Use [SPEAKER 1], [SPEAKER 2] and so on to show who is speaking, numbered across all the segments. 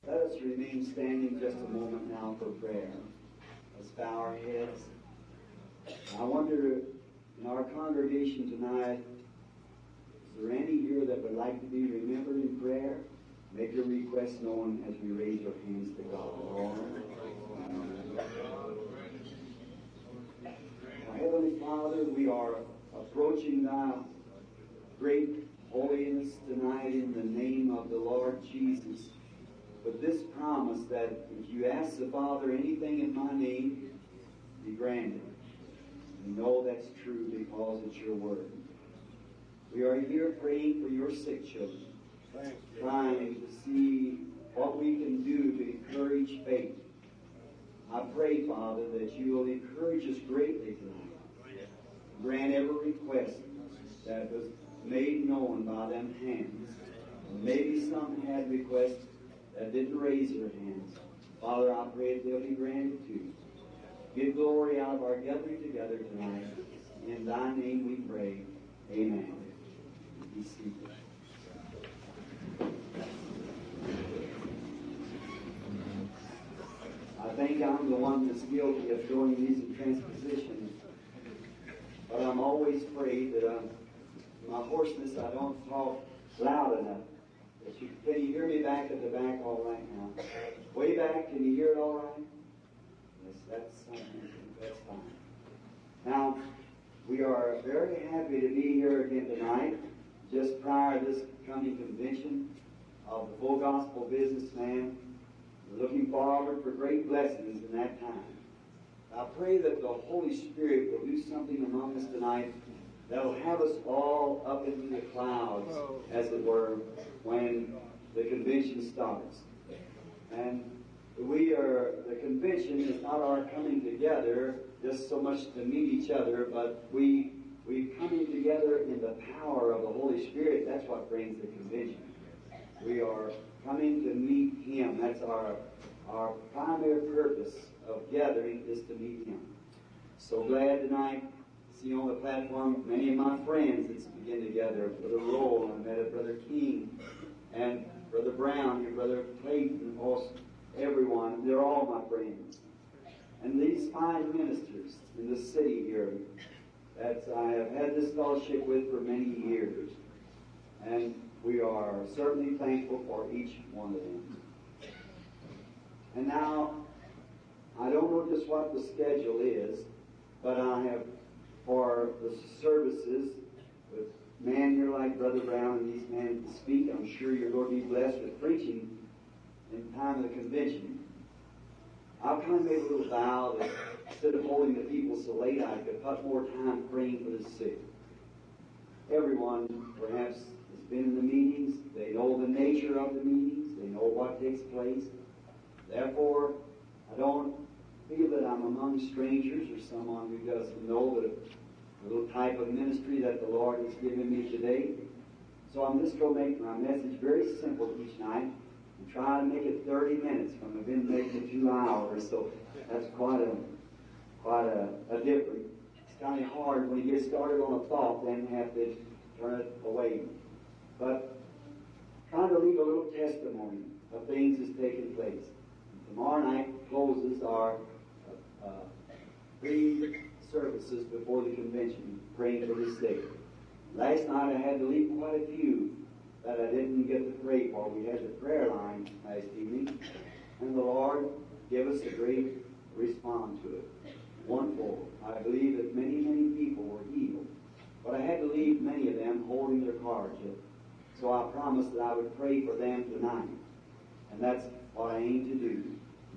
[SPEAKER 1] Let us remain standing just a moment now for prayer. Let's bow our heads. I wonder, in our congregation tonight, is there any here that would like to be remembered in prayer? Make your request known as we raise our hands to God. Our Heavenly Father, we are approaching Thy great holiness tonight in the name of the Lord Jesus, with this promise that if you ask the Father anything in my name, be granted. We know that's true because it's your word. We are here praying for your sick children, trying to see what we can do to encourage faith. I pray, Father, that you will encourage us greatly tonight. Grant every request that was made known by them hands. Maybe some had requests that didn't raise their hands. Father, I pray that they'll be granted too. Give glory out of our gathering together tonight. In thy name we pray. Amen. Be seated. I think I'm the one that's guilty of doing these in transposition. But I'm always afraid that my hoarseness, I don't talk loud enough. Can you hear me back at the back all right now? Way back, can you hear it all right? Yes, that's fine. Now, we are very happy to be here again tonight, just prior to this coming convention of the Full Gospel Businessman. We're looking forward for great blessings in that time. I pray that the Holy Spirit will do something among us tonight that will have us all up into the clouds, as it were, when the convention starts. And the convention is not our coming together just so much to meet each other, but we coming together in the power of the Holy Spirit. That's what brings the convention. We are coming to meet Him. That's our primary purpose of gathering, is to meet Him. So glad tonight to see on the platform many of my friends that's begin together. Brother Roll, I met Brother King, and Brother Brown and Brother Clayton, also everyone. They're all my friends. And these fine ministers in the city here that I have had this fellowship with for many years. And we are certainly thankful for each one of them. And now, I don't know just what the schedule is, but I have, for the services, with men here like Brother Brown and these men to speak, I'm sure you're going to be blessed with preaching in time of the convention. I've kind of made a little vow that instead of holding the people so late, I could put more time praying for the sick. Everyone, perhaps, has been in the meetings. They know the nature of the meetings. They know what takes place. Therefore, I don't feel that I'm among strangers or someone who doesn't know the little type of ministry that the Lord has given me today. So I'm just going to make my message very simple each night and try to make it 30 minutes when I've been making it 2 hours. So that's quite a difference. It's kind of hard when you get started on a thought, then have to turn it away. But trying to leave a little testimony of things that's taken place. Tomorrow night closes our 3 services before the convention, praying for the sick. Last night I had to leave quite a few that I didn't get to pray for. We had the prayer line last evening, and the Lord gave us a great response to it. Wonderful. I believe that many, many people were healed. But I had to leave many of them holding their cards yet. So I promised that I would pray for them tonight. And that's what I aim to do.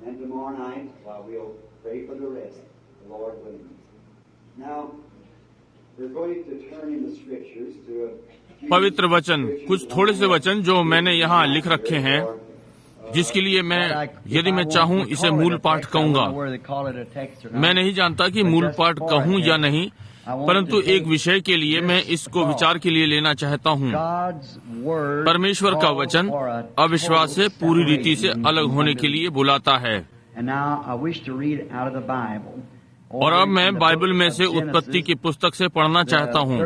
[SPEAKER 1] And then tomorrow night, while we'll pray for the rest, the Lord willing. Now, we're going to turn in the scriptures to a
[SPEAKER 2] पवित्र वचन, कुछ थोड़े से वचन जो मैंने यहाँ लिख रखे हैं, जिसके लिए मैं, यदि मैं चाहूँ, इसे मूल पाठ कहूँगा। मैं नहीं जानता कि मूल पाठ कहूँ या नहीं, परंतु एक विषय के लिए मैं इसको विचार के लिए लेना चाहता हूँ। परमेश्वर का वचन अविश्वास से पूरी रीति से अलग होने के लिए बुलाता है। और अब मैं बाइबल में से उत्पत्ति की पुस्तक से पढ़ना चाहता हूँ।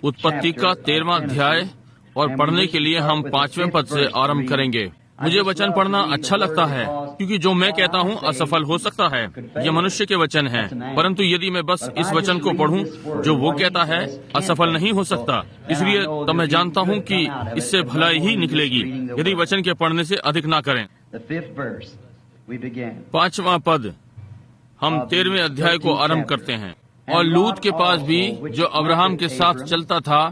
[SPEAKER 2] उत्पत्ति का 13वां अध्याय, और पढ़ने के लिए हम 5वें पद से आरंभ करेंगे। मुझे वचन पढ़ना अच्छा लगता है क्योंकि जो मैं कहता हूँ असफल हो सकता है, ये मनुष्य के वचन हैं, परंतु यदि मैं बस इस वचन को पढ़ूं जो वो कहता है, असफल नहीं हो सकता। इसलिए तब मैं जानता हूँ कि इससे भलाई ही निकलेगी यदि वचन के पढ़ने से अधिक ना करें। 5वां पद, हम 13वें अध्याय को आरंभ करते हैं। और लूत के पास भी, जो अब्राहम के साथ चलता था,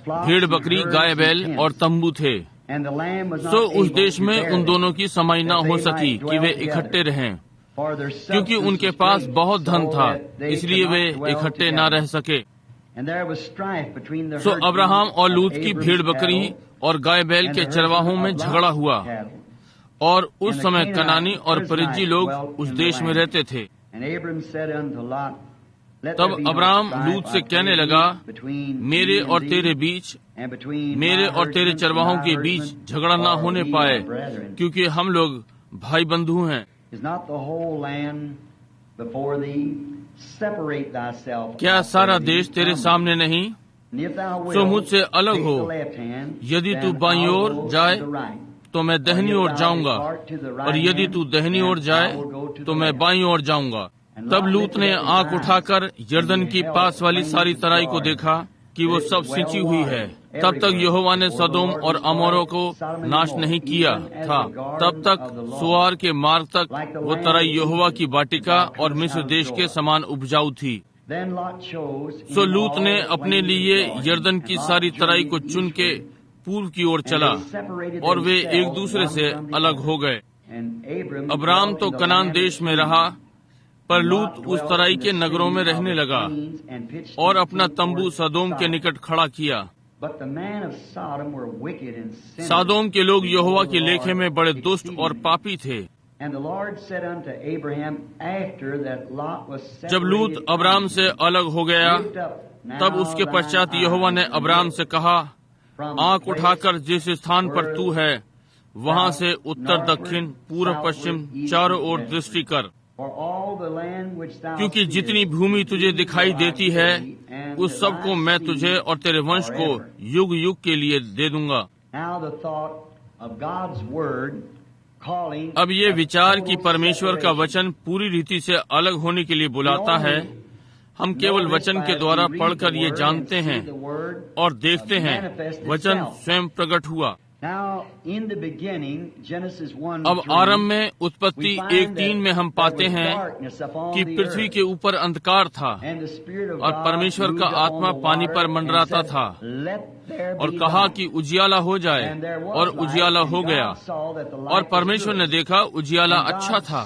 [SPEAKER 2] भेड़ बकरी, गाय बैल और तंबू थे। सो उस देश में उन दोनों की समाई न हो सकी कि वे इकट्ठे रहें, क्योंकि उनके पास बहुत धन था, इसलिए वे इकट्ठे न रह सके। सो अब्राहम और लूत की भेड़ बकरी और गाय बैल के चरवाहों में झगड़ा हुआ, और उस समय कनानी और परिज्जी लोग उस देश में रहते थे। तब अब्राहम लूत से कहने लगा, मेरे और तेरे बीच, मेरे और तेरे चरवाहों के बीच झगड़ा ना होने पाए, क्योंकि हम लोग भाई बंधु हैं। क्या सारा देश तेरे सामने नहीं? सो मुझसे अलग हो। यदि तू बाईं ओर जाए तो मैं दाहिनी ओर जाऊंगा, और यदि तू दाहिनी ओर जाए तो मैं बाईं ओर जाऊंगा। तब लूत ने आंख उठाकर यरदन की पास वाली सारी तराई को देखा कि वो सब सिंची हुई है। तब तक यहोवा ने सदोम और अमोरों को नाश नहीं किया था। तब तक सुआर के मार्ग तक वो तराई यहोवा की वाटिका और मिस्र देश के समान उपजाऊ थी। सो लूत ने अपने लिए यरदन की सारी तराई को चुन के पूर्व की ओर चला, और वे एक दूसरे से अलग हो गए। अब्राम तो कनान देश में रहा, पर लूत उस तराई के नगरों में रहने लगा और अपना तंबू सदोम के निकट खड़ा किया। सदोम के लोग यहोवा के लेखे में बड़े दुष्ट और पापी थे। जब लूत अब्राम से अलग हो गया, तब उसके पश्चात यहोवा ने अब्राम से कहा, आंख उठाकर जिस स्थान पर तू है वहां से उत्तर दक्षिण पूर्व पश्चिम चारों ओर दृष्टि कर, क्योंकि जितनी भूमि तुझे दिखाई देती है उस सब को मैं तुझे और तेरे वंश को युग युग के लिए दे दूंगा। अब ये विचार कि परमेश्वर का वचन पूरी रीति से अलग होने के लिए बुलाता है, हम केवल वचन के द्वारा पढ़कर ये जानते हैं और देखते हैं। वचन स्वयं प्रकट हुआ। अब आरंभ में उत्पत्ति 1:3 में हम पाते हैं कि पृथ्वी के ऊपर अंधकार था और परमेश्वर का आत्मा पानी पर मंडराता था, और कहा कि उजियाला हो जाए, और उजियाला हो गया। और परमेश्वर ने देखा उजियाला अच्छा था।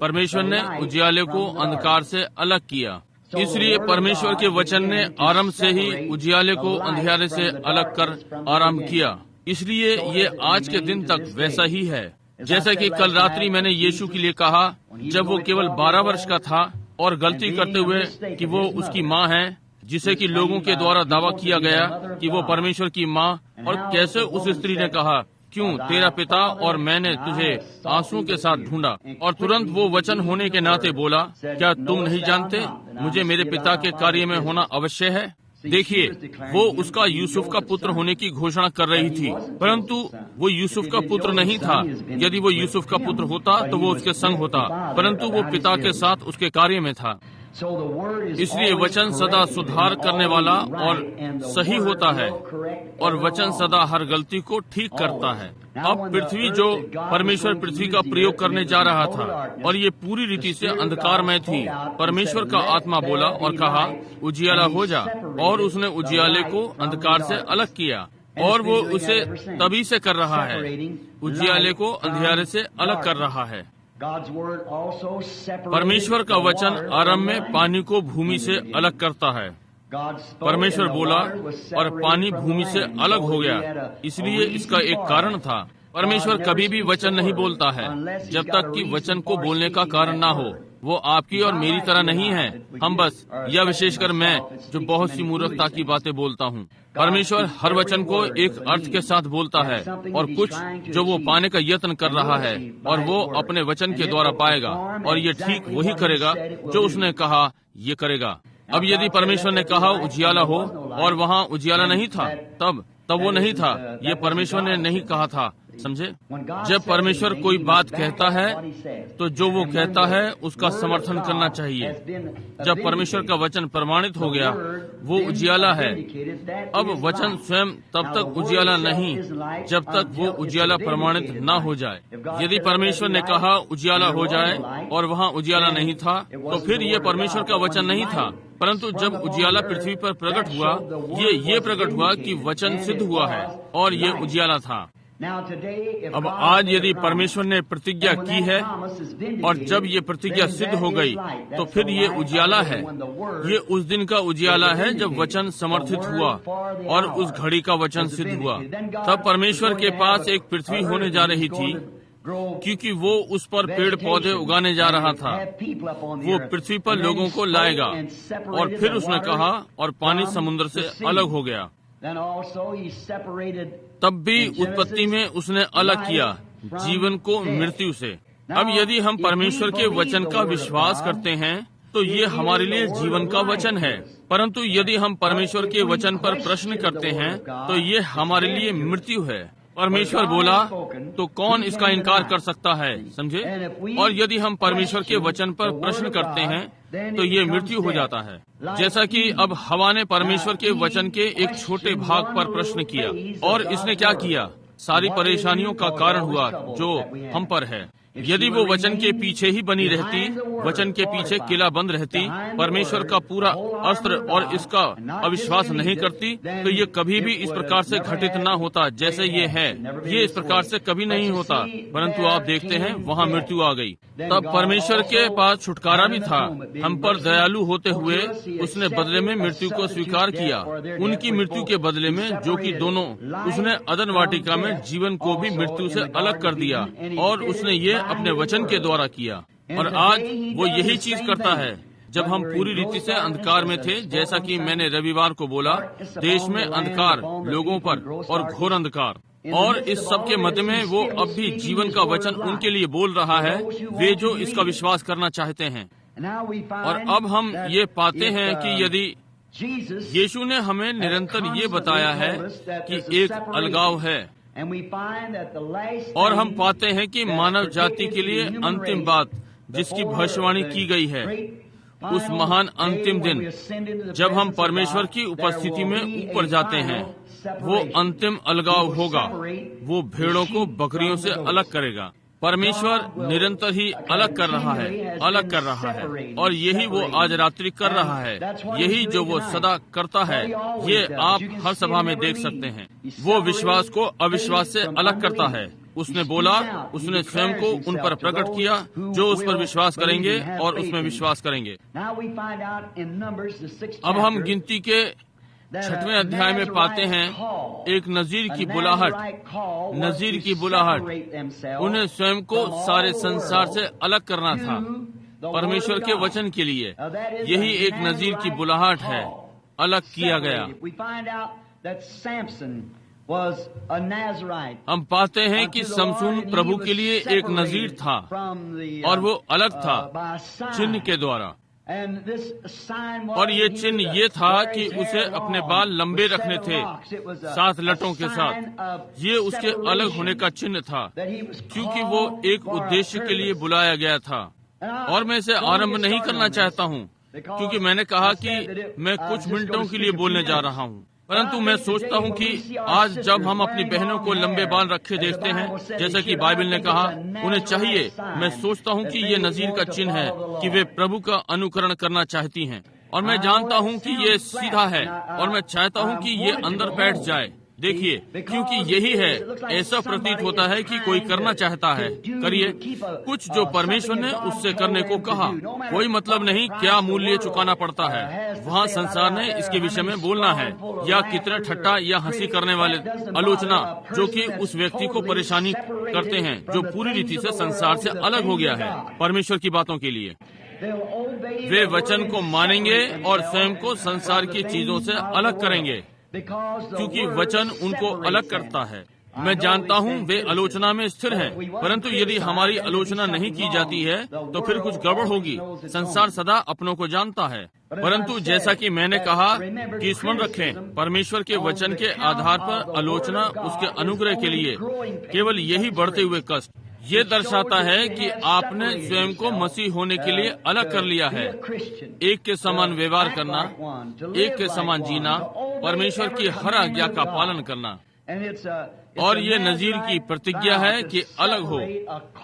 [SPEAKER 2] परमेश्वर ने उजियाले को अंधकार से अलग किया। इसलिए परमेश्वर के वचन ने आरंभ से ही उजियाले को अंधियारे से अलग कर आरंभ किया। इसलिए ये आज के दिन तक वैसा ही है। जैसा कि कल रात्रि मैंने यीशु के लिए कहा, जब वो केवल 12 वर्ष का था और गलती करते हुए कि वो उसकी माँ है, जिसे कि लोगों के द्वारा दावा किया गया कि वो परमेश्वर की माँ, और कैसे उस स्त्री ने कहा, क्यों तेरा पिता और मैंने तुझे आंसुओं के साथ ढूंढा, और तुरंत वो वचन होने के नाते बोला, क्या तुम नहीं जानते मुझे मेरे पिता के कार्य में होना अवश्य है? देखिए, वो उसका यूसुफ का पुत्र होने की घोषणा कर रही थी, परंतु वो यूसुफ का पुत्र नहीं था। यदि वो यूसुफ का पुत्र होता तो वो उसके संग होता, परंतु वो पिता के साथ उसके कार्य में था। इसलिए वचन सदा सुधार करने वाला और सही होता है, और वचन सदा हर गलती को ठीक करता है। अब पृथ्वी, जो परमेश्वर पृथ्वी का प्रयोग करने जा रहा था, और ये पूरी रीति से अंधकारमय थी, परमेश्वर का आत्मा बोला और कहा, उजियाला हो जा, और उसने उजियाले को अंधकार से अलग किया, और वो उसे तभी से कर रहा है, उजियाले को अंधियारे से अलग कर रहा है। परमेश्वर का वचन आरंभ में पानी को भूमि से अलग करता है। परमेश्वर बोला और पानी भूमि से अलग हो गया। इसलिए इसका एक कारण था। परमेश्वर कभी भी वचन नहीं बोलता है जब तक कि वचन को बोलने का कारण ना हो। वो आपकी और मेरी तरह नहीं है। हम बस, या विशेषकर मैं, जो बहुत सी मूर्खता की बातें बोलता हूँ। परमेश्वर हर वचन को एक अर्थ के साथ बोलता है, और कुछ जो वो पाने का यत्न कर रहा है, और वो अपने वचन के द्वारा पाएगा, और ये ठीक वही करेगा जो उसने कहा ये करेगा। अब यदि परमेश्वर ने कहा उजियाला हो और वहाँ उजियाला नहीं था, तब वो नहीं था। ये परमेश्वर ने नहीं कहा था, समझे? जब परमेश्वर कोई बात कहता है तो जो वो कहता है उसका समर्थन करना चाहिए। जब परमेश्वर का वचन प्रमाणित हो गया वो उजियाला है। अब वचन स्वयं तब तक उजियाला नहीं जब तक वो उजियाला प्रमाणित ना हो जाए। यदि परमेश्वर ने कहा उजियाला हो जाए और वहाँ उजियाला नहीं था तो फिर ये परमेश्वर का वचन नहीं था। परंतु जब उजियाला पृथ्वी पर प्रकट हुआ ये प्रकट हुआ कि वचन सिद्ध हुआ है और ये उजियाला था। अब आज यदि परमेश्वर ने प्रतिज्ञा की है और जब ये प्रतिज्ञा सिद्ध हो गई तो फिर ये उजियाला है। ये उस दिन का उजियाला है जब वचन समर्थित हुआ और उस घड़ी का वचन सिद्ध हुआ। तब परमेश्वर के पास एक पृथ्वी होने जा रही थी क्योंकि वो उस पर पेड़ पौधे उगाने जा रहा था। वो पृथ्वी पर लोगों को लाएगा। और फिर उसने कहा और पानी समुद्र से अलग हो गया। तब भी उत्पत्ति में उसने अलग किया जीवन को मृत्यु से। अब यदि हम परमेश्वर के वचन का विश्वास करते हैं तो ये हमारे लिए जीवन का वचन है। परंतु यदि हम परमेश्वर के वचन पर प्रश्न करते हैं तो ये हमारे लिए मृत्यु है। परमेश्वर बोला तो कौन इसका इनकार कर सकता है, समझे? और यदि हम परमेश्वर के वचन पर प्रश्न करते हैं तो ये मृत्यु हो जाता है। जैसा कि अब हवा ने परमेश्वर के वचन के एक छोटे भाग पर प्रश्न किया और इसने क्या किया? सारी परेशानियों का कारण हुआ जो हम पर है। यदि वो वचन के पीछे ही बनी रहती, वचन के पीछे किला बंद रहती, परमेश्वर का पूरा अस्त्र और इसका अविश्वास नहीं करती तो ये कभी भी इस प्रकार से घटित ना होता जैसे ये है। ये इस प्रकार से कभी नहीं होता। परंतु आप देखते हैं वहाँ मृत्यु आ गई। तब परमेश्वर के पास छुटकारा भी था। हम पर दयालु होते हुए उसने बदले में मृत्यु को स्वीकार किया। उनकी मृत्यु के बदले में जो कि दोनों, उसने अदन वाटिका में जीवन को भी मृत्यु से अलग कर दिया और उसने ये अपने वचन के द्वारा किया। और आज वो यही चीज करता है। जब हम पूरी रीति से अंधकार में थे, जैसा कि मैंने रविवार को बोला, देश में अंधकार लोगों पर और घोर अंधकार, और इस सब के मध्य में वो अब भी जीवन का वचन उनके लिए बोल रहा है, वे जो इसका विश्वास करना चाहते हैं। और अब हम ये पाते हैं कि यदि यीशु ने हमें निरंतर ये बताया है कि एक अलगाव है, और हम पाते हैं कि मानव जाति के लिए अंतिम बात जिसकी भविष्यवाणी की गई है, उस महान अंतिम दिन जब हम परमेश्वर की उपस्थिति में ऊपर जाते हैं, वो अंतिम अलगाव होगा। वो भेड़ों को बकरियों से अलग करेगा। परमेश्वर निरंतर ही अलग कर रहा है, अलग कर रहा है, और यही वो आज रात्रि कर रहा है। यही जो वो सदा करता है, ये आप हर सभा में देख सकते हैं। वो विश्वास को अविश्वास से अलग करता है। उसने बोला, उसने स्वयं को उन पर प्रकट किया जो उस पर विश्वास करेंगे और उसमें विश्वास करेंगे। अब हम गिनती के 6वें अध्याय में पाते हैं एक नजीर की बुलाहट, नजीर की बुलाहट। उन्हें स्वयं को सारे संसार से अलग करना था परमेश्वर के वचन के लिए। यही एक नजीर की बुलाहट है, अलग किया गया। हम पाते हैं कि समसून प्रभु के लिए एक नजीर था और वो अलग था चिन्ह के द्वारा। और ये चिन्ह ये था कि उसे अपने बाल लंबे रखने थे 7 लटों के साथ। ये उसके अलग होने का चिन्ह था क्योंकि वो एक उद्देश्य के लिए बुलाया गया था। और मैं इसे आरंभ नहीं करना चाहता हूँ क्योंकि मैंने कहा कि मैं कुछ मिनटों के लिए बोलने जा रहा हूँ। परंतु मैं सोचता हूँ कि आज जब हम अपनी बहनों को लंबे बाल रखे देखते हैं, जैसा कि बाइबल ने कहा उन्हें चाहिए, मैं सोचता हूँ कि ये नजीर का चिन्ह है कि वे प्रभु का अनुकरण करना चाहती हैं। और मैं जानता हूँ कि ये सीधा है और मैं चाहता हूँ कि ये अंदर बैठ जाए। देखिए, क्योंकि यही है, ऐसा प्रतीत होता है कि कोई करना चाहता है। करिए कुछ जो परमेश्वर ने उससे करने को कहा। कोई मतलब नहीं क्या मूल्य चुकाना पड़ता है। वहाँ संसार ने इसके विषय में बोलना है, या कितना ठट्टा या हंसी करने वाले आलोचना जो कि उस व्यक्ति को परेशानी करते हैं जो पूरी रीति से संसार से अलग हो गया है परमेश्वर की बातों के लिए। वे वचन को मानेंगे और स्वयं को संसार की चीजों से अलग करेंगे क्योंकि वचन उनको अलग करता है। मैं जानता हूँ वे आलोचना में स्थिर हैं, परंतु यदि हमारी आलोचना नहीं की जाती है तो फिर कुछ गड़बड़ होगी। संसार सदा अपनों को जानता है, परंतु जैसा कि मैंने कहा कि स्मरण रखें, परमेश्वर के वचन के आधार पर आलोचना उसके अनुग्रह के लिए केवल यही बढ़ते हुए कष्ट ये दर्शाता है कि आपने स्वयं को मसीह होने के लिए अलग कर लिया है। एक के समान व्यवहार करना, एक के समान जीना, परमेश्वर की हर आज्ञा का पालन करना, और ये नजीर की प्रतिज्ञा है कि अलग हो।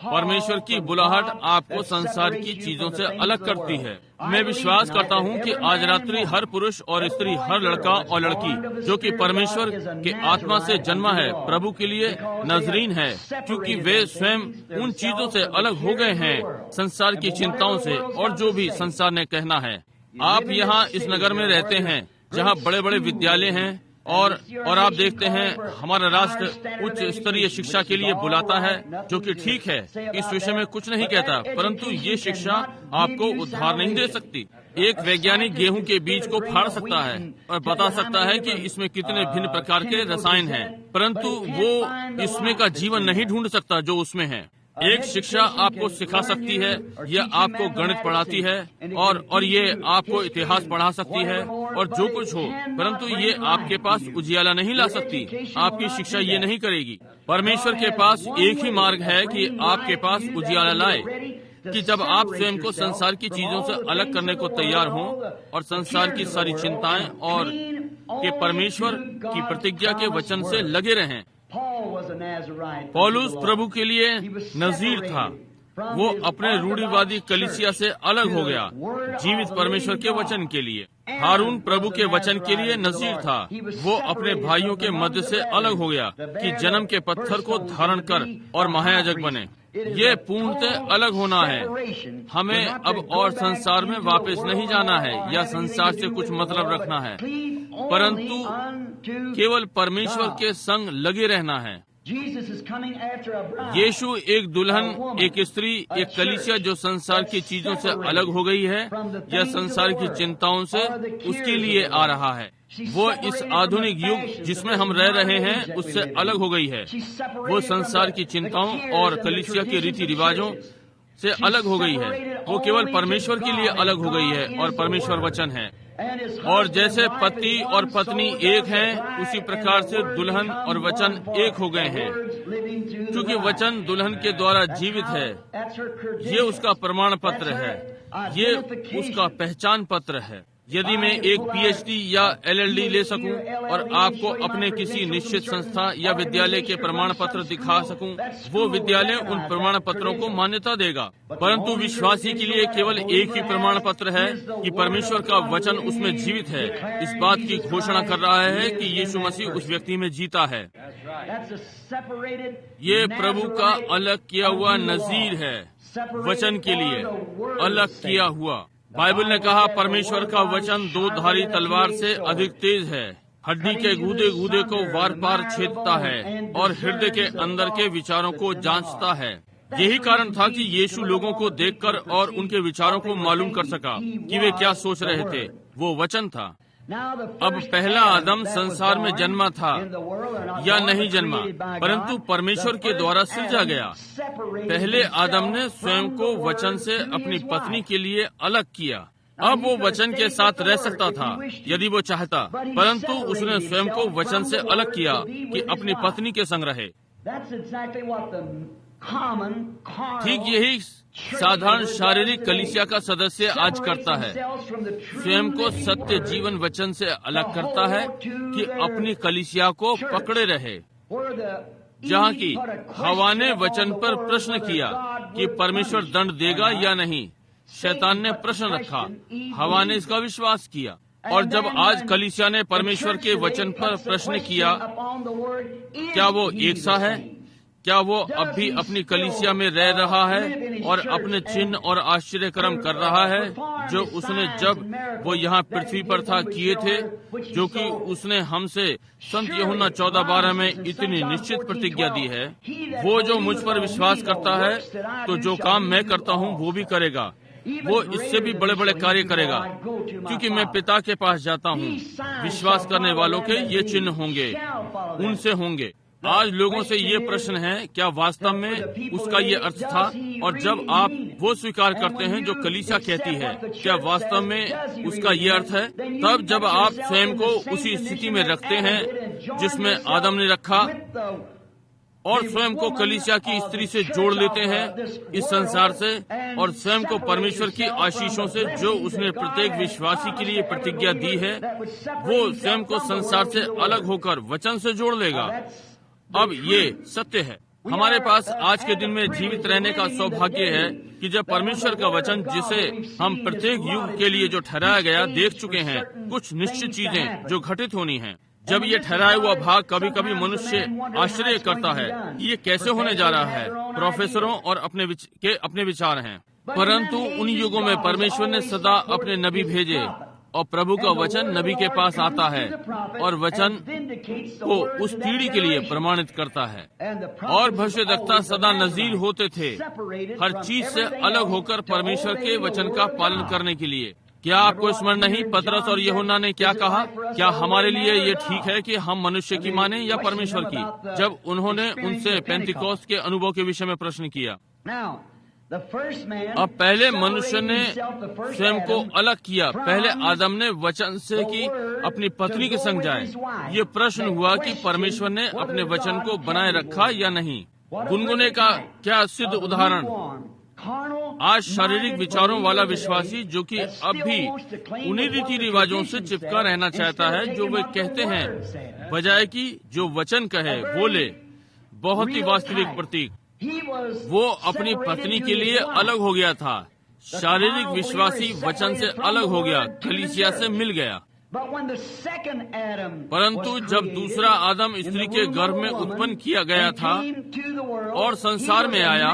[SPEAKER 2] परमेश्वर की बुलाहट आपको संसार की चीजों से अलग करती है। मैं विश्वास करता हूँ कि आज रात्रि हर पुरुष और स्त्री, हर लड़का और लड़की जो कि परमेश्वर के आत्मा से जन्मा है, प्रभु के लिए नजरीन है, क्योंकि वे स्वयं उन चीजों से अलग हो गए हैं, संसार की चिंताओं से और जो भी संसार ने कहना है। आप यहाँ इस नगर में रहते हैं जहाँ बड़े बड़े विद्यालय हैं, और आप देखते हैं हमारा राष्ट्र उच्च स्तरीय शिक्षा के लिए बुलाता है, जो कि ठीक है, इस विषय में कुछ नहीं कहता, परंतु ये शिक्षा आपको उद्धार नहीं दे सकती। एक वैज्ञानिक गेहूं के बीज को फाड़ सकता है और बता सकता है कि इसमें कितने भिन्न प्रकार के रसायन हैं, परंतु वो इसमें का जीवन नहीं ढूंढ सकता जो उसमें है। एक शिक्षा आपको सिखा सकती है, यह आपको गणित पढ़ाती है, और ये आपको इतिहास पढ़ा सकती है और जो कुछ हो, परंतु ये आपके पास उजियाला नहीं ला सकती। आपकी शिक्षा ये नहीं करेगी। परमेश्वर के पास एक ही मार्ग है कि आपके पास उजियाला लाए, कि जब आप स्वयं को संसार की चीजों से अलग करने को तैयार हों और संसार की सारी चिंताएं और के परमेश्वर की प्रतिज्ञा के वचन से लगे रहें। पौलुस प्रभु के लिए नजीर था। वो अपने रूढ़िवादी कलीसिया से अलग हो गया जीवित परमेश्वर के वचन के लिए। हारून प्रभु के वचन के लिए नजीर था। वो अपने भाइयों के मध्य से अलग हो गया कि जन्म के पत्थर को धारण कर और महायाजक बने। ये पूर्णतः अलग होना है। हमें अब और संसार में वापस नहीं जाना है या संसार से कुछ मतलब रखना है, परंतु केवल परमेश्वर के संग लगे रहना है। यीशु एक दुल्हन, एक स्त्री, एक कलीसिया जो संसार की चीजों से अलग हो गई है या संसार की चिंताओं से उसके लिए आ रहा है। वो इस आधुनिक युग जिसमें हम रह रहे हैं उससे अलग हो गई है। वो संसार की चिंताओं और कलीसिया के रीति रिवाजों से अलग हो गई है। वो केवल परमेश्वर के लिए अलग हो गई है और परमेश्वर वचन है। और जैसे पति और पत्नी एक हैं, उसी प्रकार से दुल्हन और वचन एक हो गए हैं। क्योंकि वचन दुल्हन के द्वारा जीवित है, ये उसका प्रमाण पत्र है, ये उसका पहचान पत्र है। यदि मैं एक PhD या LLD ले सकूं और आपको अपने किसी निश्चित संस्था या विद्यालय के प्रमाण पत्र दिखा सकूं, वो विद्यालय उन प्रमाण पत्रों को मान्यता देगा। परंतु विश्वासी के लिए केवल एक ही प्रमाण पत्र है कि परमेश्वर का वचन उसमें जीवित है। इस बात की घोषणा कर रहा है कि यीशु मसीह उस व्यक्ति में जीता है। ये प्रभु का अलग किया हुआ नजीर है, वचन के लिए अलग किया हुआ। बाइबल ने कहा परमेश्वर का वचन दो धारी तलवार से अधिक तेज है, हड्डी के गूदे गूदे को वार पार छेदता है और हृदय के अंदर के विचारों को जांचता है। यही कारण था कि यीशु लोगों को देखकर और उनके विचारों को मालूम कर सका कि वे क्या सोच रहे थे। वो वचन था। अब पहला आदम संसार में जन्मा था या नहीं जन्मा, परंतु परमेश्वर के द्वारा सृजा गया। पहले आदम ने स्वयं को वचन से अपनी पत्नी के लिए अलग किया। अब वो वचन के साथ रह सकता था यदि वो चाहता, परंतु उसने स्वयं को वचन से अलग किया कि अपनी पत्नी के संग रहे। ठीक यही साधारण शारीरिक कलीसिया का सदस्य आज करता है। स्वयं को सत्य जीवन वचन से अलग करता है कि अपनी कलीसिया को पकड़े रहे। जहाँ की हवा ने वचन पर प्रश्न किया कि परमेश्वर दंड देगा या नहीं, शैतान ने प्रश्न रखा, हवा ने इसका विश्वास किया। और जब आज कलीसिया ने परमेश्वर के वचन पर प्रश्न किया, क्या वो एक सा है? क्या वो अब भी अपनी कलीसिया में रह रहा है और अपने चिन्ह और आश्चर्य कर्म कर रहा है जो उसने जब वो यहाँ पृथ्वी पर था किए थे, जो कि उसने हमसे संत यूहन्ना 14:12 में इतनी निश्चित प्रतिज्ञा दी है। वो जो मुझ पर विश्वास करता है तो जो काम मैं करता हूँ वो भी करेगा, वो इससे भी बड़े बड़े कार्य करेगा, क्योंकि मैं पिता के पास जाता हूँ। विश्वास करने वालों के ये चिन्ह होंगे, उनसे होंगे। आज लोगों से ये प्रश्न है, क्या वास्तव में उसका ये अर्थ था? और जब आप वो स्वीकार करते हैं जो कलीसिया कहती है, क्या वास्तव में उसका ये अर्थ है? तब जब आप स्वयं को उसी स्थिति में रखते हैं जिसमें आदम ने रखा और स्वयं को कलीसिया की स्त्री से जोड़ लेते हैं इस संसार से, और स्वयं को परमेश्वर की आशीषों से जो उसने प्रत्येक विश्वासी के लिए प्रतिज्ञा दी है, वो स्वयं को संसार से अलग होकर वचन से जोड़ लेगा। अब ये सत्य है। हमारे पास आज के दिन में जीवित रहने का सौभाग्य है कि जब परमेश्वर का वचन, जिसे हम प्रत्येक युग के लिए जो ठहराया गया देख चुके हैं, कुछ निश्चित चीजें जो घटित होनी हैं। जब ये ठहराया हुआ भाग कभी कभी मनुष्य आश्चर्य करता है कि ये कैसे होने जा रहा है। प्रोफेसरों और अपने विचार हैं, परंतु उन युगों में परमेश्वर ने सदा अपने नबी भेजे और प्रभु का वचन नबी के पास आता है और वचन को उस पीढ़ी के लिए प्रमाणित करता है। और भविष्यद्वक्ता सदा नजीर होते थे, हर चीज से अलग होकर परमेश्वर के वचन का पालन करने के लिए। क्या आपको स्मरण नहीं पतरस और यूहन्ना ने क्या कहा? क्या हमारे लिए ये ठीक है कि हम मनुष्य की माने या परमेश्वर की? जब उन्होंने उनसे पेंतिकोस्त के अनुभव के विषय में प्रश्न किया। अब पहले मनुष्य ने स्वयं को अलग किया। पहले आदम ने वचन से कि अपनी पत्नी के संग जाए। ये प्रश्न हुआ कि परमेश्वर ने अपने वचन को बनाए रखा या नहीं। गुनगुने का क्या सिद्ध उदाहरण। आज शारीरिक विचारों वाला विश्वासी जो कि अब भी उन्हीं रीति रिवाजों से चिपका रहना चाहता है जो वे कहते हैं, बजाय कि जो वचन कहे वो ले। बहुत ही वास्तविक प्रतीक। वो अपनी पत्नी के लिए अलग हो गया था। शारीरिक विश्वासी वचन से अलग हो गया, कलीसिया से मिल गया। परंतु जब दूसरा आदम स्त्री के गर्भ में उत्पन्न किया गया था और संसार में आया,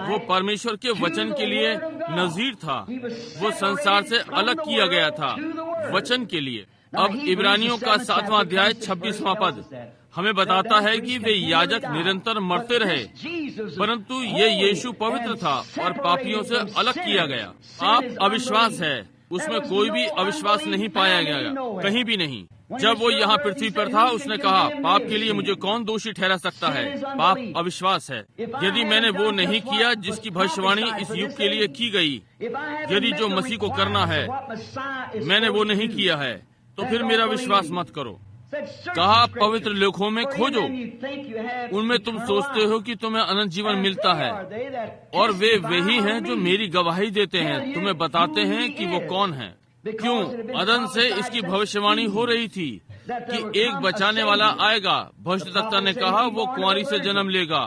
[SPEAKER 2] वो परमेश्वर के वचन के लिए नजीर था। वो संसार से अलग किया गया था वचन के लिए। अब इब्रानियों का 7वां अध्याय 26वां पद हमें बताता है कि वे याजक निरंतर मरते रहे, परंतु ये यीशु पवित्र था और पापियों से अलग किया गया। आप अविश्वास है, उसमें कोई भी अविश्वास नहीं पाया गया, कहीं भी नहीं। जब वो यहाँ पृथ्वी पर था, उसने कहा, पाप के लिए मुझे कौन दोषी ठहरा सकता है? पाप अविश्वास है। यदि मैंने वो नहीं किया जिसकी भविष्यवाणी इस युग के लिए की गई, यदि जो मसीह को करना है मैंने वो नहीं किया है, तो फिर मेरा विश्वास मत करो। कहा, पवित्र लेखों में खोजो, उनमें तुम सोचते हो कि तुम्हें अनंत जीवन मिलता है, और वे वही हैं जो मेरी गवाही देते हैं, तुम्हें बताते हैं कि वो कौन है। क्यों? अदन से इसकी भविष्यवाणी हो रही थी कि एक बचाने वाला आएगा। भविष्यद्वक्ता ने कहा वो कुंवारी से जन्म लेगा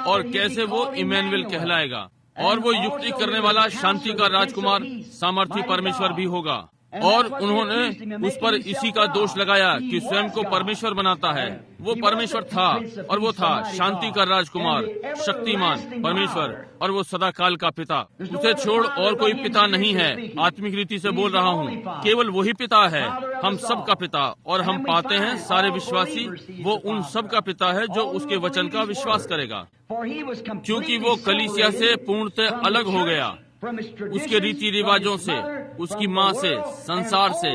[SPEAKER 2] और कैसे वो इमैनुएल कहलाएगा, और वो युक्ति करने वाला, शांति का राजकुमार, सामर्थी परमेश्वर भी होगा। और उन्होंने उस पर इसी का दोष लगाया कि स्वयं को परमेश्वर बनाता है। वो परमेश्वर था और वो था शांति का राजकुमार, शक्तिमान परमेश्वर, और वो सदा काल का पिता। उसे छोड़ और कोई पिता नहीं है। आत्मिक रीति से बोल रहा हूँ, केवल वही पिता है, हम सब का पिता। और हम पाते हैं सारे विश्वासी, वो उन सब का पिता है जो उसके वचन का विश्वास करेगा, क्योंकि वो कलीसिया से पूर्णतः अलग हो गया, उसके रीति रिवाजों से, उसकी माँ से, संसार से,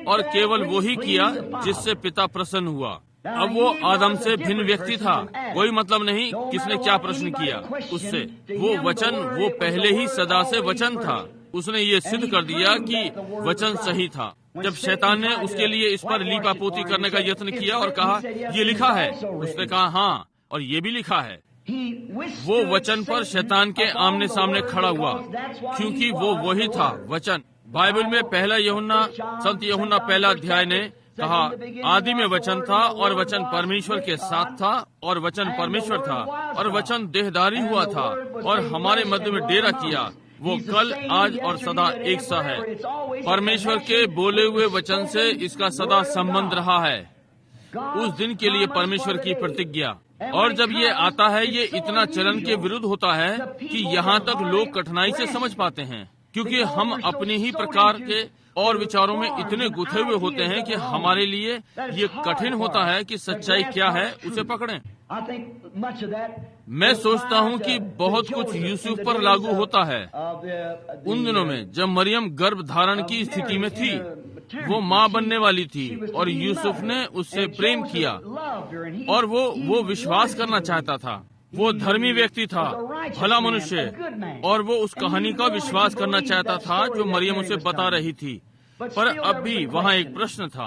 [SPEAKER 2] और केवल वही किया जिससे पिता प्रसन्न हुआ। अब वो आदम से भिन्न व्यक्ति था। कोई मतलब नहीं किसने क्या प्रश्न किया उससे। वो वचन, वो पहले ही सदा से वचन था। उसने ये सिद्ध कर दिया कि वचन सही था। जब शैतान ने उसके लिए इस पर लीपापोती करने का यत्न किया और कहा ये लिखा है, उसने कहा हाँ, और ये भी लिखा है। वो वचन पर शैतान के आमने सामने खड़ा हुआ, क्योंकि वो वही था वचन। बाइबल में पहला यूहन्ना, संत यूहन्ना पहला अध्याय ने कहा, आदि में वचन था और वचन परमेश्वर के साथ था और वचन परमेश्वर था और वचन देहधारी हुआ था और हमारे मध्य में डेरा किया। वो कल, आज और सदा एक सा है। परमेश्वर के बोले हुए वचन से इसका सदा संबंध रहा है। उस दिन के लिए परमेश्वर की प्रतिज्ञा। और जब ये आता है, ये इतना चलन के विरुद्ध होता है कि यहाँ तक लोग कठिनाई से समझ पाते हैं, क्योंकि हम अपने ही प्रकार के और विचारों में इतने गुथे हुए होते हैं कि हमारे लिए ये कठिन होता है कि सच्चाई क्या है उसे पकड़ें। मैं सोचता हूँ कि बहुत कुछ यूसुफ पर लागू होता है। उन दिनों में जब मरियम गर्भ धारण की स्थिति में थी वो माँ बनने वाली थी और यूसुफ ने उससे प्रेम किया और वो विश्वास करना चाहता था। वो धर्मी व्यक्ति था, भला मनुष्य, और वो उस कहानी का विश्वास करना चाहता था जो मरियम उसे बता रही थी। पर अब भी वहाँ एक प्रश्न था।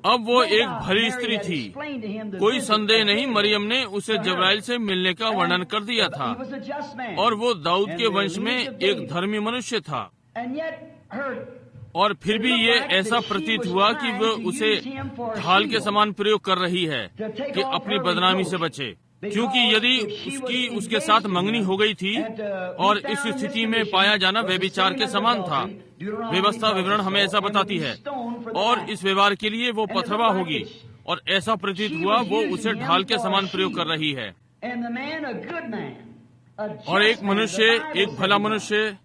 [SPEAKER 2] अब वो एक भली स्त्री थी, कोई संदेह नहीं। मरियम ने उसे जब्राइल से मिलने का वर्णन कर दिया था और वो दाऊद के वंश में एक धर्मी मनुष्य था। और फिर भी ये ऐसा प्रतीत हुआ कि वो उसे ढाल के समान प्रयोग कर रही है कि अपनी बदनामी से बचे, क्योंकि यदि उसके साथ मंगनी हो गई थी और इस स्थिति में पाया जाना व्यभिचार के समान था। व्यवस्था विवरण हमें ऐसा बताती है और इस व्यवहार के लिए वो पथरवा होगी, और ऐसा प्रतीत हुआ वो उसे ढाल के समान प्रयोग कर रही है। और एक मनुष्य, एक भला मनुष्य,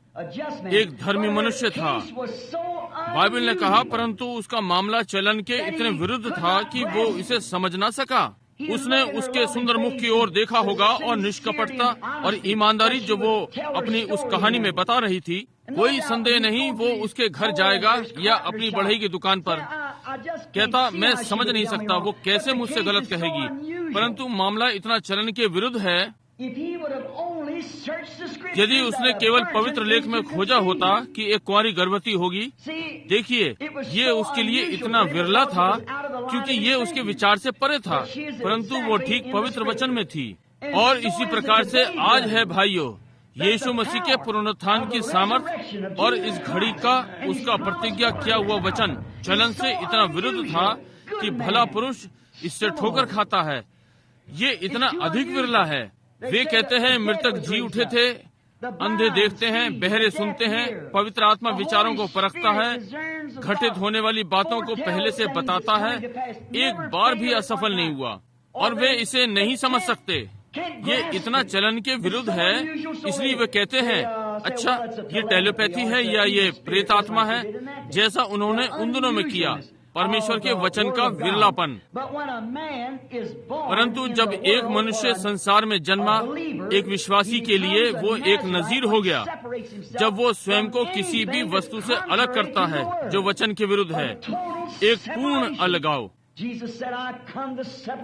[SPEAKER 2] एक धर्मी मनुष्य था। बाइबल ने कहा परंतु उसका मामला चलन के इतने विरुद्ध था कि वो इसे समझ ना सका। उसने उसके सुंदर मुख की ओर देखा होगा और निष्कपटता और ईमानदारी जो वो अपनी उस कहानी में बता रही थी, कोई संदेह नहीं वो उसके घर जाएगा या अपनी बढ़ई की दुकान पर। कहता मैं समझ नहीं सकता वो कैसे मुझसे गलत कहेगी, परंतु मामला इतना चलन के विरुद्ध है। यदि उसने केवल पवित्र लेख में खोजा होता कि एक कुंवारी गर्भवती होगी, देखिए ये उसके लिए इतना विरला था क्योंकि ये उसके विचार से परे था, परंतु वो ठीक पवित्र वचन में थी। और इसी प्रकार से आज है भाइयों, यीशु मसीह के पुनरुत्थान की सामर्थ और इस घड़ी का उसका प्रतिज्ञा किया हुआ वचन चलन से इतना विरुद्ध था कि भला पुरुष इससे ठोकर खाता है। ये इतना अधिक विरला है। वे कहते हैं मृतक जी उठे थे, अंधे देखते हैं, बहरे सुनते हैं, पवित्र आत्मा विचारों को परखता है, घटित होने वाली बातों को पहले से बताता है, एक बार भी असफल नहीं हुआ, और वे इसे नहीं समझ सकते। ये इतना चलन के विरुद्ध है, इसलिए वे कहते हैं अच्छा ये टेलीपैथी है या ये प्रेत आत्मा है, जैसा उन्होंने उन दिनों में किया। परमेश्वर के वचन का विरलापन। परंतु जब एक मनुष्य संसार में जन्मा, एक विश्वासी के लिए वो एक नजीर हो गया। जब वो स्वयं को किसी भी वस्तु से अलग करता है जो वचन के विरुद्ध है, एक पूर्ण अलगाव।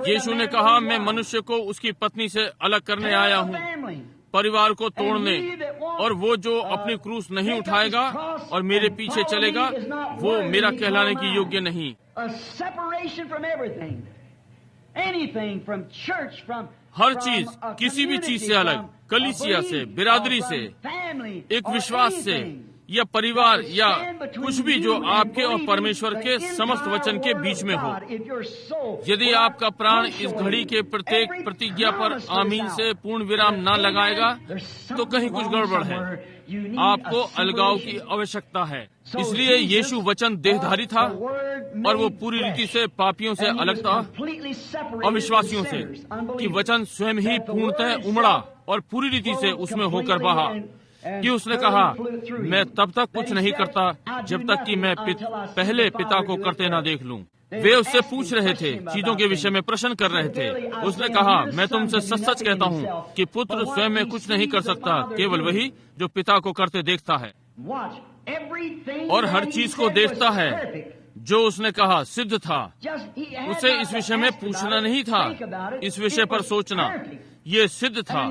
[SPEAKER 2] यीशु ने कहा मैं मनुष्य को उसकी पत्नी से अलग करने आया हूँ, परिवार को तोड़ने, और वो जो अपनी क्रूस नहीं उठाएगा और मेरे पीछे चलेगा वो मेरा कहलाने की योग्य नहीं। हर चीज, किसी भी चीज से अलग, कलीसिया से, बिरादरी से, एक विश्वास से या परिवार या कुछ भी जो आपके और परमेश्वर के समस्त वचन के बीच में हो। यदि आपका प्राण इस घड़ी के प्रत्येक प्रतिज्ञा पर आमीन से पूर्ण विराम न लगाएगा तो कहीं कुछ गड़बड़ है। आपको अलगाव की आवश्यकता है। इसलिए यीशु वचन देहधारी था और वो पूरी रीति से पापियों से अलग था, अविश्वासियों से, कि वचन स्वयं ही पूर्णतः उमड़ा और पूरी रीति से उसमें होकर बहा, कि उसने कहा मैं तब तक कुछ नहीं करता जब तक कि मैं पहले पिता को करते ना देख लूं। वे उससे पूछ रहे थे, चीजों के विषय में प्रश्न कर रहे थे। उसने कहा मैं तुमसे सच सच कहता हूँ कि पुत्र स्वयं में कुछ नहीं कर सकता, केवल वही जो पिता को करते देखता है, और हर चीज को देखता है। जो उसने कहा सिद्ध था। उसे इस विषय में पूछना नहीं था, इस विषय पर सोचना। ये सिद्ध था,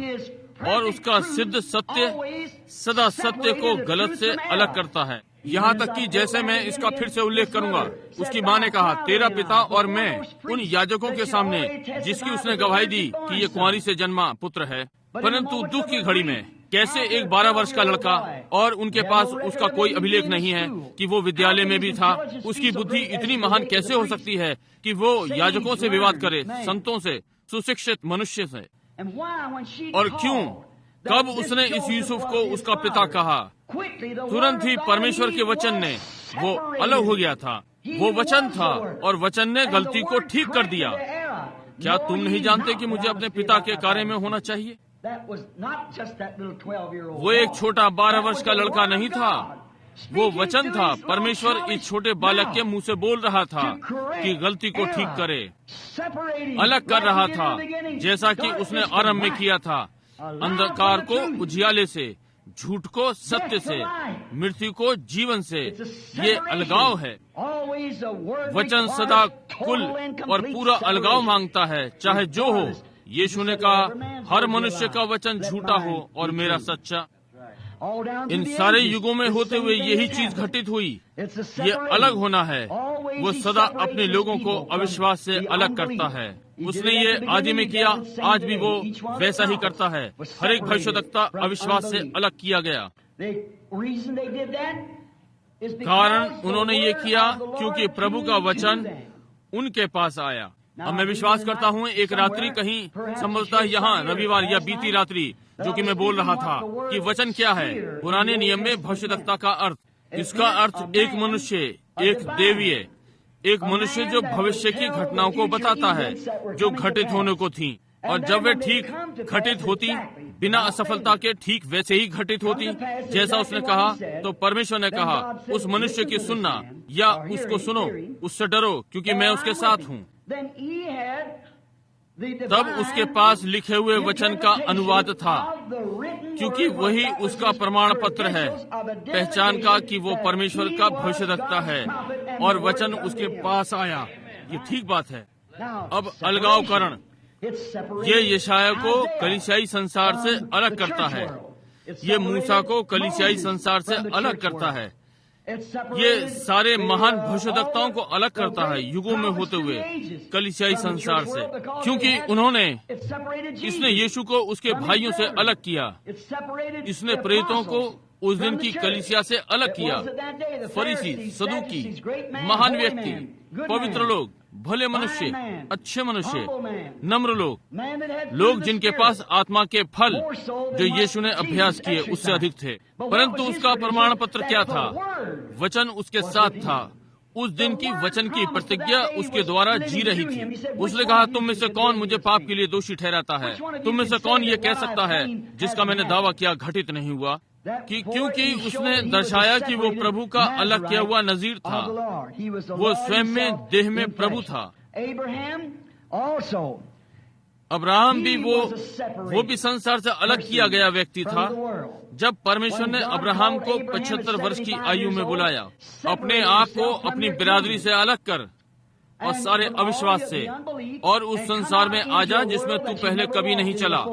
[SPEAKER 2] और उसका सिद्ध सत्य सदा सत्य को गलत से अलग करता है। यहाँ तक कि जैसे मैं इसका फिर से उल्लेख करूंगा, उसकी माँ ने कहा तेरा पिता और मैं उन याजकों के सामने जिसकी उसने गवाही दी कि ये कुंवारी से जन्मा पुत्र है। परंतु दुख की घड़ी में कैसे एक 12 वर्ष का लड़का, और उनके पास उसका कोई अभिलेख नहीं है कि वो विद्यालय में भी था, उसकी बुद्धि इतनी महान कैसे हो सकती है कि वो याजकों से विवाद करे, संतों से, सुशिक्षित मनुष्य से। और क्यों, कब उसने इस यूसुफ को उसका पिता कहा, तुरंत ही परमेश्वर के वचन ने वो अलग हो गया था। वो वचन था और वचन ने गलती को ठीक कर दिया। क्या तुम नहीं जानते कि मुझे अपने पिता के कार्य में होना चाहिए? वो एक छोटा 12 वर्ष का लड़का नहीं था, वो वचन था। परमेश्वर इस छोटे बालक के मुंह से बोल रहा था कि गलती को ठीक करे, अलग कर रहा था, जैसा कि उसने आरंभ में किया था, अंधकार को उजियाले से, झूठ को सत्य से, मृत्यु को जीवन से। ये अलगाव है। वचन सदा कुल और पूरा अलगाव मांगता है, चाहे जो हो। यीशु ने कहा, हर मनुष्य का वचन झूठा हो और मेरा सच्चा। इन सारे युगों में होते हुए यही चीज घटित हुई। ये अलग होना है। वो सदा अपने लोगों को अविश्वास से अलग करता है। उसने ये आदि में किया, आज भी वो वैसा ही करता है। हर एक भविष्यद्वक्ता अविश्वास से अलग किया गया। कारण उन्होंने ये किया क्योंकि प्रभु का वचन उनके पास आया। अब मैं विश्वास करता हूँ एक रात्रि कहीं, संभवतः यहाँ रविवार या बीती रात्रि, जो कि मैं बोल रहा था कि वचन क्या है। पुराने नियम में भविष्यद्वक्ता का अर्थ, इसका अर्थ एक मनुष्य, एक देवीय, एक मनुष्य जो भविष्य की घटनाओं को बताता है जो घटित होने को थी। और जब वे ठीक घटित होती, बिना असफलता के ठीक वैसे ही घटित होती जैसा उसने कहा, तो परमेश्वर ने कहा उस मनुष्य की सुनना या उसको सुनो, उससे डरो क्योंकि मैं उसके साथ हूँ। तब उसके पास लिखे हुए वचन का अनुवाद था, क्योंकि वही उसका प्रमाण पत्र है पहचान का कि वो परमेश्वर का भविष्यद्वक्ता है, और वचन उसके पास आया। ये ठीक बात है। अब अलगावकरण, ये यशायाह को कलीसियाई संसार से अलग करता है। ये मूसा को कलीसियाई संसार से अलग करता है। ये सारे महान भविष्यद्वक्ताओं को अलग करता है युगों में होते हुए कलीसियाई संसार से, क्योंकि इसने यीशु को उसके भाइयों से अलग किया। इसने प्रेरितों को उस दिन की कलीसिया से अलग किया। फरीसी, सदूकी, महान व्यक्ति, पवित्र लोग, भले मनुष्य, अच्छे मनुष्य, नम्र लोग जिनके पास आत्मा के फल जो यीशु ने अभ्यास किए उससे अधिक थे। परंतु उसका प्रमाण पत्र क्या था? वचन उसके साथ था। उस दिन की वचन की प्रतिज्ञा उसके द्वारा जी रही थी। उसने कहा, तुम में से कौन मुझे पाप के लिए दोषी ठहराता है? तुम में से कौन ये कह सकता है जिसका मैंने दावा किया घटित नहीं हुआ? कि क्योंकि उसने दर्शाया कि वो प्रभु का अलग किया हुआ नजीर था। वो स्वयं में देह में प्रभु था। अब्राहम भी वो भी संसार से अलग किया गया व्यक्ति था। जब परमेश्वर ने अब्राहम को 75 वर्ष की आयु में बुलाया, अपने आप को अपनी बिरादरी से अलग कर और सारे अविश्वास से, और उस संसार में आ जा जिसमें तू पहले कभी नहीं चला,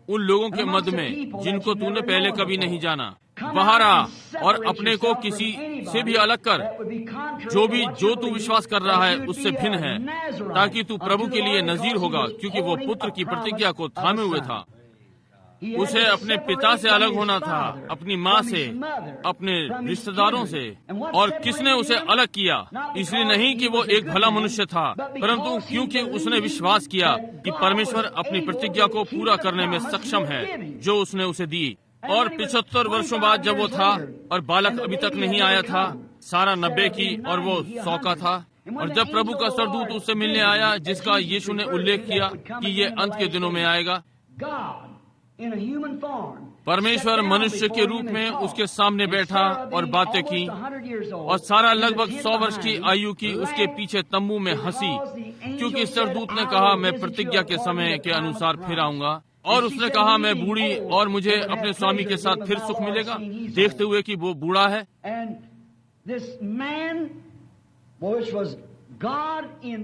[SPEAKER 2] उन लोगों के मध्य में जिनको तूने पहले कभी नहीं जाना। बाहर आ और अपने को किसी से भी अलग कर जो तू विश्वास कर रहा है उससे भिन्न है, ताकि तू प्रभु के लिए नजीर होगा, क्योंकि वो पुत्र की प्रतिज्ञा को थामे हुए था। उसे अपने पिता से अलग होना था, अपनी माँ से, अपने रिश्तेदारों से। और किसने उसे अलग किया? इसलिए नहीं कि वो एक भला मनुष्य था, परंतु क्योंकि उसने विश्वास किया कि परमेश्वर अपनी प्रतिज्ञा को पूरा करने में सक्षम है जो उसने उसे दी। और 75 वर्षों बाद जब वो था और बालक अभी तक नहीं आया था, सारा 90 की और वो 100 का था, और जब प्रभु का सरदूत उससे मिलने आया, जिसका यीशु ने उल्लेख किया कि ये अंत के दिनों में आएगा, परमेश्वर मनुष्य के रूप में उसके सामने बैठा और बातें की, और सारा लगभग 100 वर्ष की आयु की उसके पीछे तंबू में हंसी, क्योंकि सरदूत ने कहा, मैं प्रतिज्ञा के समय के अनुसार फिर आऊंगा। और उसने कहा, मैं बूढ़ी और मुझे अपने स्वामी के साथ फिर सुख मिलेगा, देखते हुए कि वो बूढ़ा है।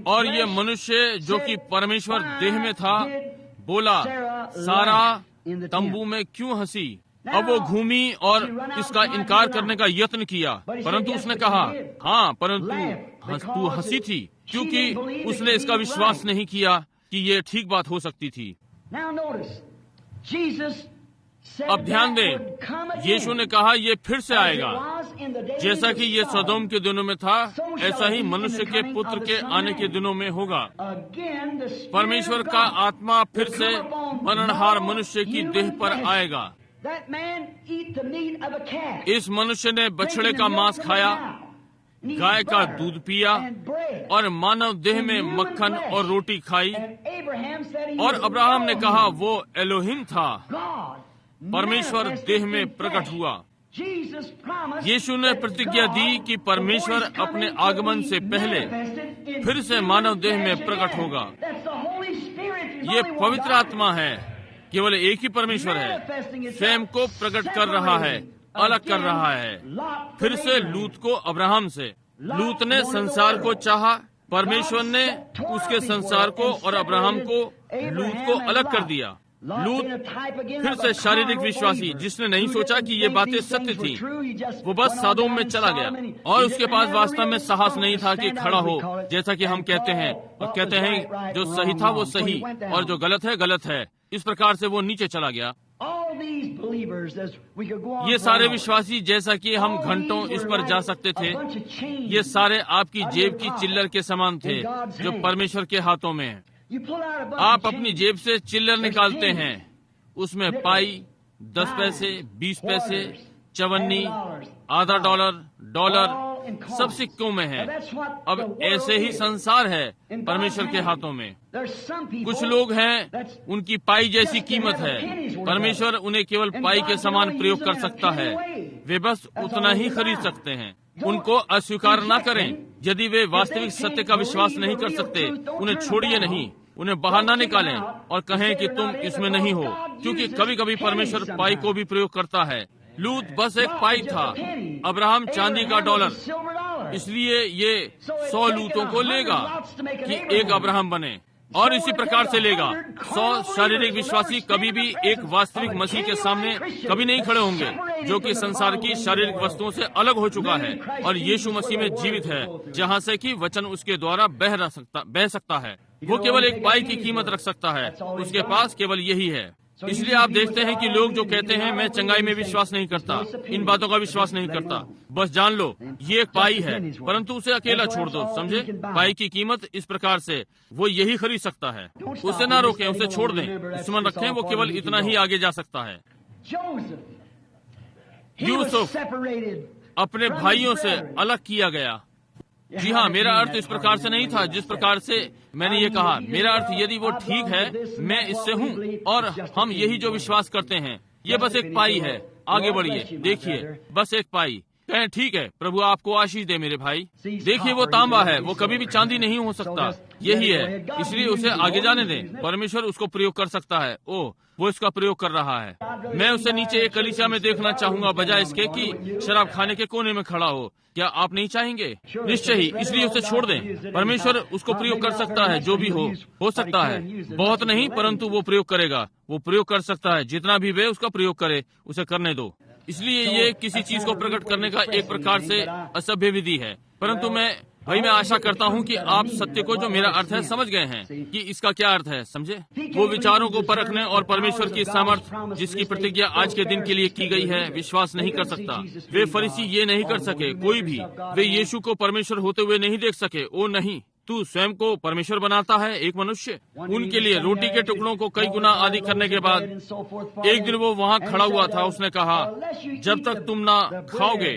[SPEAKER 2] और ये मनुष्य जो कि परमेश्वर देह में था, बोला, सारा तंबू में क्यों हंसी? अब वो घूमी और इसका इनकार करने का यत्न किया, परंतु उसने कहा, हाँ, परंतु तू हंसी थी, क्योंकि उसने इसका विश्वास नहीं किया कि ये ठीक बात हो सकती थी। अब ध्यान दें, यीशु ने कहा, ये फिर से आएगा। जैसा कि ये सदोम के दिनों में था, ऐसा ही मनुष्य के पुत्र के आने के दिनों में होगा। परमेश्वर का आत्मा फिर से मरणहार मनुष्य की देह पर आएगा। इस मनुष्य ने बछड़े का मांस खाया, गाय का दूध पिया, और मानव देह में मक्खन और रोटी खाई। और अब्राहम ने कहा, वो एलोहिम था, परमेश्वर देह में प्रकट हुआ। यीशु ने प्रतिज्ञा दी कि परमेश्वर अपने आगमन से पहले फिर से मानव देह में प्रकट होगा। ये पवित्र आत्मा है, केवल एक ही परमेश्वर है, स्वयं को प्रकट कर रहा है, अलग कर रहा है। फिर से लूत को अब्राहम से, लूत ने संसार को चाहा, परमेश्वर ने उसके संसार को और अब्राहम को, लूत को अलग कर दिया। लूत फिर से शारीरिक विश्वासी, जिसने नहीं सोचा कि ये बातें सत्य थी, वो बस सदोम में चला गया और उसके पास वास्तव में साहस नहीं था कि खड़ा हो, जैसा कि हम कहते हैं, और कहते हैं जो सही था वो सही और जो गलत है गलत है। इस प्रकार से वो नीचे चला गया। ये सारे विश्वासी, जैसा कि हम घंटों इस पर जा सकते थे, ये सारे आपकी जेब की चिल्लर के समान थे जो परमेश्वर के हाथों में है। आप अपनी जेब से चिल्लर निकालते हैं, उसमें पाई, 10 पैसे, 20 पैसे, चवन्नी, आधा डॉलर, डॉलर, सब सिक्कों में है। अब ऐसे ही संसार है परमेश्वर के हाथों में। कुछ लोग हैं, उनकी पाई जैसी कीमत है, परमेश्वर उन्हें केवल पाई के समान प्रयोग कर सकता है। वे बस उतना ही खरीद सकते हैं। उनको अस्वीकार न करें। यदि वे वास्तविक सत्य का विश्वास नहीं कर सकते, उन्हें छोड़िए नहीं, उन्हें बाहर न निकालें और कहें कि तुम इसमें नहीं हो, क्योंकि कभी कभी परमेश्वर पाई को भी प्रयोग करता है। लूत बस एक पाई था, अब्राहम चांदी का डॉलर। इसलिए ये 100 लूतों को लेगा कि एक अब्राहम बने, और इसी प्रकार से लेगा। 100 शारीरिक विश्वासी कभी भी एक वास्तविक मसीह के सामने कभी नहीं खड़े होंगे, जो कि संसार की शारीरिक वस्तुओं से अलग हो चुका है और यीशु मसीह में जीवित है, जहाँ से कि वचन उसके द्वारा बह सकता है। वो केवल एक पाई की कीमत रख सकता है, उसके पास केवल यही है। इसलिए आप देखते हैं कि लोग जो कहते हैं मैं चंगाई में विश्वास नहीं करता, इन बातों का विश्वास नहीं करता, बस जान लो ये एक पाई है, परंतु उसे अकेला छोड़ दो। समझे? पाई की कीमत इस प्रकार से वो यही खरीद सकता है। उसे ना रोकें, उसे छोड़ दें, दुश्मन रखें, वो केवल इतना ही आगे जा सकता है। यूसुफ अपने भाइयों से अलग किया गया। जी हाँ, मेरा अर्थ इस प्रकार से नहीं था जिस प्रकार से मैंने ये कहा। मेरा अर्थ, यदि वो ठीक है, मैं इससे हूँ और हम यही जो विश्वास करते हैं, ये बस एक पाई है। आगे बढ़िए, देखिए, बस एक पाई। कहें ठीक है, प्रभु आपको आशीष दे मेरे भाई। देखिए वो तांबा है, वो कभी भी चांदी नहीं हो सकता, यही है। इसलिए उसे आगे जाने दें, परमेश्वर उसको प्रयोग कर सकता है। ओह, वो इसका प्रयोग कर रहा है। मैं उसे नीचे एक कलीसिया में देखना चाहूंगा, बजाय इसके कि शराब खाने के कोने में खड़ा हो। क्या आप नहीं चाहेंगे? निश्चय ही। इसलिए उसे छोड़ दें, परमेश्वर उसको प्रयोग कर सकता है। जो भी हो सकता है, बहुत नहीं, परंतु वो प्रयोग करेगा। वो प्रयोग कर सकता है, जितना भी वे उसका प्रयोग करे, उसे करने दो। इसलिए ये किसी चीज को प्रकट करने का एक प्रकार से असभ्य विधि है, परंतु मैं आशा करता हूँ कि आप सत्य को, जो मेरा अर्थ है, समझ गए हैं कि इसका क्या अर्थ है। समझे? वो विचारों को परखने और परमेश्वर की सामर्थ, जिसकी प्रतिज्ञा आज के दिन के लिए की गई है, विश्वास नहीं कर सकता। वे फरीसी ये नहीं कर सके, कोई भी। वे यीशु को परमेश्वर होते हुए नहीं देख सके। ओ नहीं, तू स्वयं को परमेश्वर बनाता है, एक मनुष्य। उनके लिए रोटी के टुकड़ों को कई गुना आदि करने के बाद एक दिन वो वहाँ खड़ा हुआ था। उसने कहा, जब तक तुम ना खाओगे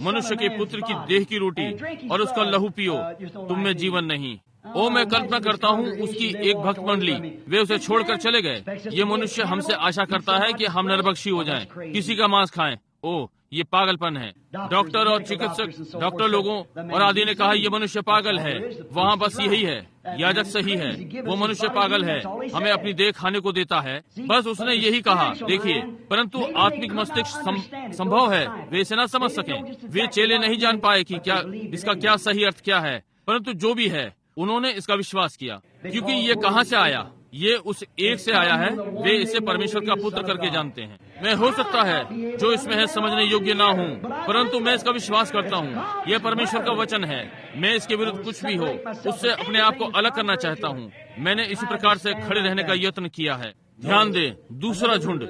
[SPEAKER 2] मनुष्य के पुत्र की देह की रोटी और उसका लहू पियो, तुम में जीवन नहीं। ओ, मैं कल्पना करता हूँ उसकी एक भक्त मंडली, वे उसे छोड़कर चले गए। ये मनुष्य हमसे आशा करता है कि हम नरभक्षी हो जाएं, किसी का मांस खाएं। ओ, ये पागलपन है। डॉक्टर और चिकित्सक, डॉक्टर लोगों और आदि ने कहा ये मनुष्य पागल है। वहाँ बस यही है, याजक सही है, वो मनुष्य पागल है, हमें अपनी देह खाने को देता है। बस उसने यही कहा। देखिए, परंतु आत्मिक मस्तिष्क संभव है वे इसे न समझ सकें। वे चेले नहीं जान पाए कि क्या इसका क्या सही अर्थ क्या है, परंतु जो भी है उन्होंने इसका विश्वास किया, क्योंकि ये कहाँ से आया? ये उस एक से आया है। वे इसे परमेश्वर का पुत्र करके जानते हैं। मैं हो सकता है जो इसमें है समझने योग्य ना हूँ, परंतु मैं इसका विश्वास करता हूँ। यह परमेश्वर का वचन है। मैं इसके विरुद्ध कुछ भी हो, उससे अपने आप को अलग करना चाहता हूँ। मैंने इसी प्रकार से खड़े रहने का यत्न किया है। ध्यान दें, दूसरा झुंड,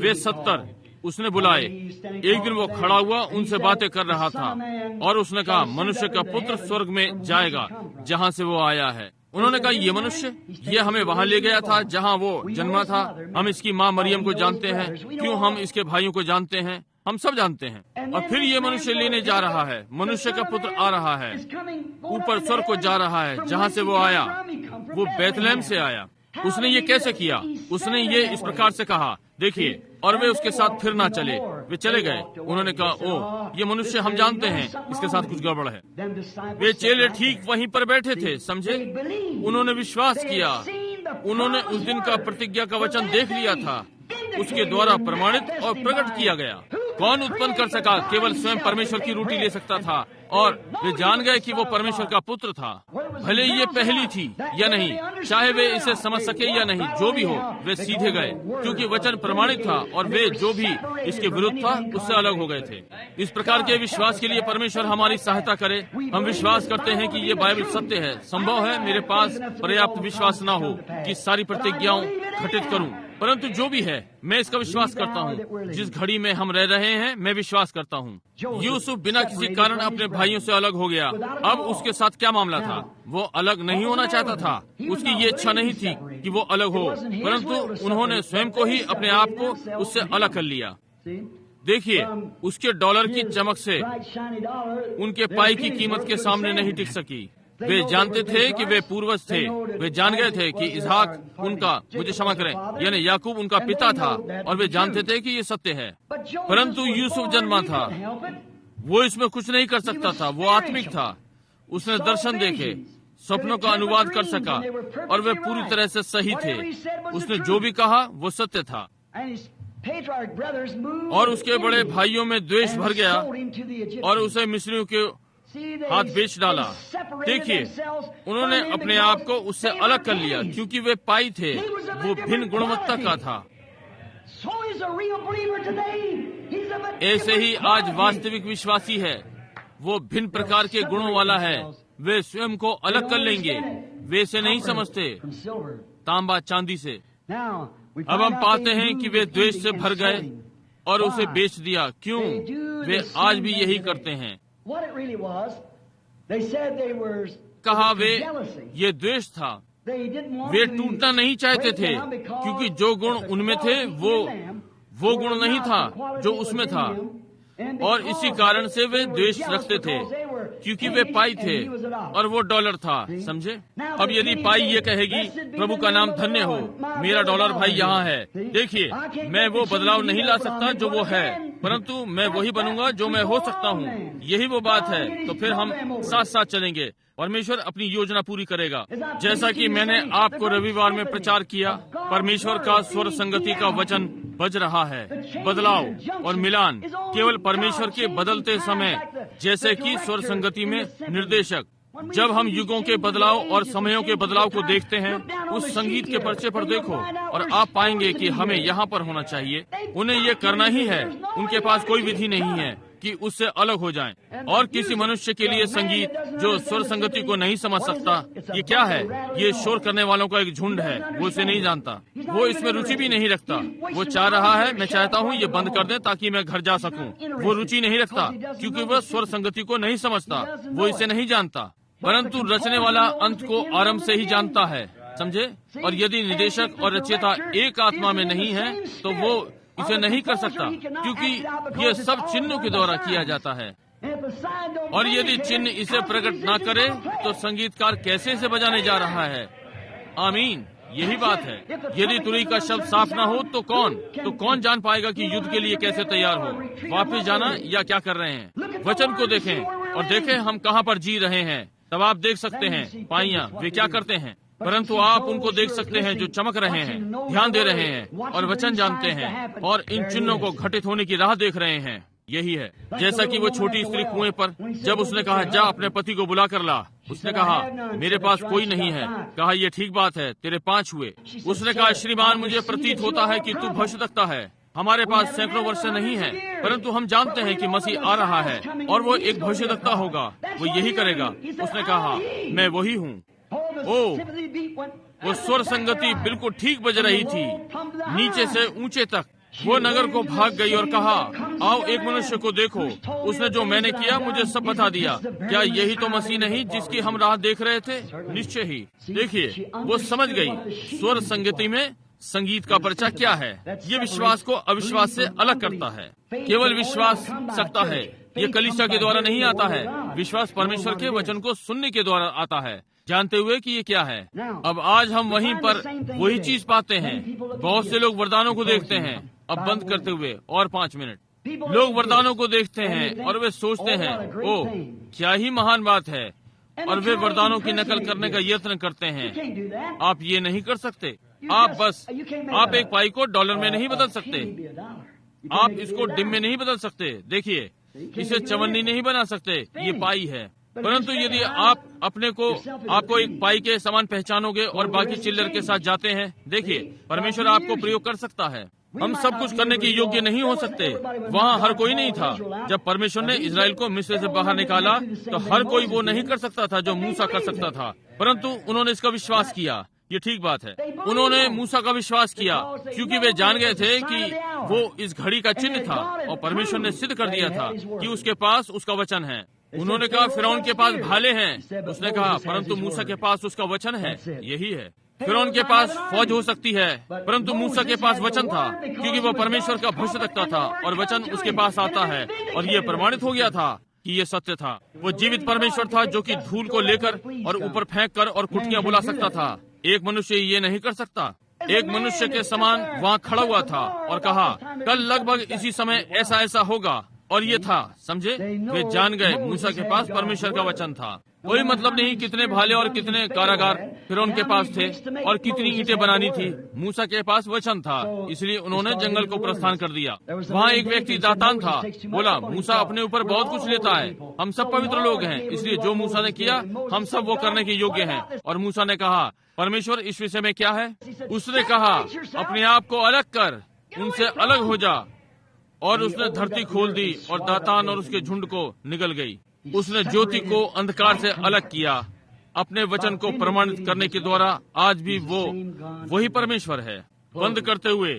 [SPEAKER 2] वे 70 उसने बुलाए। एक दिन वो खड़ा हुआ, उनसे बातें कर रहा था और उसने कहा, मनुष्य का पुत्र स्वर्ग में जाएगा जहाँ से वो आया है। उन्होंने कहा, ये मनुष्य, ये हमें वहाँ ले गया था जहाँ वो जन्मा था। हम इसकी माँ मरियम को जानते हैं। क्यों हम इसके भाइयों को जानते हैं? हम सब जानते हैं। और फिर ये मनुष्य लेने जा रहा है, मनुष्य का पुत्र आ रहा है, ऊपर स्वर्ग को जा रहा है जहाँ से वो आया। वो बैतलहम से आया। उसने ये कैसे किया? उसने ये इस प्रकार से कहा, देखिए, और वे उसके साथ फिर ना चले। वे चले गए। उन्होंने कहा, ओ, ये मनुष्य हम जानते हैं, इसके साथ कुछ गड़बड़ है। वे चेले ठीक वहीं पर बैठे थे। समझे? उन्होंने विश्वास किया, उन्होंने उस दिन का प्रतिज्ञा का वचन देख लिया था, उसके द्वारा प्रमाणित और प्रकट किया गया। कौन उत्पन्न कर सका? केवल स्वयं परमेश्वर की रोटी ले सकता था, और वे जान गए कि वो परमेश्वर का पुत्र था। भले ये पहली थी या नहीं, चाहे वे इसे समझ सके या नहीं, जो भी हो, वे सीधे गए, क्योंकि वचन प्रमाणित था और वे जो भी इसके विरुद्ध था उससे अलग हो गए थे। इस प्रकार के विश्वास के लिए परमेश्वर हमारी सहायता करे। हम विश्वास करते हैं कि ये बाइबल सत्य है। संभव है मेरे पास पर्याप्त विश्वास न हो कि सारी प्रतिज्ञाओं घटित करूं, परंतु जो भी है मैं इसका विश्वास करता हूँ। जिस घड़ी में हम रह रहे हैं मैं विश्वास करता हूँ। यूसुफ बिना किसी कारण अपने भाइयों से अलग हो गया। अब उसके साथ क्या मामला था? वो अलग नहीं होना चाहता था, उसकी ये इच्छा नहीं थी कि वो अलग हो, परंतु उन्होंने स्वयं को ही अपने आप को उससे अलग कर लिया। देखिए, उसके डॉलर की चमक से उनके पाई की कीमत के सामने नहीं टिक सकी। वे जानते थे कि वे पूर्वज थे। वे जान गए थे कि इसहाक उनका, मुझे क्षमा करें, यानी याकूब उनका पिता था, और वे जानते थे कि ये सत्य है। परंतु यूसुफ जन्मा था, वो इसमें कुछ नहीं कर सकता था। वो आत्मिक था। उसने दर्शन देखे, सपनों का अनुवाद कर सका, और वे पूरी तरह से सही थे। उसने जो भी कहा वो सत्य था। और उसके बड़े भाइयों में द्वेष भर गया और उसे मिस्रियों के हाथ बेच डाला। देखिए, उन्होंने अपने आप को उससे अलग कर लिया, क्योंकि वे पाई थे, वो भिन्न गुणवत्ता का था। ऐसे ही आज वास्तविक विश्वासी है, वो भिन्न प्रकार के गुणों वाला है। वे स्वयं को अलग कर लेंगे। वे इसे नहीं समझते तांबा चांदी से। अब हम पाते हैं कि वे द्वेष से भर गए और उसे बेच दिया। क्यों? वे आज भी यही करते हैं। कहा वे ये द्वेष था। वे टूटना नहीं चाहते थे, क्योंकि जो गुण उनमें थे वो गुण नहीं था जो उसमें था, और इसी कारण से वे द्वेष रखते थे, क्योंकि वे पाई थे और वो डॉलर था। समझे? अब यदि पाई ये कहेगी, प्रभु का नाम धन्य हो, मेरा डॉलर भाई यहाँ है। देखिए, मैं वो बदलाव नहीं ला सकता जो वो है, परंतु मैं वही बनूंगा जो मैं हो सकता हूँ। यही वो बात है। तो फिर हम साथ साथ चलेंगे। परमेश्वर अपनी योजना पूरी करेगा। जैसा कि मैंने आपको रविवार में प्रचार किया, परमेश्वर का स्वर संगति का वचन बज रहा है। बदलाव और मिलान केवल परमेश्वर के बदलते समय, जैसे कि स्वर संगति में निर्देशक। जब हम युगों के बदलाव और समयों के बदलाव को देखते हैं, उस संगीत के पर्चे पर देखो और आप पाएंगे कि हमें यहाँ पर होना चाहिए। उन्हें ये करना ही है। उनके पास कोई विधि नहीं है कि उससे अलग हो जाएं। और किसी मनुष्य के लिए संगीत जो स्वर संगति को नहीं समझ सकता, ये क्या है? ये शोर करने वालों का एक झुंड है। वो इसे नहीं जानता, वो इसमें रुचि भी नहीं रखता। वो चाह रहा है, मैं चाहता हूँ ये बंद कर दें ताकि मैं घर जा सकूं। वो रुचि नहीं रखता, क्योंकि वह स्वर संगति को नहीं समझता। वो इसे नहीं जानता, परंतु रचने वाला अंत को आरंभ से ही जानता है। समझे? और यदि निदेशक और रचयिता एक आत्मा में नहीं है, तो वो इसे नहीं कर सकता, क्योंकि ये सब चिन्हों के द्वारा किया जाता है। और यदि चिन्ह इसे प्रकट ना करे, तो संगीतकार कैसे इसे बजाने जा रहा है? आमीन, यही बात है। यदि तुरही का शब्द साफ ना हो तो कौन जान पाएगा कि युद्ध के लिए कैसे तैयार हो? वापस जाना या क्या कर रहे हैं? वचन को देखें और देखें हम कहाँ पर जी रहे हैं। तब आप देख सकते हैं पाइयां वे क्या करते हैं, परंतु आप उनको देख सकते हैं जो चमक रहे हैं, ध्यान दे रहे हैं और वचन जानते हैं, और इन चिन्हों को घटित होने की राह देख रहे हैं। यही है। जैसा कि वो छोटी स्त्री कुएं पर, जब उसने कहा जा अपने पति को बुला कर ला, उसने कहा मेरे पास कोई नहीं है। कहा ये ठीक बात है, तेरे 5 हुए। उसने कहा श्रीमान, मुझे प्रतीत होता है कि तू भविष्यद्वक्ता है। हमारे पास सैकड़ों वर्ष से नहीं है, परंतु हम जानते हैं कि मसीह आ रहा है और वो एक भविष्यद्वक्ता होगा। वो यही करेगा। उसने कहा मैं वही हूँ। वो स्वर संगति बिल्कुल ठीक बज रही थी, नीचे से ऊंचे तक। वो नगर को भाग गई और कहा आओ एक मनुष्य को देखो। उसने जो मैंने किया मुझे सब बता दिया। क्या यही तो मसीह नहीं जिसकी हम राह देख रहे थे? निश्चय ही। देखिए, वो समझ गई स्वर संगति में संगीत का पर्चा क्या है। ये विश्वास को अविश्वास से अलग करता है। केवल विश्वास सकता है। ये कलीसिया के द्वारा नहीं आता है। विश्वास परमेश्वर के वचन को सुनने के द्वारा आता है, जानते हुए कि ये क्या है। अब आज हम वहीं पर वही चीज पाते हैं। बहुत से लोग वरदानों को देखते हैं। अब बंद करते हुए और 5 मिनट। लोग वरदानों को देखते हैं और वे सोचते हैं ओह क्या ही महान बात है, और वे वरदानों की नकल करने का यत्न करते हैं। आप ये नहीं कर सकते। आप एक पाई को डॉलर में नहीं बदल सकते। आप इसको डिम में नहीं बदल सकते। देखिए, इसे चवन्नी नहीं बना सकते। ये पाई है। परंतु यदि आप आपको एक पाई के समान पहचानोगे और बाकी चिल्लर के साथ जाते हैं, देखिए, परमेश्वर आपको प्रयोग कर सकता है। हम सब कुछ करने के योग्य नहीं हो सकते। वहाँ हर कोई नहीं था। जब परमेश्वर ने इजराइल को मिस्र से बाहर निकाला तो हर कोई वो नहीं कर सकता था जो मूसा कर सकता था, परंतु उन्होंने इसका विश्वास किया। ये ठीक बात है। उन्होंने मूसा का विश्वास किया क्योंकि वे जान गए थे कि वो इस घड़ी का चिन्ह था और परमेश्वर ने सिद्ध कर दिया था कि उसके पास उसका वचन है। उन्होंने कहा फिरौन के पास भाले हैं। उसने कहा परंतु मूसा के पास उसका वचन है। यही है। फिरौन के पास फौज हो सकती है, परंतु मूसा के पास वचन था, क्योंकि वो परमेश्वर का भविष्य रखता था और वचन उसके पास आता है। और ये प्रमाणित हो गया था कि ये सत्य था। वो जीवित परमेश्वर था जो कि धूल को लेकर और ऊपर फेंक कर और कुटियां बुला सकता था। एक मनुष्य ये नहीं कर सकता। एक मनुष्य के समान वहाँ खड़ा हुआ था और कहा कल लगभग इसी समय ऐसा ऐसा होगा, और ये था। समझे? वे जान गए मूसा के पास परमेश्वर का वचन था। कोई मतलब नहीं कितने भाले और कितने कारागार फिरौन के पास थे और कितनी ईंटें बनानी थी। मूसा के पास वचन था, इसलिए उन्होंने जंगल को प्रस्थान कर दिया। वहाँ एक व्यक्ति दातान था। बोला मूसा अपने ऊपर बहुत कुछ लेता है। हम सब पवित्र लोग हैं, इसलिए जो मूसा ने किया हम सब वो करने के योग्य हैं। और मूसा ने कहा परमेश्वर इस विषय में क्या है? उसने कहा अपने आप को अलग कर, उनसे अलग हो जा। और उसने धरती खोल दी और दातान और उसके झुंड को निगल गई। उसने ज्योति को अंधकार से अलग किया। अपने वचन को प्रमाणित करने के द्वारा आज भी वो वही परमेश्वर है। बंद करते हुए,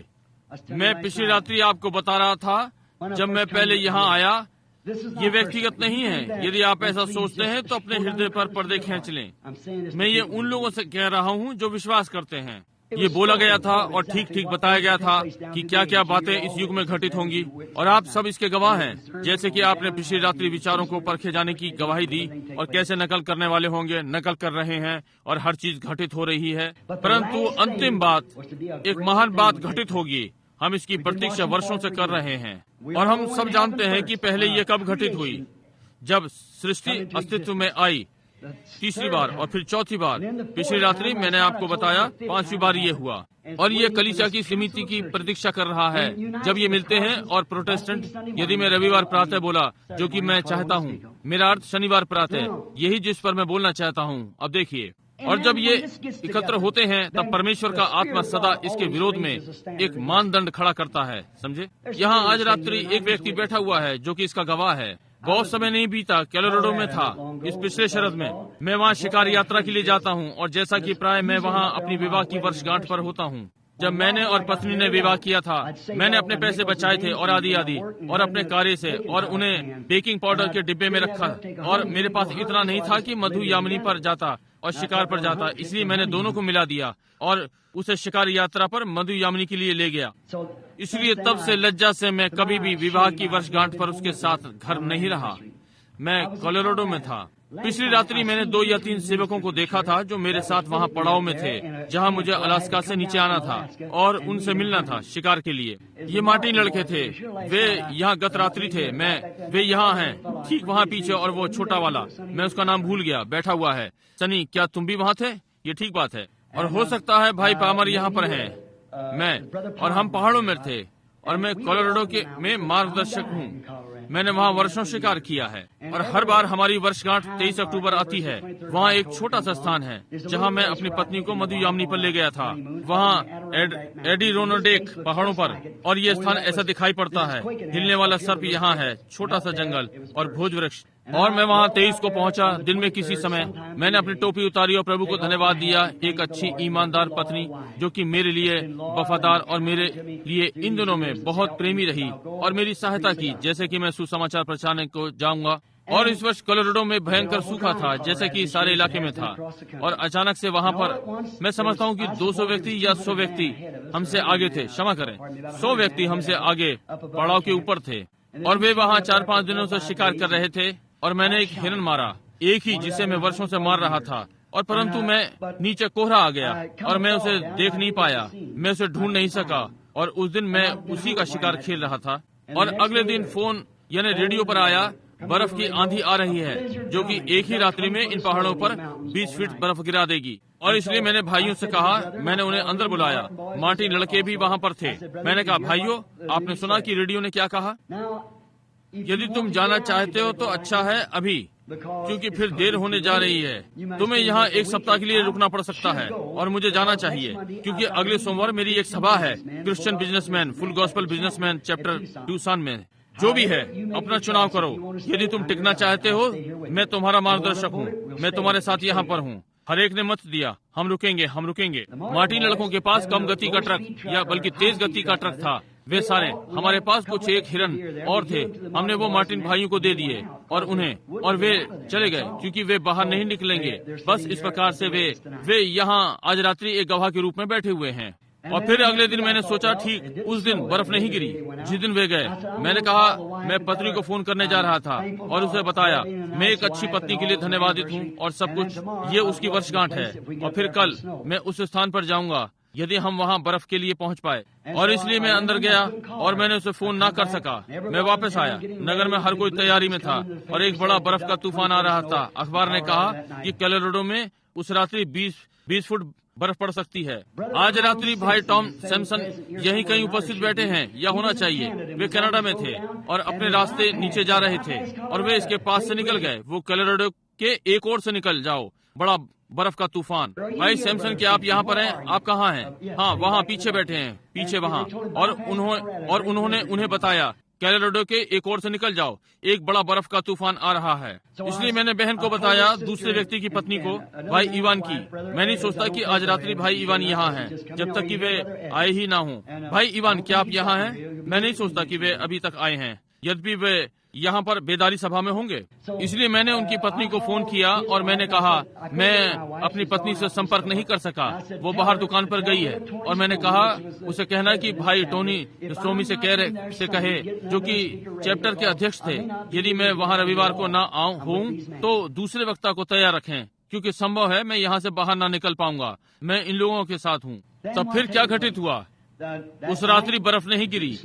[SPEAKER 2] मैं पिछली रात्रि आपको बता रहा था जब मैं पहले यहाँ आया, ये व्यक्तिगत नहीं है। यदि आप ऐसा सोचते हैं तो अपने हृदय पर पर्दे खींच लें। मैं ये उन लोगों से कह रहा हूँ जो विश्वास करते हैं। ये बोला गया था और ठीक ठीक बताया गया था कि क्या क्या बातें इस युग में घटित होंगी, और आप सब इसके गवाह हैं। जैसे कि आपने पिछली रात्रि विचारों को परखे जाने की गवाही दी और कैसे नकल करने वाले होंगे, नकल कर रहे हैं और हर चीज घटित हो रही है। परंतु अंतिम बात, एक महान बात घटित होगी। हम इसकी प्रतीक्षा वर्षों से कर रहे हैं और हम सब जानते हैं कि पहले ये कब घटित हुई, जब सृष्टि अस्तित्व में आई तीसरी बार और फिर चौथी बार। पिछली रात्रि मैंने आपको बताया 5वीं बार ये हुआ, और ये कलीसिया की समिति की प्रतीक्षा कर रहा है जब ये मिलते हैं। और प्रोटेस्टेंट, यदि मैं रविवार प्रातः बोला जो कि मैं चाहता हूँ, मेरा अर्थ शनिवार प्रातः, यही जिस पर मैं बोलना चाहता हूँ। अब देखिए, और जब ये एकत्र होते हैं तब परमेश्वर का आत्मा सदा इसके विरोध में एक मानदंड खड़ा करता है। समझे? यहाँ आज रात्रि एक व्यक्ति बैठा हुआ है जो कि इसका गवाह है। बहुत समय नहीं बीता, कोलोराडो में था इस पिछले शरद में। मैं वहाँ शिकार यात्रा के लिए जाता हूँ और जैसा कि प्राय मैं वहाँ अपनी विवाह की वर्षगांठ पर होता हूँ। जब मैंने और पत्नी ने विवाह किया था, मैंने अपने पैसे बचाए थे और आदि आदि, और अपने कार्य से, और उन्हें बेकिंग पाउडर के डिब्बे में रखा। और मेरे पास इतना नहीं था कि मधु यामिनी पर जाता और शिकार पर जाता, इसलिए मैंने दोनों को मिला दिया और उसे शिकार यात्रा पर मधु यामिनी के लिए ले गया। इसलिए तब से लज्जा से मैं कभी भी विवाह की वर्षगांठ पर उसके साथ घर नहीं रहा। मैं कोलोराडो में था। पिछली रात्रि मैंने 2 या 3 सेवकों को देखा था जो मेरे साथ वहाँ पड़ाव में थे, जहाँ मुझे अलास्का से नीचे आना था और उनसे मिलना था शिकार के लिए। ये मार्टिन लड़के थे। वे यहाँ गत रात्रि थे। वे यहाँ हैं, ठीक वहाँ पीछे, और वो छोटा वाला, मैं उसका नाम भूल गया, बैठा हुआ है। सनी, क्या तुम भी वहाँ थे? ये ठीक बात है। और हो सकता है भाई पामर यहाँ पर हैं। मैं और हम पहाड़ों में थे और मैं कोलोराडो में मार्गदर्शक हूँ। मैंने वहाँ वर्षों शिकार किया है और हर बार हमारी वर्षगांठ 23 अक्टूबर आती है। वहाँ एक छोटा सा स्थान है जहाँ मैं अपनी पत्नी को मधु यामिनी पर ले गया था, वहाँ एडिरोनोडेक पहाड़ों पर। और ये स्थान ऐसा दिखाई पड़ता है। हिलने वाला सर्प यहाँ है, छोटा सा जंगल और भोज वृक्ष। और मैं वहाँ 23 को पहुँचा दिन में किसी समय। मैंने अपनी टोपी उतारी और प्रभु को धन्यवाद दिया। एक अच्छी ईमानदार पत्नी जो कि मेरे लिए वफादार और मेरे लिए इन दिनों में बहुत प्रेमी रही और मेरी सहायता की, जैसे कि मैं सुसमाचार प्रचारने को जाऊंगा। और इस वर्ष कोलोराडो में भयंकर सूखा था, जैसे कि सारे इलाके में था। और अचानक से वहाँ पर मैं समझता हूँ कि 200 व्यक्ति या 100 व्यक्ति हमसे आगे थे। क्षमा करें, 100 व्यक्ति हमसे आगे पड़ाव के ऊपर थे और वे वहाँ 4-5 दिनों से शिकार कर रहे थे। और मैंने एक हिरन मारा, एक ही जिसे मैं वर्षों से मार रहा था। और परंतु मैं नीचे कोहरा आ गया और मैं उसे देख नहीं पाया, मैं उसे ढूंढ नहीं सका। और उस दिन मैं उसी का शिकार खेल रहा था। और अगले दिन फोन यानी रेडियो पर आया बर्फ की आंधी आ रही है जो कि एक ही रात्रि में इन पहाड़ों पर 20 फीट बर्फ गिरा देगी। और इसलिए मैंने भाइयों से कहा, मैंने उन्हें अंदर बुलाया। मार्टिन लड़के भी वहाँ पर थे। मैंने कहा, भाइयों, आपने सुना कि रेडियो ने क्या कहा? यदि तुम जाना चाहते हो तो अच्छा है अभी, क्योंकि फिर देर होने जा रही है। तुम्हें यहाँ 1 सप्ताह के लिए रुकना पड़ सकता है और मुझे जाना चाहिए, क्योंकि अगले सोमवार मेरी एक सभा है, Christian businessman, full gospel businessman chapter tuition में। जो भी है, अपना चुनाव करो। यदि तुम टिकना चाहते हो, मैं तुम्हारा मार्गदर्शक हूँ, मैं तुम्हारे साथ यहाँ पर हूँ। हर एक ने मत दिया, हम रुकेंगे, हम रुकेंगे। मार्टिन लड़कों के पास कम गति का ट्रक, या बल्कि तेज गति का ट्रक था। वे सारे, हमारे पास कुछ एक हिरन और थे, हमने वो मार्टिन भाइयों को दे दिए और वे चले गए, क्योंकि वे बाहर नहीं निकलेंगे। बस इस प्रकार से वे यहाँ आज रात्रि एक गवाह के रूप में बैठे हुए हैं। और फिर अगले दिन मैंने सोचा, ठीक उस दिन बर्फ नहीं गिरी जिस दिन वे गए। मैंने कहा, मैं पत्नी को फोन करने जा रहा था और उसे बताया, मैं एक अच्छी पत्नी के लिए धन्यवादित हूँ और सब कुछ, ये उसकी वर्षगांठ है। और फिर कल मैं उस स्थान पर जाऊंगा यदि हम वहाँ बर्फ के लिए पहुँच पाए। और इसलिए मैं अंदर गया और मैंने उसे फोन ना कर सका। मैं वापस आया, नगर में हर कोई तैयारी में था और एक बड़ा बर्फ का तूफान आ रहा था। अखबार ने कहा कि कोलोराडो में उस रात्रि 20 फुट बर्फ पड़ सकती है। आज रात्रि भाई टॉम सैमसन यहीं कहीं उपस्थित बैठे हैं, या होना चाहिए। वे कनाडा में थे और अपने रास्ते नीचे जा रहे थे और वे इसके पास से निकल गए। वो कोलोराडो के एक ओर से निकल जाओ, बड़ा बर्फ का तूफान। भाई सैमसन, क्या आप यहाँ पर हैं? आप कहाँ हैं? हाँ, वहाँ पीछे बैठे हैं, पीछे वहाँ। और उन्होंने उन्हें बताया, कोलोराडो के एक ओर से निकल जाओ, एक बड़ा बर्फ का तूफान आ रहा है। इसलिए मैंने बहन को बताया, दूसरे व्यक्ति की पत्नी को, भाई इवान की। मैं नहीं सोचता कि आज रात्रि भाई इवान यहाँ हैं, जब तक कि वे आए ही ना हों। भाई इवान, क्या आप यहाँ हैं? मैं नहीं सोचता कि वे अभी तक आए हैं, यद्यपि वे यहाँ पर बेदारी सभा में होंगे। इसलिए मैंने उनकी पत्नी को फोन किया और मैंने कहा, मैं अपनी पत्नी से संपर्क नहीं कर सका, वो बाहर दुकान पर गई है। और मैंने कहा, उसे कहना कि भाई टोनी स्टोमी से कहे, जो कि चैप्टर के अध्यक्ष थे, यदि मैं वहाँ रविवार को ना हूँ तो दूसरे वक्ता को तैयार रखें, क्योंकि संभव है मैं यहाँ से बाहर ना निकल पाऊंगा। मैं इन लोगों के साथ हूँ। तब फिर क्या घटित हुआ? उस रात्रि बर्फ नहीं गिरी।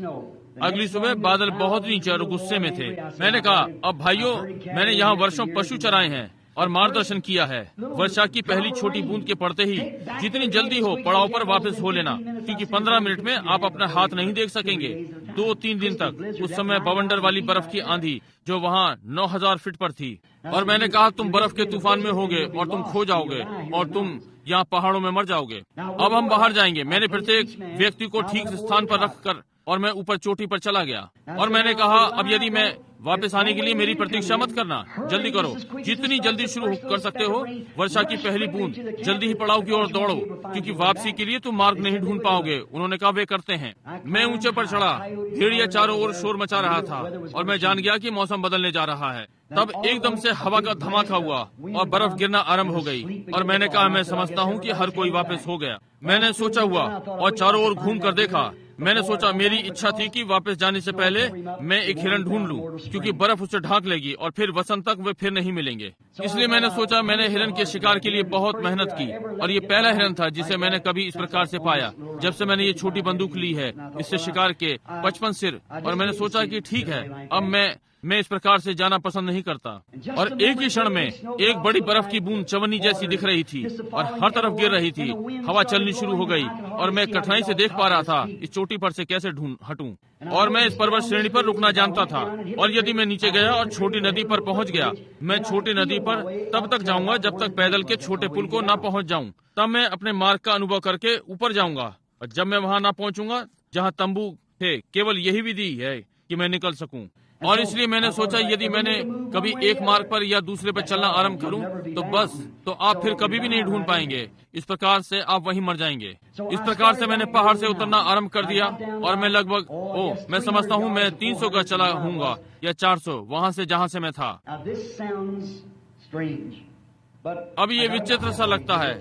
[SPEAKER 2] अगली सुबह बादल बहुत नीचे और गुस्से में थे। मैंने कहा, अब भाइयों, मैंने यहाँ वर्षों पशु चराए हैं और मार्गदर्शन किया है। वर्षा की पहली छोटी बूंद के पड़ते ही जितनी जल्दी हो पड़ाव पर वापस हो लेना, क्योंकि 15 मिनट में आप अपना हाथ नहीं देख सकेंगे। 2-3 दिन तक उस समय बवंडर वाली बर्फ की आंधी जो वहाँ 9000 फीट पर थी। और मैंने कहा, तुम बर्फ के तूफान में होगे और तुम खो जाओगे और तुम यहाँ पहाड़ों में मर जाओगे। अब हम बाहर जाएंगे। मैंने प्रत्येक व्यक्ति को ठीक स्थान पर रखकर और मैं ऊपर चोटी पर चला गया और मैंने कहा, अब यदि मैं वापस आने के लिए मेरी प्रतीक्षा मत करना, जल्दी करो, जितनी जल्दी शुरू कर सकते हो। वर्षा की पहली बूंद, जल्दी ही पड़ाव की ओर दौड़ो, क्योंकि वापसी के लिए तुम मार्ग नहीं ढूंढ पाओगे। उन्होंने कहा, वे करते हैं। मैं ऊंचे पर चढ़ा, भेड़िया चारों ओर शोर मचा रहा था और मैं जान गया कि मौसम बदलने जा रहा है। तब एकदम से हवा का धमाका हुआ और बर्फ गिरना आरंभ हो गई और मैंने कहा, मैं समझता हूँ कि हर कोई वापस हो गया। मैंने सोचा हुआ और चारों ओर घूम कर देखा। मैंने सोचा, मेरी इच्छा थी कि वापस जाने से पहले मैं एक हिरन ढूंढ लूं, क्योंकि बर्फ उसे ढांक लेगी और फिर वसंत तक वे फिर नहीं मिलेंगे। इसलिए मैंने सोचा, मैंने हिरन के शिकार के लिए बहुत मेहनत की और ये पहला हिरन था जिसे मैंने कभी इस प्रकार से पाया। जब से मैंने ये छोटी बंदूक ली है, इससे शिकार के 55 सिर। और मैंने सोचा कि ठीक है, अब मैं इस प्रकार से जाना पसंद नहीं करता। और एक ही क्षण में एक बड़ी बर्फ की बूंद चवन्नी जैसी दिख रही थी और हर तरफ गिर रही थी। हवा चलनी शुरू हो गई और मैं कठिनाई से देख पा रहा था इस चोटी पर से कैसे हटूं। और मैं इस पर्वत श्रेणी पर रुकना जानता था और यदि मैं नीचे गया और छोटी नदी पर पहुंच गया, मैं छोटी नदी पर तब तक जाऊंगा जब तक पैदल के छोटे पुल को ना पहुंच जाऊं। तब मैं अपने मार्ग का अनुभव करके ऊपर जाऊंगा और जब मैं वहां ना पहुंचूंगा जहां तंबू थे, केवल यही विधि है कि मैं निकल सकूं। और इसलिए मैंने सोचा, यदि मैंने कभी एक मार्ग पर या दूसरे पर चलना आरंभ करूं तो आप फिर कभी भी नहीं ढूंढ पाएंगे। इस प्रकार से आप वहीं मर जाएंगे। इस प्रकार से मैंने पहाड़ से उतरना आरंभ कर दिया और मैं लगभग मैं समझता हूं मैं 300 गज चला हूँगा या 400 वहां से जहां से मैं था। अब ये विचित्र सा लगता है,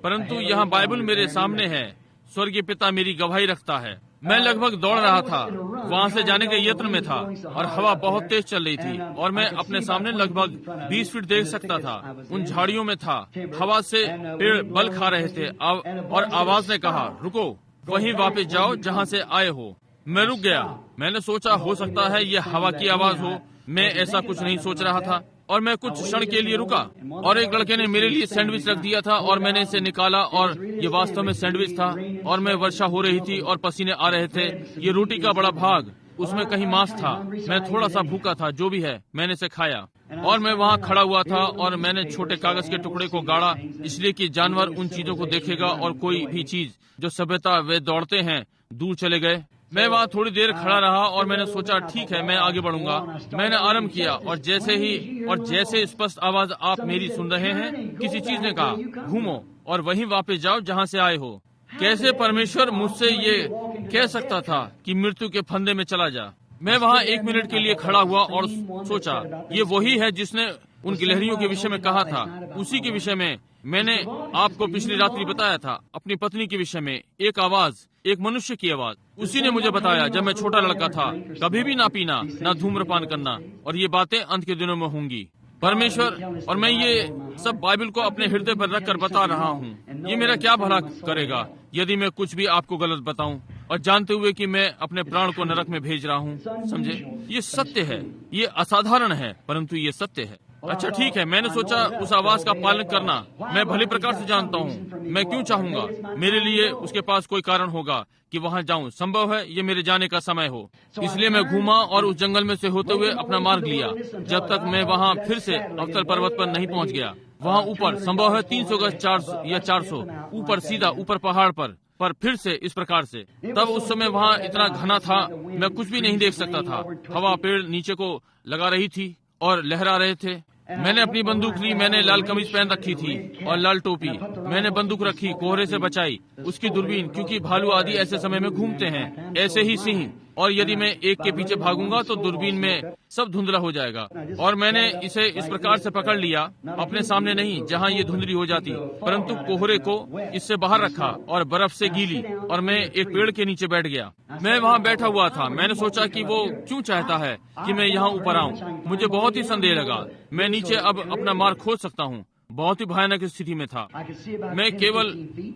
[SPEAKER 2] परंतु यहाँ बाइबल मेरे सामने है। स्वर्गीय पिता मेरी गवाही रखता है। मैं लगभग दौड़ रहा था, वहां से जाने के यत्न में था और हवा बहुत तेज चल रही थी और मैं अपने सामने लगभग 20 फीट देख सकता था। उन झाड़ियों में था, हवा से पेड़ बल खा रहे थे और आवाज ने कहा, रुको, वहीं वापस जाओ जहां से आए हो। मैं रुक गया। मैंने सोचा, हो सकता है ये हवा की आवाज हो मैं ऐसा कुछ नहीं सोच रहा था और मैं कुछ क्षण के लिए रुका और एक लड़के ने मेरे लिए सैंडविच रख दिया था और मैंने इसे निकाला और ये वास्तव में सैंडविच था और मैं वर्षा हो रही थी और पसीने आ रहे थे। ये रोटी का बड़ा भाग, उसमें कहीं मांस था। मैं थोड़ा सा भूखा था, जो भी है मैंने इसे खाया और मैं वहाँ खड़ा हुआ था और मैंने छोटे कागज के टुकड़े को गाड़ा, इसलिए कि जानवर उन चीजों को देखेगा और कोई भी चीज जो सभ्यता वे दौड़ते हैं दूर चले गए। मैं वहाँ थोड़ी देर खड़ा रहा और मैंने सोचा ठीक है, मैं आगे बढ़ूंगा। मैंने आरंभ किया और जैसे स्पष्ट आवाज आप मेरी सुन रहे हैं, किसी चीज ने कहा घूमो और वहीं वापस जाओ जहाँ से आए हो। कैसे परमेश्वर मुझसे ये कह सकता था कि मृत्यु के फंदे में चला जा। मैं वहाँ 1 मिनट के लिए खड़ा हुआ और सोचा ये वही है जिसने उन गिलहरियों के विषय में कहा था। उसी के विषय में मैंने आपको पिछली रात्रि बताया था, अपनी पत्नी के विषय में। एक आवाज, एक मनुष्य की आवाज, उसी ने मुझे बताया जब मैं छोटा लड़का था, कभी भी ना पीना, ना धूम्रपान करना, और ये बातें अंत के दिनों में होंगी। परमेश्वर, और मैं ये सब बाइबल को अपने हृदय पर रखकर बता रहा हूँ। ये मेरा क्या भला करेगा यदि मैं कुछ भी आपको गलत बताऊं, और जानते हुए कि मैं अपने प्राण को नरक में भेज रहा हूँ। समझे, ये सत्य है, ये असाधारण है, परंतु ये सत्य है। अच्छा ठीक है, मैंने सोचा उस आवाज का पालन करना मैं भली प्रकार से जानता हूँ। मैं क्यों चाहूंगा? मेरे लिए उसके पास कोई कारण होगा कि वहाँ जाऊँ। संभव है ये मेरे जाने का समय हो। इसलिए मैं घूमा और उस जंगल में से होते हुए अपना मार्ग लिया जब तक मैं वहाँ फिर से अवतल पर्वत पर नहीं पहुँच गया। वहाँ ऊपर संभव है 300 गज 400 या 400 ऊपर, सीधा ऊपर पहाड़ पर फिर से इस प्रकार से। तब उस समय वहाँ इतना घना था, मैं कुछ भी नहीं देख सकता था। हवा पेड़ नीचे को लगा रही थी और लहरा रहे थे। मैंने अपनी बंदूक ली, मैंने लाल कमीज पहन रखी थी और लाल टोपी। मैंने बंदूक रखी, कोहरे से बचाई, उसकी दूरबीन, क्योंकि भालू आदि ऐसे समय में घूमते हैं, ऐसे ही सिंह। और यदि मैं एक के पीछे भागूंगा तो दूरबीन में सब धुंधला हो जाएगा। और मैंने इसे इस प्रकार से पकड़ लिया, अपने सामने नहीं जहाँ ये धुंधली हो जाती, परंतु कोहरे को इससे बाहर रखा और बर्फ से गीली, और मैं एक पेड़ के नीचे बैठ गया। मैं वहाँ बैठा हुआ था। मैंने सोचा कि वो क्यों चाहता है कि मैं यहाँ ऊपर आऊँ। मुझे बहुत ही संदेह लगा। मैं नीचे अब अपना मार्ग खोज सकता हूँ। बहुत ही भयानक स्थिति में था। मैं केवल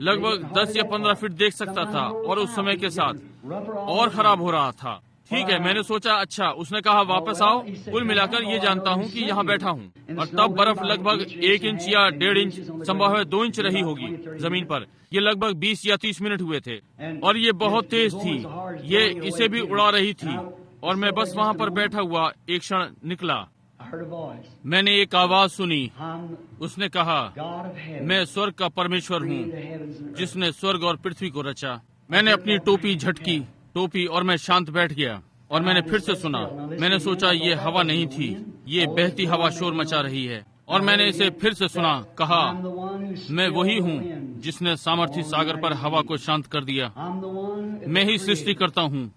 [SPEAKER 2] लगभग 10 या 15 फीट देख सकता था और उस समय के साथ और खराब हो रहा था। ठीक है, मैंने सोचा अच्छा, उसने कहा वापस आओ। कुल मिलाकर ये जानता हूँ कि यहाँ बैठा हूँ। और तब बर्फ लगभग 1 इंच या 1.5 इंच, संभव है 2 इंच रही होगी जमीन पर। ये लगभग 20 या 30 मिनट हुए थे और ये बहुत तेज थी। ये इसे भी उड़ा रही थी और मैं बस वहाँ पर बैठा हुआ एक क्षण निकला। मैंने एक आवाज सुनी। उसने कहा मैं स्वर्ग का परमेश्वर हूँ जिसने स्वर्ग और पृथ्वी को रचा। मैंने अपनी टोपी झटकी और मैं शांत बैठ गया और मैंने फिर से सुना। मैंने सोचा ये हवा नहीं थी, ये बहती हवा शोर मचा रही है। और मैंने इसे फिर से सुना। कहा मैं वही हूँ जिसने सामर्थी सागर पर हवा को शांत कर दिया। मैं ही सृष्टि करता हूँ।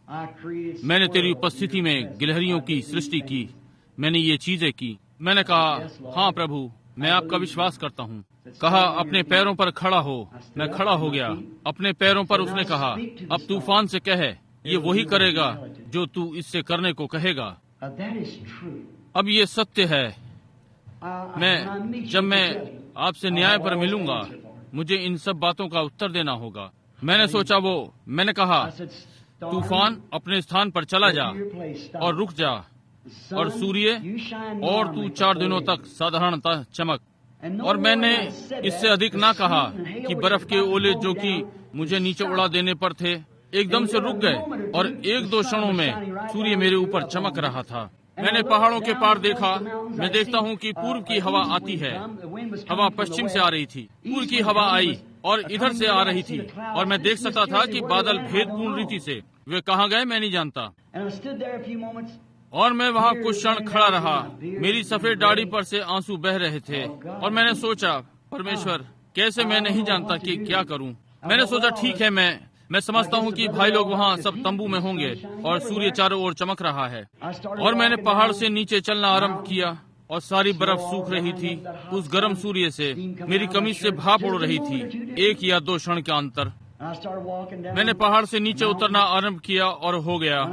[SPEAKER 2] मैंने तेरी उपस्थिति में गिलहरियों की सृष्टि की। मैंने ये चीजें की। मैंने कहा हाँ प्रभु, मैं आपका विश्वास करता हूँ। कहा अपने पैरों पर खड़ा हो। मैं खड़ा हो गया अपने पैरों पर। उसने कहा अब तूफान से कह, ये वही करेगा जो तू इससे करने को कहेगा। अब ये सत्य है। जब मैं आपसे न्याय पर मिलूंगा, मुझे इन सब बातों का उत्तर देना होगा। मैंने कहा तूफान अपने स्थान पर चला जा और रुक जा, और सूर्य और तू 4 दिनों तक साधारणतः चमक। और मैंने इससे अधिक ना कहा कि बर्फ के ओले जो कि मुझे नीचे उड़ा देने पर थे एकदम से रुक गए और 1-2 क्षणों में सूर्य मेरे ऊपर चमक रहा था। मैंने पहाड़ों के पार देखा। मैं देखता हूँ कि पूर्व की हवा आती है। हवा पश्चिम से आ रही थी। पूर्व की हवा आई और इधर से आ रही थी और मैं देख सकता था कि बादल भेदपूर्ण रीति से वे कहाँ गए मैं नहीं जानता। और मैं वहाँ कुछ क्षण खड़ा रहा। मेरी सफेद दाढ़ी पर से आंसू बह रहे थे और मैंने सोचा परमेश्वर कैसे, मैं नहीं जानता कि क्या करूं। मैंने सोचा ठीक है, मैं समझता हूं कि भाई लोग वहाँ सब तंबू में होंगे और सूर्य चारों ओर चमक रहा है। और मैंने पहाड़ से नीचे चलना आरंभ किया और सारी बर्फ सूख रही थी। उस गर्म सूर्य से मेरी कमीज से भाप उड़ रही थी। 1 या 2 क्षण का अंतर। मैंने पहाड़ से नीचे उतरना आरंभ किया और हो गया।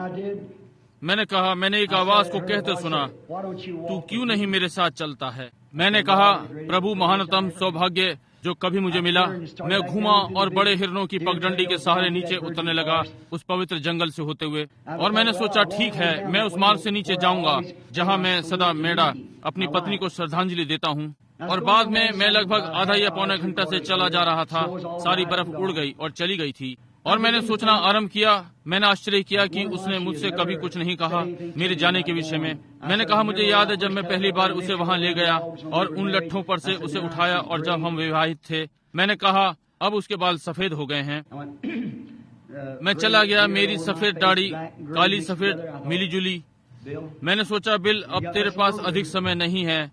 [SPEAKER 2] मैंने एक आवाज को कहते सुना, तू क्यों नहीं मेरे साथ चलता है? मैंने कहा प्रभु महानतम सौभाग्य जो कभी मुझे मिला। मैं घूमा और बड़े हिरणों की पगडंडी के सहारे नीचे उतरने लगा उस पवित्र जंगल से होते हुए। और मैंने सोचा ठीक है, मैं उस मार्ग से नीचे जाऊंगा जहां मैं सदा मेढ़ा अपनी पत्नी को श्रद्धांजलि देता हूं। और बाद में मैं लगभग आधा या पौना घंटा से चला जा रहा था। सारी बर्फ उड़ गई और चली गई थी और मैंने सोचना आरंभ किया। मैंने आश्चर्य किया कि उसने मुझसे कभी कुछ नहीं कहा मेरे जाने के विषय में। मैंने कहा मुझे याद है जब मैं पहली बार उसे वहां ले गया और उन लट्ठों पर से उसे उठाया, और जब हम विवाहित थे मैंने कहा अब उसके बाल सफेद हो गए हैं। मैं चला गया, मेरी सफेद दाढ़ी काली सफेद मिली जुली। मैंने सोचा बिल अब तेरे पास अधिक समय नहीं है,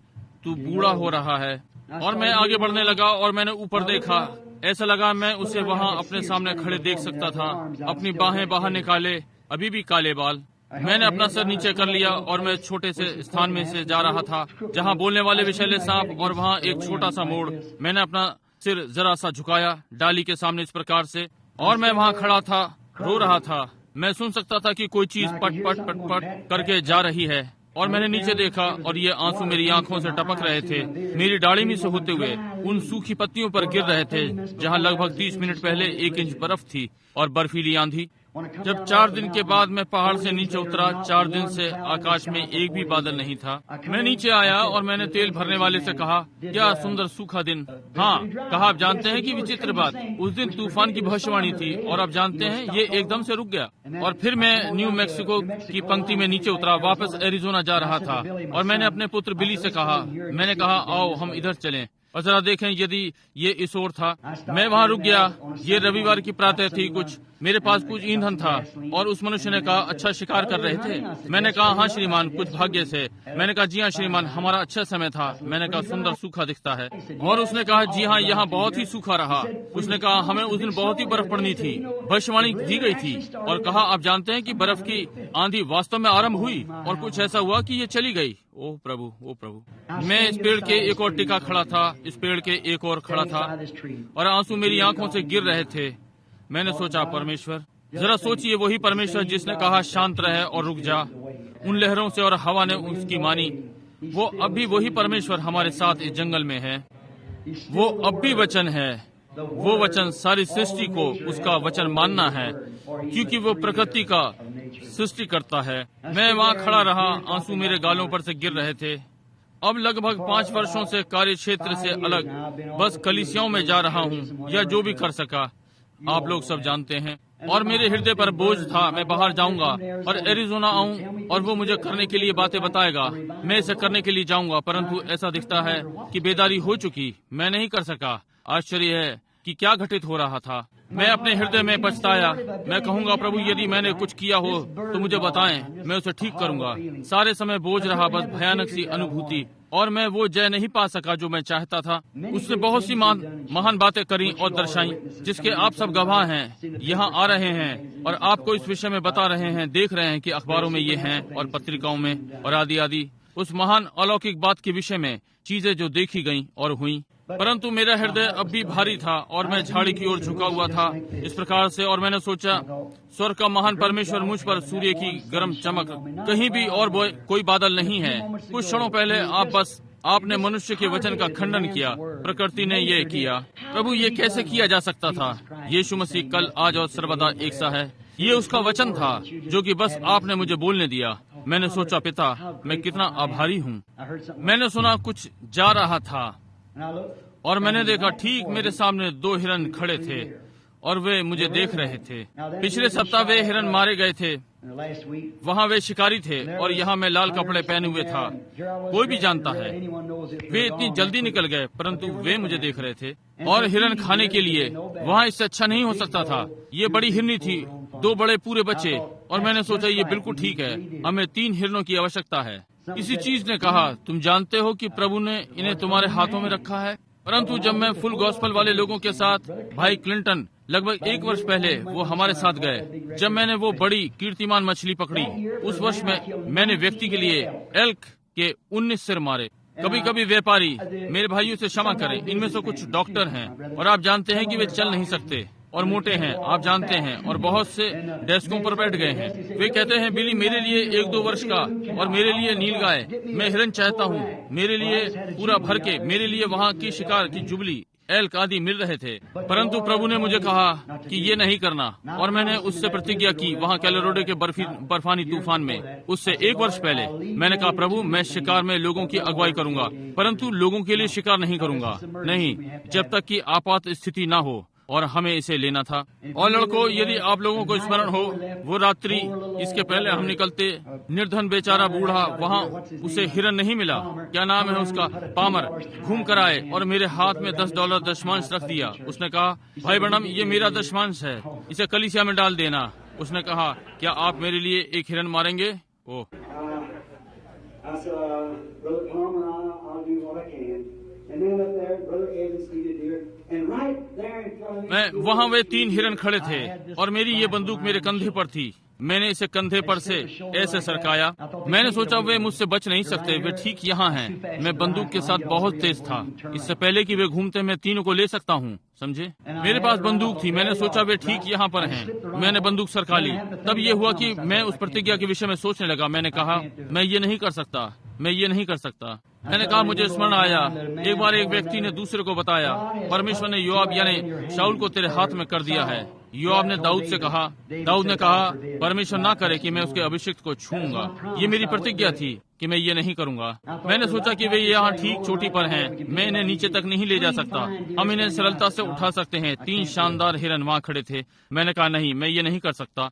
[SPEAKER 2] तू बूढ़ा हो रहा है। और मैं आगे बढ़ने लगा और मैंने ऊपर देखा। ऐसा लगा मैं उसे वहां अपने सामने खड़े देख सकता था, अपनी बाहें बाहर निकाले, अभी भी काले बाल। मैंने अपना सर नीचे कर लिया और मैं छोटे से स्थान में से जा रहा था जहां बोलने वाले विषैले सांप और वहां एक छोटा सा मोड़। मैंने अपना सिर जरा सा झुकाया डाली के सामने इस प्रकार से, और मैं वहां खड़ा था, रो रहा था। मैं सुन सकता था कि कोई चीज पट पट पट पट करके जा रही है। और मैंने नीचे देखा और ये आंसू मेरी आंखों से टपक रहे थे, मेरी दाढ़ी में से होते हुए उन सूखी पत्तियों पर गिर रहे थे जहां लगभग 30 मिनट पहले 1 इंच बर्फ थी और बर्फीली आंधी। जब 4 दिन के बाद मैं पहाड़ से नीचे उतरा, 4 दिन से आकाश में एक भी बादल नहीं था। मैं नीचे आया और मैंने तेल भरने वाले से कहा क्या सुंदर सूखा दिन। हाँ, कहा आप जानते हैं कि विचित्र बात, उस दिन तूफान की भविष्यवाणी थी और आप जानते हैं ये एकदम से रुक गया। और फिर मैं न्यू मैक्सिको की पंक्ति में नीचे उतरा, वापस एरिजोना जा रहा था। और मैंने अपने पुत्र बिली से कहा, मैंने कहा आओ हम इधर चलें और जरा देखें यदि ये इस ओर था। मैं वहाँ रुक गया। ये रविवार की प्रातः थी, कुछ मेरे पास कुछ ईंधन था। और उस मनुष्य ने कहा अच्छा शिकार कर रहे थे। मैंने कहा हाँ श्रीमान, कुछ भाग्य से। मैंने कहा जी हाँ श्रीमान, हमारा अच्छा समय था। मैंने कहा सुंदर सूखा दिखता है। और उसने कहा जी हाँ, यहाँ बहुत ही सूखा रहा। उसने कहा हमें उस दिन बहुत ही बर्फ पड़नी थी, भविष्यवाणी दी गई थी। और कहा आप जानते हैं कि बर्फ की आंधी वास्तव में आरंभ हुई और कुछ ऐसा हुआ कि ये चली गई। ओह प्रभु, ओह प्रभु। मैं इस पेड़ के एक और टिका खड़ा था, इस पेड़ के एक और खड़ा था और आंसू मेरी आंखों से गिर रहे थे। मैंने सोचा परमेश्वर, जरा सोचिए वही परमेश्वर जिसने कहा शांत रहे और रुक जा, उन लहरों से और हवा ने उसकी मानी, वो अब भी वही परमेश्वर हमारे साथ इस जंगल में है। वो अब भी वचन है। वो वचन सारी सृष्टि को उसका वचन मानना है क्योंकि वो प्रकृति का सृष्टि करता है। मैं वहाँ खड़ा रहा, आंसू मेरे गालों पर से गिर रहे थे। अब लगभग 5 वर्षों से कार्य क्षेत्र से अलग बस कलीसियाओं में जा रहा हूँ या जो भी कर सका, आप लोग सब जानते हैं। और मेरे हृदय पर बोझ था, मैं बाहर जाऊंगा और एरिजोना आऊं और वो मुझे करने के लिए बातें बताएगा। मैं इसे करने के लिए जाऊंगा, परंतु ऐसा दिखता है कि बेदारी हो चुकी, मैं नहीं कर सका। आश्चर्य है कि क्या घटित हो रहा था। मैं अपने हृदय में पछताया। मैं कहूंगा प्रभु यदि मैंने कुछ किया हो तो मुझे बताएं, मैं उसे ठीक करूंगा। सारे समय बोझ रहा, बस भयानक सी अनुभूति, और मैं वो जय नहीं पा सका जो मैं चाहता था। उसने बहुत सी महान बातें करी और दर्शाई जिसके आप सब गवाह हैं, यहाँ आ रहे हैं और आपको इस विषय में बता रहे हैं, देख रहे हैं कि अखबारों में ये हैं और पत्रिकाओं में और आदि आदि। उस महान अलौकिक बात के विषय में चीजें जो देखी गईं और हुई, परंतु मेरा हृदय अब भी भारी था और मैं झाड़ी की ओर झुका हुआ था इस प्रकार से। और मैंने सोचा स्वर्ग का महान परमेश्वर मुझ पर सूर्य की गर्म चमक, कहीं भी और कोई बादल नहीं है। कुछ क्षणों पहले आपने मनुष्य के वचन का खंडन किया, प्रकृति ने ये किया। प्रभु ये कैसे किया जा सकता था? यीशु मसीह कल आज और सर्वदा एक सा है। ये उसका वचन था जो कि बस आपने मुझे बोलने दिया। मैंने सोचा पिता मैं कितना आभारी हूँ। मैंने सुना कुछ जा रहा था और मैंने देखा ठीक मेरे सामने 2 हिरन खड़े थे और वे मुझे देख रहे थे। पिछले सप्ताह वे हिरन मारे गए थे, वहाँ वे शिकारी थे और यहाँ मैं लाल कपड़े पहने हुए था। कोई भी जानता है वे इतनी जल्दी निकल गए, परंतु वे मुझे देख रहे थे। और हिरन खाने के लिए वहाँ इससे अच्छा नहीं हो सकता था। ये बड़ी हिरनी थी, 2 बड़े पूरे बच्चे। और मैंने सोचा ये बिल्कुल ठीक है, हमें 3 हिरनों की आवश्यकता है। किसी चीज ने कहा तुम जानते हो कि प्रभु ने इन्हें तुम्हारे हाथों में रखा है। परंतु जब मैं फुल गॉस्पल वाले लोगों के साथ, भाई क्लिंटन लगभग 1 वर्ष पहले वो हमारे साथ गए, जब मैंने वो बड़ी कीर्तिमान मछली पकड़ी, उस वर्ष में मैंने व्यक्ति के लिए एल्क के 19 सिर मारे। कभी कभी व्यापारी, मेरे भाइयों से क्षमा करें, इनमें से कुछ डॉक्टर हैं और आप जानते हैं कि वे चल नहीं सकते और मोटे हैं, आप जानते हैं, और बहुत से डेस्कों पर बैठ गए हैं। वे कहते हैं बिली मेरे लिए 1-2 वर्ष का और मेरे लिए नीलगाय, मैं हिरन चाहता हूँ, मेरे लिए पूरा भर के, मेरे लिए वहाँ की शिकार की जुबली, एल्क आदि मिल रहे थे, परंतु प्रभु ने मुझे कहा कि ये नहीं करना, और मैंने उससे प्रतिज्ञा की वहाँ कोलोराडो के बर्फानी तूफान में। उससे 1 वर्ष पहले मैंने कहा, प्रभु मैं शिकार में लोगों की अगुवाई करूंगा, परंतु लोगों के लिए शिकार नहीं करूंगा, नहीं जब तक कि आपात स्थिति ना हो, और हमें इसे लेना था। और लड़कों, यदि आप लोगों को स्मरण हो, वो रात्रि इसके पहले हम निकलते, निर्धन बेचारा बूढ़ा वहाँ उसे हिरन नहीं मिला, क्या नाम है उसका, पामर, घूम कर आए और मेरे हाथ में $10 दशमांश रख दिया। उसने कहा, भाई ब्रैनम ये मेरा दशमांश है, इसे कलीसिया में डाल देना। उसने कहा, क्या आप मेरे लिए एक हिरन मारेंगे? ओह, मैं वहाँ वे 3 हिरन खड़े थे और मेरी ये बंदूक मेरे कंधे पर थी। मैंने इसे कंधे पर से ऐसे सरकाया। मैंने सोचा वे मुझसे बच नहीं सकते, वे ठीक यहाँ हैं। मैं बंदूक के साथ बहुत तेज था, इससे पहले कि वे घूमते मैं तीनों को ले सकता हूँ, समझे। मेरे पास बंदूक थी, मैंने सोचा वे ठीक यहाँ पर हैं। मैंने बंदूक सरका ली। तब ये हुआ कि मैं उस प्रतिज्ञा के विषय में सोचने लगा। मैंने कहा, मैं ये नहीं कर सकता, मैं ये नहीं कर सकता। मैंने कहा, मुझे स्मरण आया, एक बार एक व्यक्ति ने दूसरे को बताया, परमेश्वर ने योआब यानी शाऊल को तेरे हाथ में कर दिया है। योआब ने दाऊद से कहा, दाऊद ने कहा, परमेश्वर ना करे कि मैं उसके अभिषिक्त को छूऊंगा। ये मेरी प्रतिज्ञा थी कि मैं ये नहीं करूंगा। मैंने सोचा कि वे यहाँ ठीक चोटी पर हैं, मैं इन्हें नीचे तक नहीं ले जा सकता, हम इन्हें सरलता से उठा सकते हैं। 3 शानदार हिरन वहाँ खड़े थे। मैंने कहा, नहीं, मैं ये नहीं कर सकता।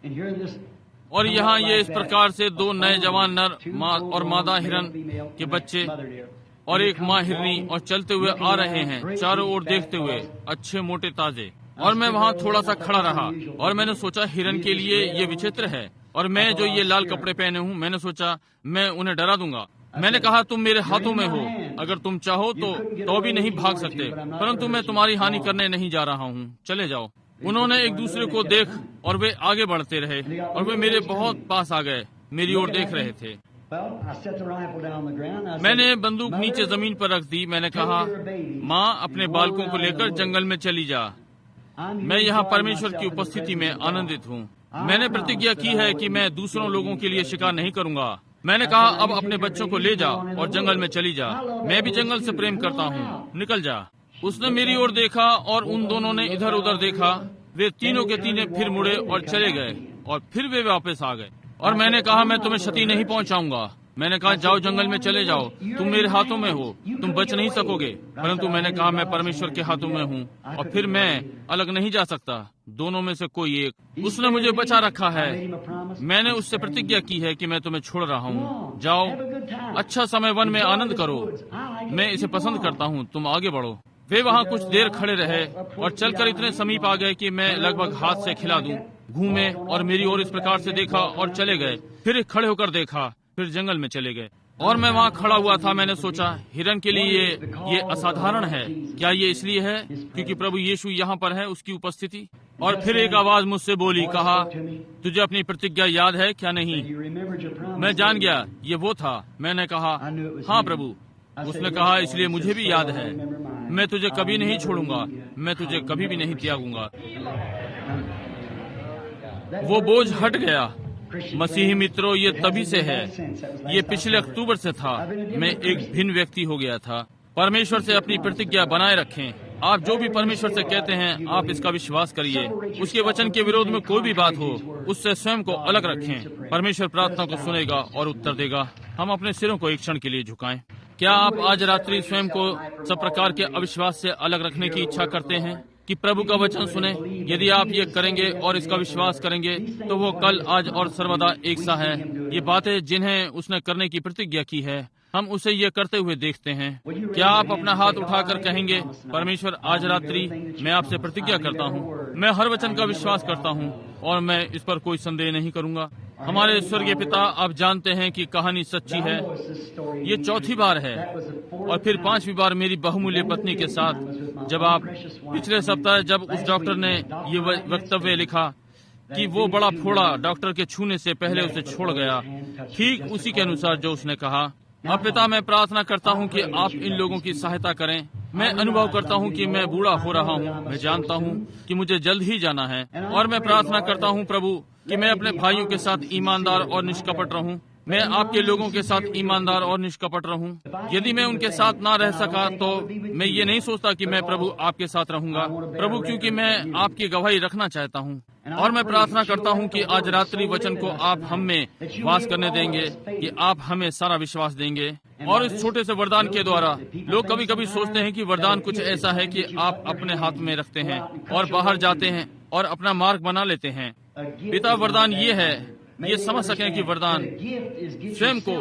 [SPEAKER 2] और यहाँ ये इस प्रकार से 2 नए जवान नर और मादा हिरन के बच्चे और एक माँ हिरनी और चलते हुए आ रहे हैं, चारों ओर देखते हुए, अच्छे मोटे ताजे। और मैं वहाँ थोड़ा सा खड़ा रहा और मैंने सोचा, हिरन के लिए ये विचित्र है, और मैं जो ये लाल कपड़े पहने हूँ, मैंने सोचा मैं उन्हें डरा दूंगा। मैंने कहा, तुम मेरे हाथों में हो, अगर तुम चाहो तो भी नहीं भाग सकते, परंतु मैं तुम्हारी हानि करने नहीं जा रहा हूँ, चले जाओ। उन्होंने एक दूसरे को देख और वे आगे बढ़ते रहे और वे मेरे बहुत पास आ गए, मेरी ओर देख रहे थे। मैंने बंदूक नीचे जमीन पर रख दी। मैंने कहा, माँ अपने बालकों को लेकर जंगल में चली जा, मैं यहाँ परमेश्वर की उपस्थिति में आनंदित हूँ। मैंने प्रतिज्ञा की है कि मैं दूसरों लोगों के लिए शिकार नहीं करूँगा। मैंने कहा, अब अपने बच्चों को ले जा और जंगल में चली जा, मैं भी जंगल से प्रेम करता हूँ, निकल जा। उसने मेरी ओर देखा और उन दोनों ने इधर उधर देखा। वे तीनों के तीनों फिर मुड़े और चले गए और फिर वे वापस आ गए। और मैंने कहा, मैं तुम्हें क्षति नहीं पहुंचाऊंगा। मैंने कहा, जाओ जंगल में चले जाओ, तुम मेरे हाथों में हो, तुम बच नहीं सकोगे। परंतु मैंने कहा, मैं परमेश्वर के हाथों में हूँ और फिर मैं अलग नहीं जा सकता, दोनों में से कोई एक। उसने मुझे बचा रखा है। मैंने उससे प्रतिज्ञा की है कि मैं तुम्हें छोड़ रहा हूँ, जाओ अच्छा समय वन में आनंद करो, मैं इसे पसंद करता हूँ, तुम आगे बढ़ो। वे वहाँ कुछ देर खड़े रहे और चलकर इतने समीप आ गए कि मैं लगभग हाथ से खिला दूं। घूमे और मेरी ओर इस प्रकार से देखा और चले गए। फिर खड़े होकर देखा, फिर जंगल में चले गए। और मैं वहाँ खड़ा हुआ था। मैंने सोचा, हिरन के लिए ये असाधारण है। क्या ये इसलिए है क्योंकि प्रभु यीशु यहाँ पर है, उसकी उपस्थिति? और फिर एक आवाज मुझसे बोली, कहा, तुझे अपनी प्रतिज्ञा याद है क्या नहीं? मैं जान गया ये वो था। मैंने कहा, हाँ प्रभु। उसने कहा, इसलिए मुझे भी याद है, मैं तुझे कभी नहीं छोड़ूंगा, मैं तुझे कभी भी नहीं त्यागूंगा। वो बोझ हट गया। मसीही मित्रों, ये तभी से है, ये पिछले अक्टूबर से था। मैं एक भिन्न व्यक्ति हो गया था। परमेश्वर से अपनी प्रतिज्ञा बनाए रखें। आप जो भी परमेश्वर से कहते हैं, आप इसका विश्वास करिए। उसके वचन के विरोध में कोई भी बात हो, उससे स्वयं को अलग रखें। परमेश्वर प्रार्थना को सुनेगा और उत्तर देगा। हम अपने सिरों को एक क्षण के लिए झुकाएं। क्या आप आज रात्रि स्वयं को सब प्रकार के अविश्वास से अलग रखने की इच्छा करते हैं कि प्रभु का वचन सुने? यदि आप ये करेंगे और इसका विश्वास करेंगे, तो वो कल, आज और सर्वदा एक सा है। ये बातें जिन्हें उसने करने की प्रतिज्ञा की है, हम उसे ये करते हुए देखते हैं। क्या आप अपना हाथ उठाकर कहेंगे, परमेश्वर आज रात्रि मैं आपसे प्रतिज्ञा करता हूँ, मैं हर वचन का विश्वास करता हूँ और मैं इस पर कोई संदेह नहीं करूँगा। हमारे स्वर्गीय पिता, आप जानते हैं कि कहानी सच्ची है। ये 4थी बार है और फिर 5वीं बार मेरी बहुमूल्य पत्नी के साथ। जब आप पिछले सप्ताह जब उस डॉक्टर ने ये वक्तव्य लिखा कि वो बड़ा फोड़ा डॉक्टर के छूने से पहले उसे छोड़ गया, ठीक उसी के अनुसार जो उसने कहा। अब पिता, मैं प्रार्थना करता हूँ कि आप इन लोगों की सहायता करें। मैं अनुभव करता हूँ कि मैं बूढ़ा हो रहा हूँ। मैं जानता हूँ कि मुझे जल्द ही जाना है और मैं प्रार्थना करता हूँ प्रभु कि मैं अपने भाइयों के साथ ईमानदार और निष्कपट रहूं। मैं आपके लोगों के साथ ईमानदार और निष्कपट रहूं। यदि मैं उनके साथ ना रह सका तो मैं ये नहीं सोचता कि मैं प्रभु आपके साथ रहूंगा प्रभु, क्योंकि मैं आपकी गवाही रखना चाहता हूं। और मैं प्रार्थना करता हूं कि आज रात्रि वचन को आप हम में वास करने देंगे, कि आप हमें सारा विश्वास देंगे। और इस छोटे से वरदान के द्वारा लोग कभी कभी सोचते हैं कि वरदान कुछ ऐसा है कि आप अपने हाथ में रखते हैं और बाहर जाते हैं और अपना मार्ग बना लेते हैं। पिता, वरदान ये है, ये समझ सकें कि वरदान स्वयं को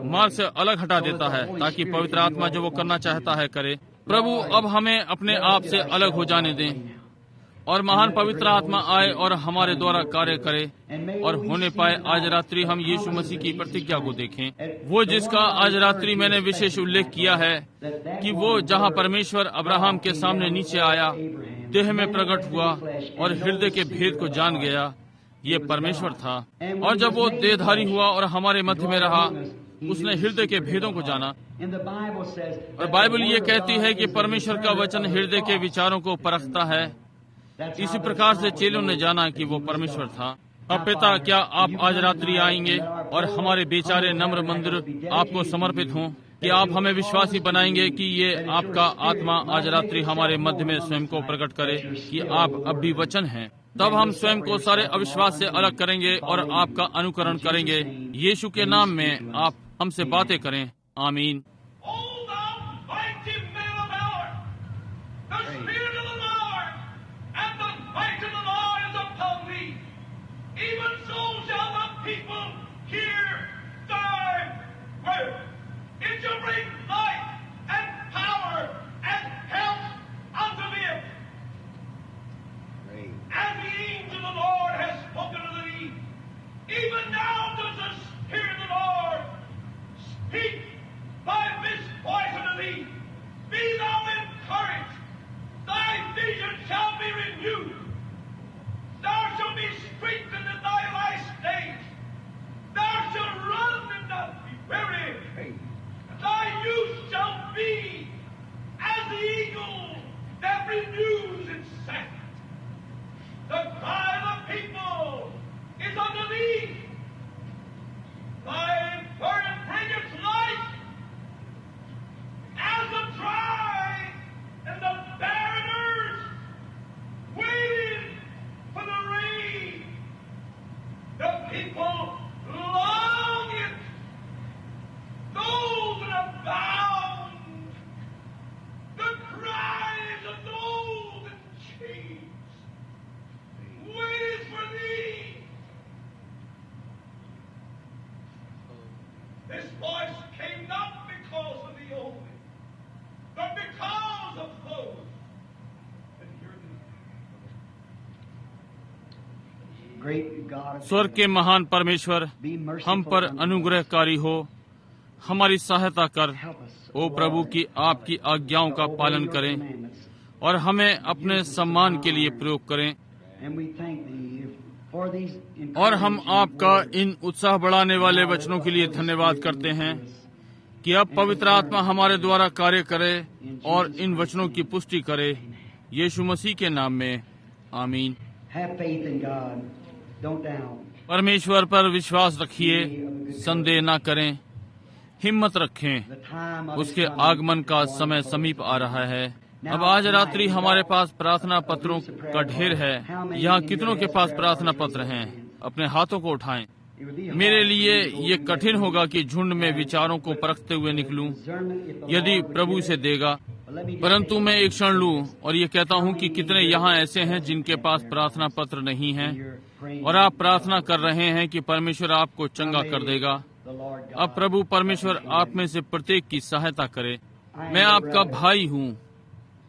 [SPEAKER 2] मार्ग से अलग हटा देता है, ताकि पवित्र आत्मा जो वो करना चाहता है करे। प्रभु, अब हमें अपने आप से अलग हो जाने दें और महान पवित्र आत्मा आए और हमारे द्वारा कार्य करे, और होने पाए आज रात्रि हम यीशु मसीह की प्रतिज्ञा को देखें, वो जिसका आज रात्रि मैंने विशेष उल्लेख किया है कि वो जहाँ परमेश्वर अब्राहम के सामने नीचे आया, देह में प्रकट हुआ और हृदय के भेद को जान गया, ये परमेश्वर था। और जब वो देहधारी हुआ और हमारे मध्य में रहा, उसने हृदय के भेदों को जाना। और बाइबल ये कहती है कि परमेश्वर का वचन हृदय के विचारों को परखता है। इसी प्रकार से चेलों ने जाना कि वो परमेश्वर था। अब पिता, क्या आप आज रात्रि आएंगे और हमारे बेचारे नम्र मंदिर आपको समर्पित हों, कि आप हमें विश्वासी बनाएंगे कि ये आपका आत्मा आज रात्रि हमारे मध्य में स्वयं को प्रकट करे कि आप अब भी वचन हैं। तब हम स्वयं को सारे अविश्वास से अलग करेंगे और आपका अनुकरण करेंगे। यीशु के नाम में आप हमसे बातें करें। आमीन।
[SPEAKER 3] Even now does the Spirit of the Lord speak by this voice unto thee. Be thou encouraged. Thy vision shall be renewed. Thou shalt be strengthened in thy last days. Thou shalt run and not be weary. Thy youth shall be as the eagle that renews its strength. The cry of the people is unto thee. Thy burden bringeth life as the dry and the barren earth waiting for the rain. The people long it. Those that are bound, the cries of those in chains, waits for thee. This voice came not because of the only, but because of those that hear thee.
[SPEAKER 2] स्वर्ग के महान परमेश्वर, हम पर अनुग्रहकारी हो, हमारी सहायता कर। ओ प्रभु, की आपकी आज्ञाओं का पालन करें और हमें अपने सम्मान के लिए प्रयोग करें। और हम आपका इन उत्साह बढ़ाने वाले वचनों के लिए धन्यवाद करते हैं कि अब पवित्र आत्मा हमारे द्वारा कार्य करे और इन वचनों की पुष्टि करे। यीशु मसीह के नाम में आमीन। परमेश्वर पर विश्वास रखिए, संदेह न करें, हिम्मत रखें। उसके आगमन का समय समीप आ रहा है। अब आज रात्रि हमारे पास प्रार्थना पत्रों का ढेर है। यहाँ कितनों के पास प्रार्थना पत्र हैं? अपने हाथों को उठाएं। मेरे लिए ये कठिन होगा कि झुंड में विचारों को परखते हुए निकलूं, यदि प्रभु इसे देगा। परंतु मैं एक क्षण लूं और ये कहता हूं कि कितने यहाँ ऐसे हैं जिनके पास प्रार्थना पत्र नहीं है और आप प्रार्थना कर रहे हैं कि परमेश्वर आपको चंगा कर देगा। अब प्रभु परमेश्वर आप में से प्रत्येक की सहायता करे। मैं आपका भाई हूँ।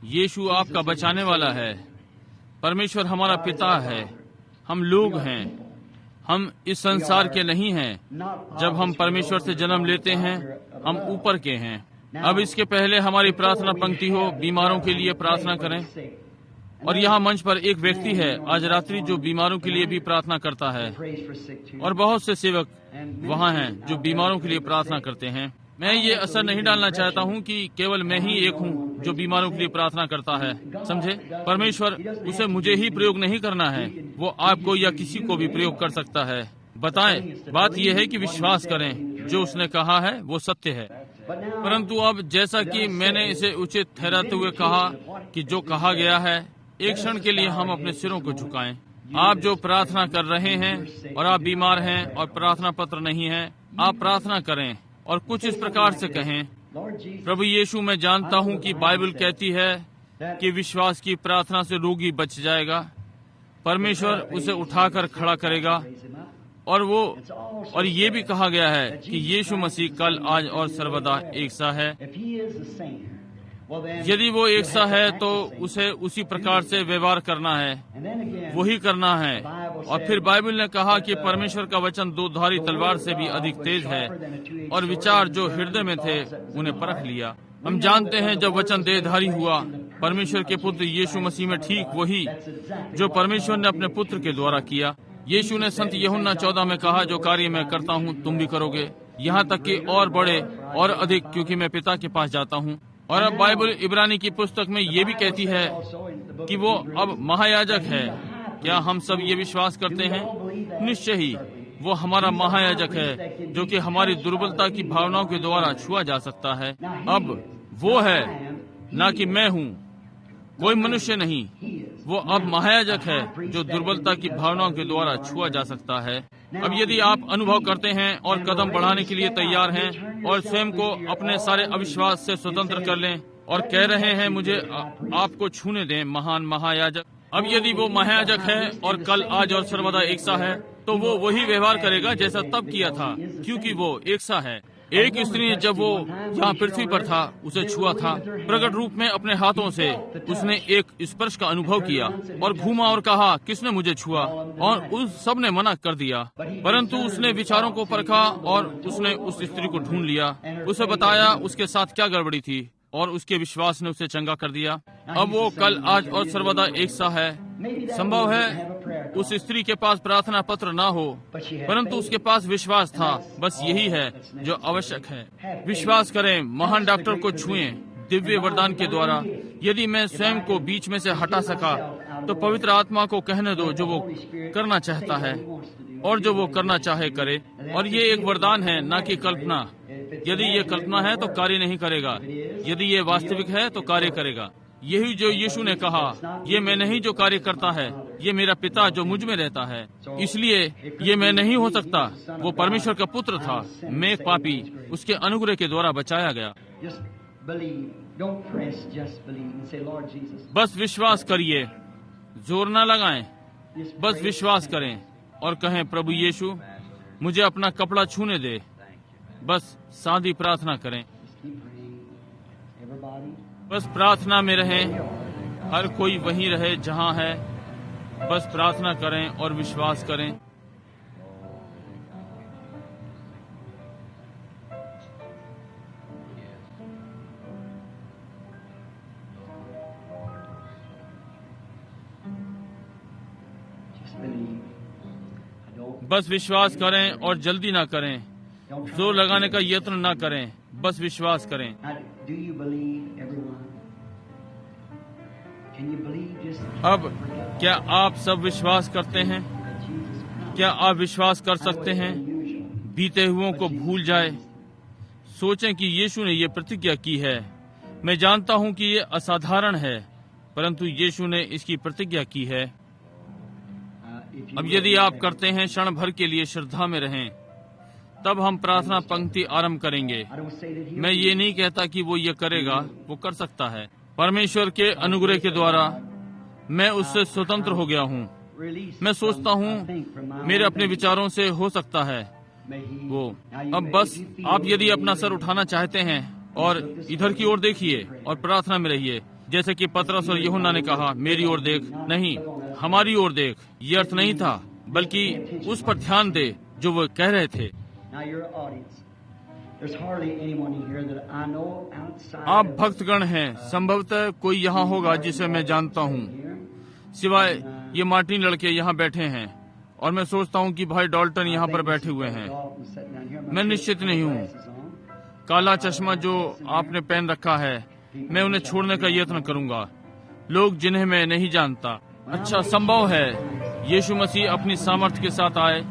[SPEAKER 2] यीशु आपका बचाने वाला है। परमेश्वर हमारा पिता है। हम लोग हैं। हम इस संसार के नहीं हैं। जब हम परमेश्वर से जन्म लेते हैं, हम ऊपर के हैं। अब इसके पहले हमारी प्रार्थना पंक्ति हो, बीमारों के लिए प्रार्थना करें। और यहाँ मंच पर एक व्यक्ति है आज रात्रि जो बीमारों के लिए भी प्रार्थना करता है, और बहुत से सेवक वहाँ हैं जो बीमारों के लिए प्रार्थना करते हैं। मैं ये असर नहीं डालना चाहता हूँ कि केवल मैं ही एक हूँ जो बीमारों के लिए प्रार्थना करता है। समझे? परमेश्वर उसे मुझे ही प्रयोग नहीं करना है, वो आपको या किसी को भी प्रयोग कर सकता है। बताएं। बात यह है कि विश्वास करें, जो उसने कहा है वो सत्य है। परंतु अब जैसा कि मैंने इसे उचित ठहराते हुए कहा कि जो कहा गया है, एक क्षण के लिए हम अपने सिरों को झुकाएं। आप जो प्रार्थना कर रहे हैं और आप बीमार हैं और प्रार्थना पत्र नहीं है, आप प्रार्थना करें और कुछ इस प्रकार से कहें, प्रभु यीशु, मैं जानता हूं कि बाइबल कहती है कि विश्वास की प्रार्थना से रोगी बच जाएगा, परमेश्वर उसे उठाकर खड़ा करेगा। और ये भी कहा गया है कि यीशु मसीह कल, आज और सर्वदा एक सा है। यदि वो एक सा है तो उसे उसी प्रकार से व्यवहार करना है, वही करना है। और फिर बाइबल ने कहा कि परमेश्वर का वचन दो धारी तलवार से भी अधिक तेज है और विचार जो हृदय में थे उन्हें परख लिया। हम जानते हैं जब वचन देहधारी हुआ, परमेश्वर के पुत्र यीशु मसीह में ठीक वही जो परमेश्वर ने अपने पुत्र के द्वारा किया। यीशु ने संत यूहन्ना 14 में कहा, जो कार्य मैं करता हूँ तुम भी करोगे, यहाँ तक कि और बड़े और अधिक, क्योंकि मैं पिता के पास जाता हूँ। और अब बाइबल इब्रानी की पुस्तक में ये भी कहती है कि वो अब महायाजक है। क्या हम सब ये विश्वास करते हैं? निश्चय ही वो हमारा महायाजक है, जो कि हमारी दुर्बलता की भावनाओं के द्वारा छुआ जा सकता है। अब वो है, ना कि मैं हूँ, कोई मनुष्य नहीं। वो अब महायाजक है जो दुर्बलता की भावनाओं के द्वारा छुआ जा सकता है। अब यदि आप अनुभव करते हैं और कदम बढ़ाने के लिए तैयार हैं और स्वयं को अपने सारे अविश्वास से स्वतंत्र कर लें और कह रहे हैं, मुझे आपको छूने दें महान महायाजक। अब यदि वो महायाजक है और कल, आज और सर्वदा एक सा है, तो वो वही व्यवहार करेगा जैसा तब किया था, क्योंकि वो एक सा है। एक स्त्री ने जब वो यहाँ पृथ्वी पर था उसे छुआ था, प्रकट रूप में अपने हाथों से उसने एक स्पर्श का अनुभव किया और घूमा और कहा, किसने मुझे छुआ? और उस सब ने मना कर दिया। परंतु उसने विचारों को परखा और उसने उस स्त्री को ढूंढ लिया, उसे बताया उसके साथ क्या गड़बड़ी थी और उसके विश्वास ने उसे चंगा कर दिया। अब वो कल, आज और सर्वदा एक सा है। संभव है उस स्त्री के पास प्रार्थना पत्र ना हो, परंतु उसके पास विश्वास था। बस यही है जो आवश्यक है। विश्वास करें, महान डॉक्टर को छुएं दिव्य वरदान के द्वारा। यदि मैं स्वयं को बीच में से हटा सका तो पवित्र आत्मा को कहने दो जो वो करना चाहता है और जो वो करना चाहे करे। और ये एक वरदान है, ना कि कल्पना। यदि ये कल्पना है तो कार्य नहीं करेगा, यदि ये वास्तविक है तो कार्य करेगा। यही जो यीशु ने कहा, ये मैं नहीं जो कार्य करता है, ये मेरा पिता जो मुझ में रहता है। इसलिए ये मैं नहीं हो सकता। वो परमेश्वर का पुत्र था, मैं एक पापी, उसके अनुग्रह के द्वारा बचाया गया। बस विश्वास करिए, जोर न लगाएं, बस विश्वास करें और कहें, प्रभु यीशु मुझे अपना कपड़ा छूने दे। बस सादी प्रार्थना करें, बस प्रार्थना में रहें, हर कोई वहीं रहे जहां है। बस प्रार्थना करें और विश्वास करें। बस विश्वास करें और जल्दी ना करें, जोर लगाने का यत्न ना करें, बस विश्वास करें। अब क्या आप सब विश्वास करते हैं? क्या आप विश्वास कर सकते हैं? बीते हुओं को भूल जाए, सोचें कि यीशु ने ये प्रतिज्ञा की है। मैं जानता हूं कि ये असाधारण है, परंतु यीशु ने इसकी प्रतिज्ञा की है। अब यदि आप करते हैं, क्षण भर के लिए श्रद्धा में रहें, तब हम प्रार्थना पंक्ति आरंभ करेंगे। मैं ये नहीं कहता कि वो ये करेगा, वो कर सकता है। परमेश्वर के अनुग्रह के द्वारा मैं उससे स्वतंत्र हो गया हूँ। मैं सोचता हूँ मेरे अपने विचारों से हो सकता है वो। अब बस आप यदि अपना सर उठाना चाहते हैं और इधर की ओर देखिए और प्रार्थना में रहिए, जैसे कि पतरस और यूहन्ना ने कहा, मेरी ओर देख, नहीं हमारी ओर देख। ये अर्थ नहीं था, बल्कि उस पर ध्यान दे जो वो कह रहे थे। आप भक्तगण हैं, संभवतः कोई यहाँ होगा जिसे मैं जानता हूँ, सिवाय ये मार्टिन लड़के यहाँ बैठे हैं, और मैं सोचता हूँ कि भाई डॉल्टन यहाँ पर बैठे हुए हैं। मैं निश्चित नहीं हूँ। काला चश्मा जो आपने पहन रखा है, मैं उन्हें छोड़ने का यत्न करूँगा, लोग जिन्हें मैं नहीं जानता। अच्छा, संभव है यीशु मसीह अपनी सामर्थ्य के साथ आए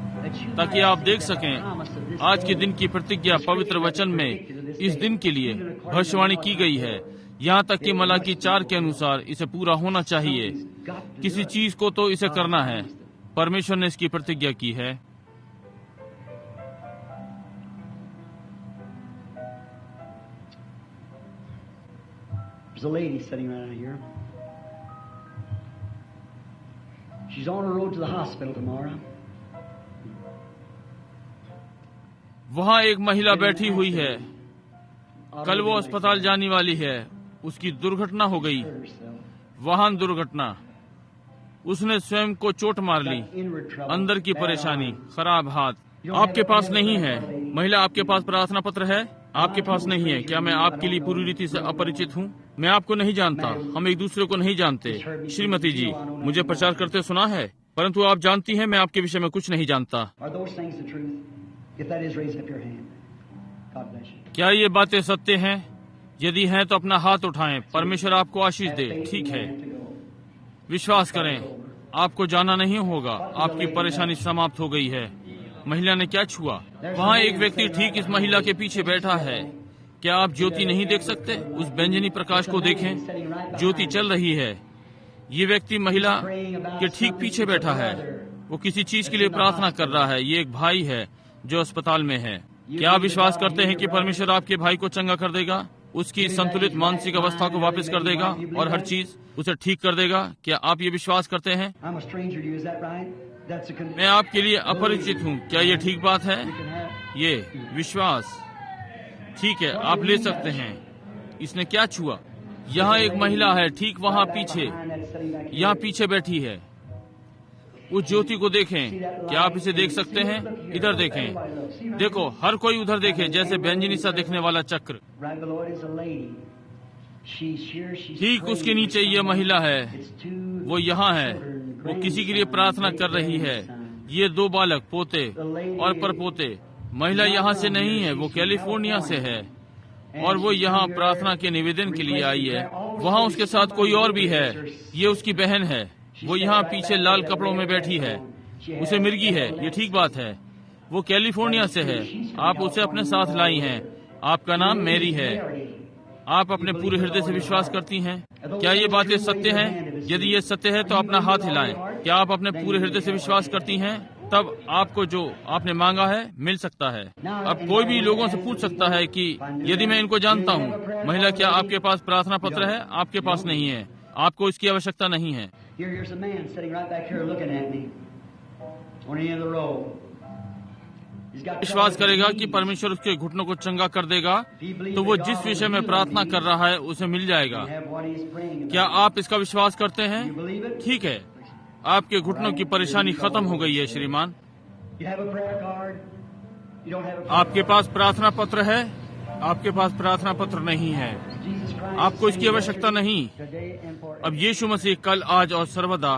[SPEAKER 2] ताकि आप देख सकें आज के दिन की प्रतिज्ञा पवित्र वचन में इस दिन के लिए भविष्यवाणी की गई है। यहाँ तक कि मलाकी 4 के अनुसार इसे पूरा होना चाहिए। किसी चीज को तो इसे करना है। परमेश्वर ने इसकी प्रतिज्ञा की है।
[SPEAKER 1] There's a lady sitting right out here. She's on her road to the hospital tomorrow.
[SPEAKER 2] वहाँ एक महिला बैठी हुई है। कल वो अस्पताल जाने वाली है। उसकी दुर्घटना हो गई, वाहन दुर्घटना। उसने स्वयं को चोट मार ली। अंदर की परेशानी, खराब हाथ। आपके पास नहीं है। महिला, आपके पास प्रार्थना पत्र है? आपके पास नहीं है। क्या मैं आपके लिए पूरी रीति से अपरिचित हूँ? मैं आपको नहीं जानता। हम एक दूसरे को नहीं जानते। श्रीमती जी, मुझे प्रचार करते सुना है, परंतु आप जानती हैं मैं आपके विषय में कुछ नहीं जानता। क्या ये बातें सत्य हैं? यदि हैं तो अपना हाथ उठाएं। परमेश्वर आपको आशीष दे। ठीक है, विश्वास करें। आपको जाना नहीं होगा। आपकी परेशानी समाप्त हो गई है। महिला ने क्या छुआ? वहाँ एक व्यक्ति ठीक इस महिला के पीछे बैठा है। क्या आप ज्योति नहीं देख सकते? उस बैंजनी प्रकाश को देखें। ज्योति चल रही है। ये व्यक्ति महिला के ठीक पीछे बैठा है। वो किसी चीज के लिए प्रार्थना कर रहा है। ये एक भाई है जो अस्पताल में है। क्या आप विश्वास करते हैं कि परमेश्वर आपके भाई को चंगा कर देगा? उसकी संतुलित मानसिक अवस्था को वापस कर देगा और हर चीज उसे ठीक कर देगा? क्या आप ये विश्वास करते हैं? मैं आपके लिए अपरिचित हूँ। क्या ये ठीक बात है? ये विश्वास ठीक है, आप ले सकते हैं। इसने क्या छुआ? यहाँ एक महिला है ठीक वहाँ पीछे, यहाँ पीछे बैठी है। उस ज्योति को देखें। क्या आप इसे देख सकते हैं? इधर देखें। देखो, हर कोई उधर देखे, जैसे व्यंजनी सा दिखने वाला चक्र। ठीक उसके नीचे ये महिला है। वो यहाँ है। वो किसी के लिए प्रार्थना कर रही है। ये 2 बालक, पोते और परपोते। महिला यहाँ से नहीं है, वो कैलिफोर्निया से है और वो यहाँ प्रार्थना के निवेदन के लिए आई है। वहाँ उसके साथ कोई और भी है। ये उसकी बहन है। वो यहाँ पीछे लाल कपड़ों में बैठी है। उसे मिर्गी है। ये ठीक बात है। वो कैलिफोर्निया से है। आप उसे अपने साथ लाई हैं। आपका नाम मैरी है। आप अपने पूरे हृदय से विश्वास करती हैं? क्या ये बातें सत्य हैं? यदि ये सत्य है तो अपना हाथ हिलाएं। क्या आप अपने पूरे हृदय से विश्वास करती हैं? तब आपको जो आपने मांगा है मिल सकता है। अब कोई भी लोगों से पूछ सकता है कि यदि मैं इनको जानता हूँ, महिला, क्या आपके पास प्रार्थना पत्र है? आपके पास नहीं है। आपको इसकी आवश्यकता नहीं है। विश्वास करेगा कि परमेश्वर उसके घुटनों को चंगा कर देगा, तो वो जिस विषय में प्रार्थना कर रहा है उसे मिल जाएगा। क्या आप इसका विश्वास करते हैं? ठीक है, आपके घुटनों की परेशानी खत्म हो गई है। श्रीमान, आपके पास प्रार्थना पत्र है? आपके पास प्रार्थना पत्र नहीं है। आपको इसकी आवश्यकता नहीं। अब यीशु मसीह कल, आज और सर्वदा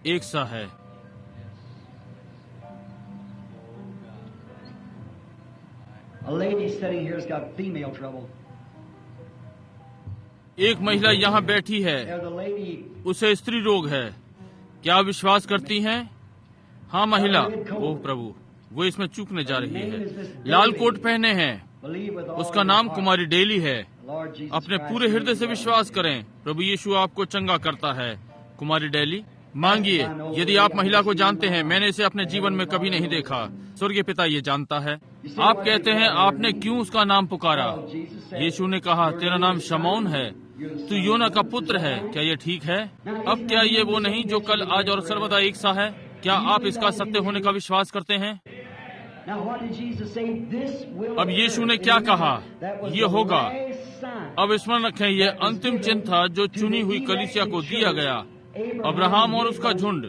[SPEAKER 2] एक सा है। एक महिला यहाँ बैठी है, उसे स्त्री रोग है। क्या आप विश्वास करती हैं? हाँ महिला, ओह प्रभु, वो इसमें चूकने जा रही है। लाल कोट पहने हैं। उसका नाम कुमारी डेली है। अपने पूरे हृदय से विश्वास करें, प्रभु यीशु आपको चंगा करता है। कुमारी डेली, मांगिए। यदि आप महिला को जानते हैं, मैंने इसे अपने जीवन में कभी नहीं देखा। स्वर्गीय पिता ये जानता है। आप कहते हैं, आपने क्यों उसका नाम पुकारा? यीशु ने कहा, तेरा नाम शमौन है, तू योना का पुत्र है। क्या ये ठीक है? अब क्या ये वो नहीं जो कल, आज और सर्वदा एक सा है? क्या आप इसका सत्य होने का विश्वास करते हैं? अब यीशु ने क्या कहा? ये होगा। अब स्मरण रखें, यह अंतिम चिन्ह था जो चुनी हुई कलीसिया को दिया गया। अब्राहम और उसका झुंड,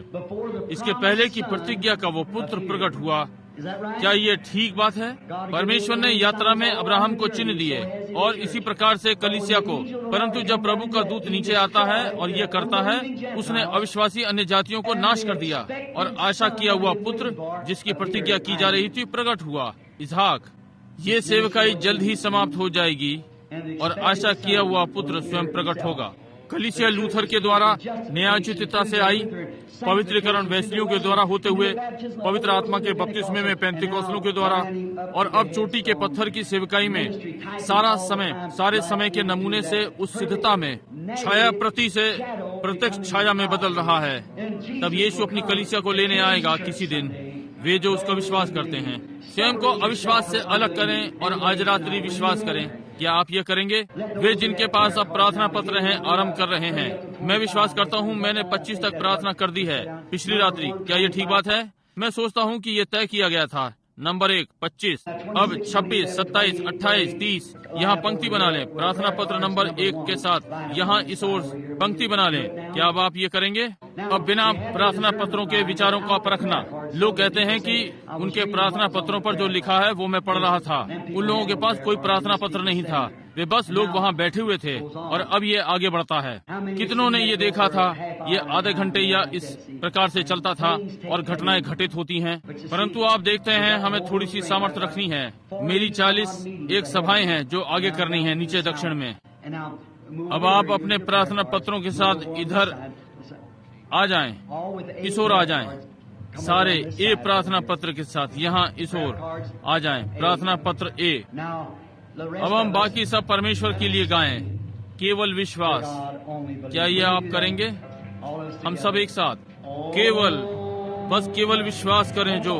[SPEAKER 2] इसके पहले की प्रतिज्ञा का वो पुत्र प्रकट हुआ। क्या ये ठीक बात है? परमेश्वर ने यात्रा में अब्राहम को चिन्ह दिए और इसी प्रकार से कलीसिया को। परंतु जब प्रभु का दूत नीचे आता है और ये करता है, उसने अविश्वासी अन्य जातियों को नाश कर दिया और आशा किया हुआ पुत्र जिसकी प्रतिज्ञा की जा रही थी प्रकट हुआ, इसहाक। ये सेवकाई जल्द ही समाप्त हो जाएगी और आशा किया हुआ पुत्र स्वयं प्रकट होगा। कलीसिया लूथर के द्वारा न्यायोचितता से आई, पवित्रीकरण वेस्लियों के द्वारा होते हुए, पवित्र आत्मा के बपतिस्मे में पेंतिकोस्तलों के द्वारा, और अब चोटी के पत्थर की सेवकाई में सारे समय के नमूने से उस सिद्धता में छाया प्रति से प्रत्यक्ष छाया में बदल रहा है। तब यीशु अपनी कलीसिया को लेने आएगा किसी दिन। वे जो उसका विश्वास करते हैं स्वयं को अविश्वास से अलग करें और आज रात्रि विश्वास करें। क्या आप ये करेंगे? वे जिनके पास अब प्रार्थना पत्र हैं आरंभ कर रहे हैं। मैं विश्वास करता हूँ मैंने 25 तक प्रार्थना कर दी है पिछली रात्रि। क्या ये ठीक बात है? मैं सोचता हूँ कि ये तय किया गया था। नंबर 1 25, अब 26, 27, 28, 30 यहाँ पंक्ति बना लें। प्रार्थना पत्र नंबर 1 के साथ यहाँ इस ओर पंक्ति बना लें। क्या अब आप ये करेंगे? अब बिना प्रार्थना पत्रों के विचारों का परखना। लोग कहते हैं कि उनके प्रार्थना पत्रों पर जो लिखा है वो मैं पढ़ रहा था। उन लोगों के पास कोई प्रार्थना पत्र नहीं था, वे बस लोग वहाँ बैठे हुए थे। और अब ये आगे बढ़ता है। कितनों ने ये देखा था? ये आधे घंटे या इस प्रकार से चलता था और घटनाएं घटित होती हैं। परंतु आप देखते हैं हमें थोड़ी सी सामर्थ्य रखनी है। मेरी 41 सभाएं हैं जो आगे करनी है नीचे दक्षिण में। अब आप अपने प्रार्थना पत्रों के साथ इधर आ जाएं, इस ओर आ जाएं। सारे ए प्रार्थना पत्र के साथ यहाँ इस ओर आ जाएं। प्रार्थना पत्र ए। अब हम बाकी सब परमेश्वर के लिए गाएं। केवल विश्वास। क्या ये आप करेंगे? हम सब एक साथ बस केवल विश्वास करें, जो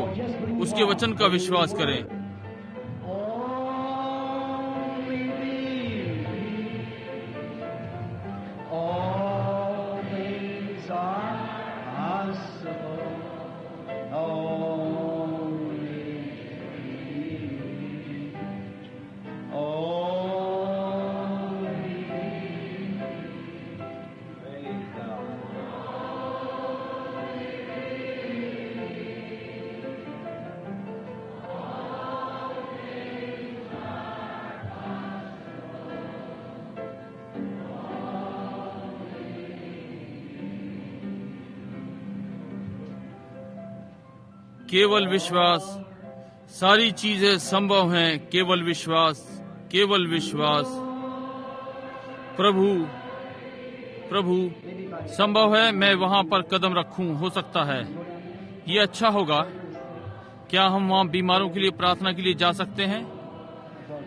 [SPEAKER 2] उसके वचन का विश्वास करें। केवल विश्वास। सारी चीजें संभव हैं केवल विश्वास, केवल विश्वास। प्रभु संभव है मैं वहां पर कदम रखूं। हो सकता है ये अच्छा होगा। क्या हम वहां बीमारों के लिए प्रार्थना के लिए जा सकते हैं?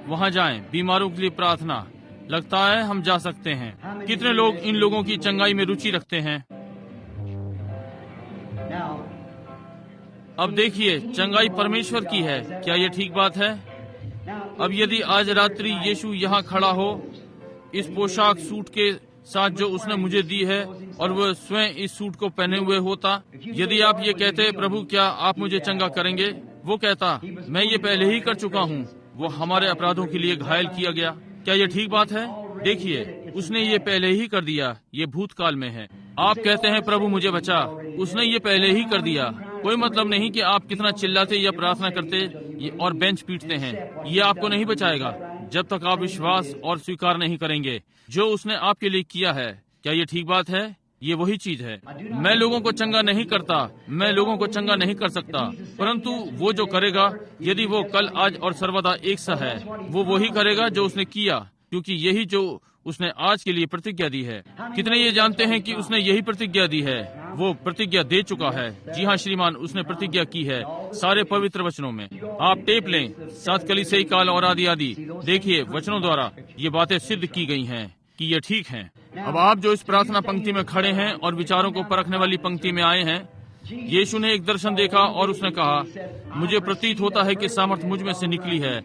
[SPEAKER 2] वहां जाएं, बीमारों के लिए प्रार्थना। लगता है हम जा सकते हैं। कितने लोग इन लोगों की चंगाई में रुचि रखते हैं? अब देखिए, चंगाई परमेश्वर की है। क्या ये ठीक बात है? अब यदि आज रात्रि यीशु यहाँ खड़ा हो इस पोशाक सूट के साथ जो उसने मुझे दी है, और वह स्वयं इस सूट को पहने हुए होता, यदि आप ये कहते प्रभु क्या आप मुझे चंगा करेंगे, वो कहता मैं ये पहले ही कर चुका हूँ, वो हमारे अपराधों के लिए घायल किया गया। क्या ये ठीक बात है? देखिए, उसने ये पहले ही कर दिया, ये भूतकाल में है। आप कहते हैं प्रभु मुझे बचा, उसने ये पहले ही कर दिया। कोई मतलब नहीं कि आप कितना चिल्लाते या प्रार्थना करते और बेंच पीटते हैं, ये आपको नहीं बचाएगा जब तक आप विश्वास और स्वीकार नहीं करेंगे जो उसने आपके लिए किया है। क्या ये ठीक बात है? ये वही चीज है। मैं लोगों को चंगा नहीं करता, मैं लोगों को चंगा नहीं कर सकता, परंतु वो जो करेगा, यदि वो कल आज और सर्वदा एक सा है, वो वही करेगा जो उसने किया, क्योंकि यही जो उसने आज के लिए प्रतिज्ञा दी है। कितने ये जानते हैं कि उसने यही प्रतिज्ञा दी है? वो प्रतिज्ञा दे चुका है। जी हाँ श्रीमान, उसने प्रतिज्ञा की है सारे पवित्र वचनों में। आप टेप लें, 7 कलीसियाई काल और आदि आदि, देखिए वचनों द्वारा ये बातें सिद्ध की गई हैं कि ये ठीक हैं। अब आप जो इस प्रार्थना पंक्ति में खड़े हैं और विचारों को परखने वाली पंक्ति में आए हैं, यीशु ने एक दर्शन देखा और उसने कहा मुझे प्रतीत होता है कि सामर्थ मुझ में से निकली है,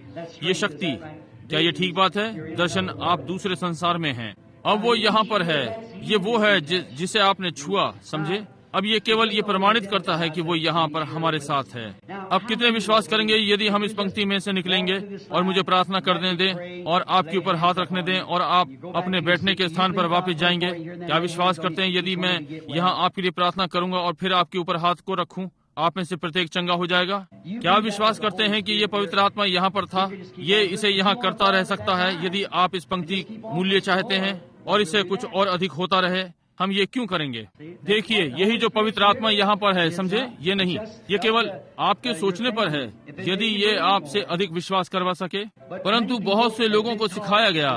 [SPEAKER 2] ये शक्ति। क्या ये ठीक बात है? दर्शन आप दूसरे संसार में हैं, अब वो यहाँ पर है। ये वो है जिसे आपने छुआ, समझे? अब ये केवल ये प्रमाणित करता है कि वो यहाँ पर हमारे साथ है। अब कितने विश्वास करेंगे यदि हम इस पंक्ति में से निकलेंगे और मुझे प्रार्थना करने दें और आपके ऊपर हाथ रखने दें और आप अपने बैठने के स्थान पर वापस जाएंगे? क्या विश्वास करते हैं यदि मैं यहाँ आपके लिए प्रार्थना करूंगा और फिर आपके ऊपर हाथ को रखूं, आप में से प्रत्येक चंगा हो जाएगा? क्या विश्वास करते हैं कि ये पवित्र आत्मा यहाँ पर था, ये इसे यहाँ करता रह सकता है यदि आप इस पंक्ति मूल्य चाहते हैं और इससे कुछ और अधिक होता रहे? हम ये क्यों करेंगे? देखिए, यही जो पवित्र आत्मा यहाँ पर है, समझे? ये नहीं, ये केवल आपके सोचने पर है, यदि ये आपसे अधिक विश्वास करवा सके। परंतु बहुत से लोगों को सिखाया गया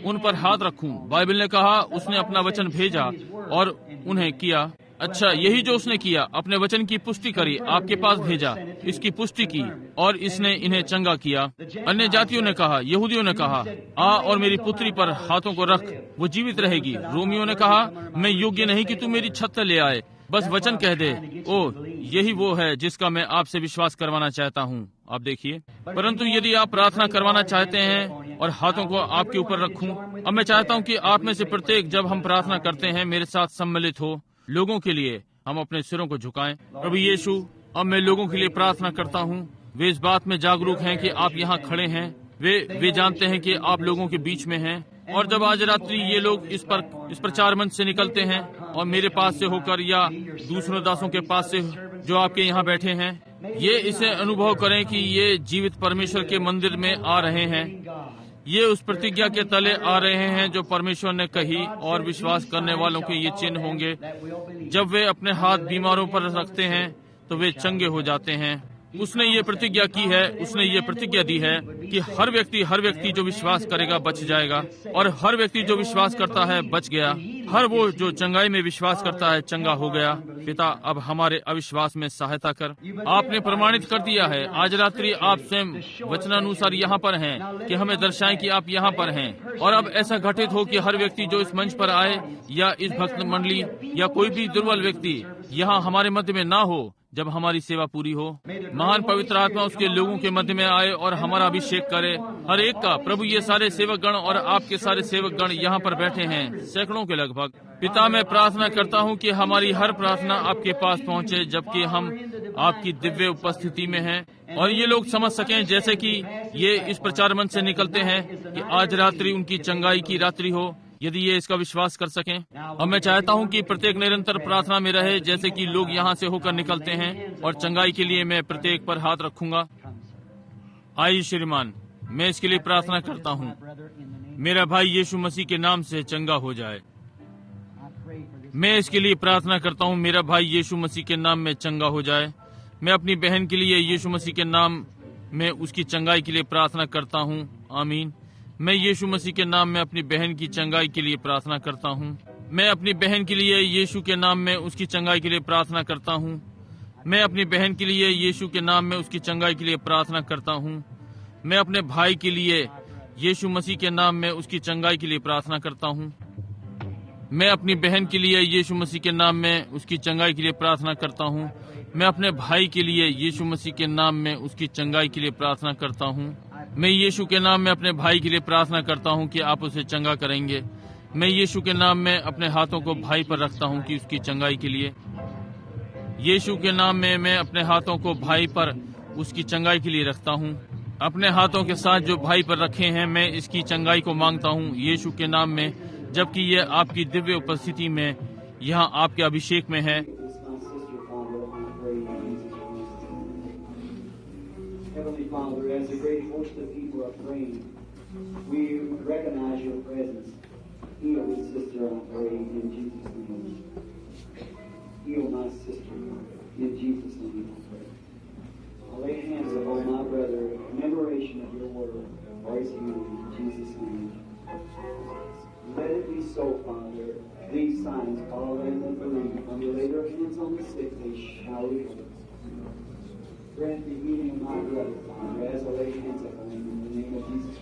[SPEAKER 2] उन पर हाथ रखूं। बाइबल ने कहा उसने अपना वचन भेजा और उन्हें किया। अच्छा, यही जो उसने किया, अपने वचन की पुष्टि करी, आपके पास भेजा, इसकी पुष्टि की और इसने इन्हें चंगा किया। अन्य जातियों ने कहा, यहूदियों ने कहा, आ और मेरी पुत्री पर हाथों को रख, वो जीवित रहेगी। रोमियों ने कहा, मैं योग्य नहीं कि तू मेरी छत ले आए, बस वचन कह दे। ओ, यही वो है जिसका मैं आपसे विश्वास करवाना चाहता हूँ। आप देखिए, परंतु यदि आप प्रार्थना करवाना चाहते हैं और हाथों को आपके ऊपर रखूं, अब मैं चाहता हूँ कि आप में से प्रत्येक जब हम प्रार्थना करते हैं मेरे साथ सम्मिलित हो। लोगों के लिए हम अपने सिरों को झुकाएं। प्रभु यीशु, अब मैं लोगों के लिए प्रार्थना करता हूँ। वे इस बात में जागरूक हैं कि आप यहाँ खड़े हैं। वे जानते हैं कि आप लोगों के बीच में हैं। और जब आज रात्रि ये लोग इस प्रचार मंच से निकलते हैं और मेरे पास से होकर या दूसरों दासों के पास से जो आपके यहाँ बैठे हैं, ये इसे अनुभव करें कि ये जीवित परमेश्वर के मंदिर में आ रहे हैं। ये उस प्रतिज्ञा के तले आ रहे हैं जो परमेश्वर ने कही, और विश्वास करने वालों के ये चिन्ह होंगे। जब वे अपने हाथ बीमारों पर रखते हैं तो वे चंगे हो जाते हैं। उसने ये प्रतिज्ञा की है, उसने ये प्रतिज्ञा दी है कि हर व्यक्ति जो विश्वास करेगा बच जाएगा, और हर व्यक्ति जो विश्वास करता है बच गया। हर वो जो चंगाई में विश्वास करता है चंगा हो गया। पिता, अब हमारे अविश्वास में सहायता कर। आपने प्रमाणित कर दिया है, आज रात्रि आप स्वयं वचनानुसार यहाँ पर हैं कि हमें दर्शाएं कि आप यहाँ पर हैं। और अब ऐसा घटित हो कि हर व्यक्ति जो इस मंच पर आए या इस भक्त मंडली या कोई भी दुर्बल व्यक्ति यहाँ हमारे मध्य में ना हो जब हमारी सेवा पूरी हो। महान पवित्र आत्मा उसके लोगों के मध्य में आए और हमारा अभिषेक करे, हर एक का। प्रभु, ये सारे सेवक गण और आपके सारे सेवक गण यहाँ पर बैठे हैं, सैकड़ों के लगभग। पिता, मैं प्रार्थना करता हूँ कि हमारी हर प्रार्थना आपके पास पहुँचे जबकि हम आपकी दिव्य उपस्थिति में हैं, और ये लोग समझ सकें जैसे कि ये इस प्रचार मंच से निकलते हैं कि आज रात्रि उनकी चंगाई की रात्रि हो, यदि ये इसका विश्वास कर सकें। और मैं चाहता हूं कि प्रत्येक निरंतर प्रार्थना में रहे जैसे कि लोग यहां से होकर निकलते हैं, और चंगाई के लिए मैं प्रत्येक पर हाथ रखूंगा। आइए श्रीमान, मैं इसके लिए प्रार्थना करता हूं, मेरा भाई यीशु मसीह के नाम से चंगा हो जाए। मैं इसके लिए प्रार्थना करता हूं, मेरा भाई यीशु मसीह के नाम में चंगा हो जाए। मैं अपनी बहन के लिए यीशु मसीह के नाम में उसकी चंगाई के लिए प्रार्थना करता हूं। आमीन। मैं यीशु मसीह के नाम में अपनी बहन की चंगाई के लिए प्रार्थना करता हूँ। मैं अपनी बहन के लिए यीशु के नाम में उसकी चंगाई के लिए प्रार्थना करता हूँ। मैं अपनी बहन के लिए यीशु के नाम में उसकी चंगाई के लिए प्रार्थना करता हूँ। मैं अपने भाई के लिए यीशु मसीह के नाम में उसकी चंगाई के लिए प्रार्थना करता हूँ। मैं अपनी बहन के लिए यीशु मसीह के नाम में उसकी चंगाई के लिए प्रार्थना करता हूँ। मैं अपने भाई के लिए यीशु मसीह के नाम में उसकी चंगाई के लिए प्रार्थना करता हूँ। मैं यीशु के नाम में अपने भाई के लिए प्रार्थना करता हूँ कि आप उसे चंगा करेंगे। मैं यीशु के नाम में अपने हाथों को भाई पर रखता हूँ कि उसकी चंगाई के लिए। यीशु के नाम में मैं अपने हाथों को भाई पर उसकी चंगाई के लिए रखता हूँ। अपने हाथों के साथ जो भाई पर रखे हैं, मैं इसकी चंगाई को मांगता हूँ यीशु के नाम में, जबकि ये आपकी दिव्य उपस्थिति में यहाँ आपके अभिषेक में है।
[SPEAKER 1] Heavenly Father, as a great host of people are praying, we recognize your presence. Heal this sister, I pray, in Jesus' name. Heal my sister, in Jesus' name, I pray. I lay hands upon my brother, commemoration of your word, for his healing, in Jesus' name. Let it be so, Father. These signs follow them that believe. When you lay their hands on the sick, they shall recover. Grant the healing of my brother, Father, as I lay hands upon him in the name of Jesus.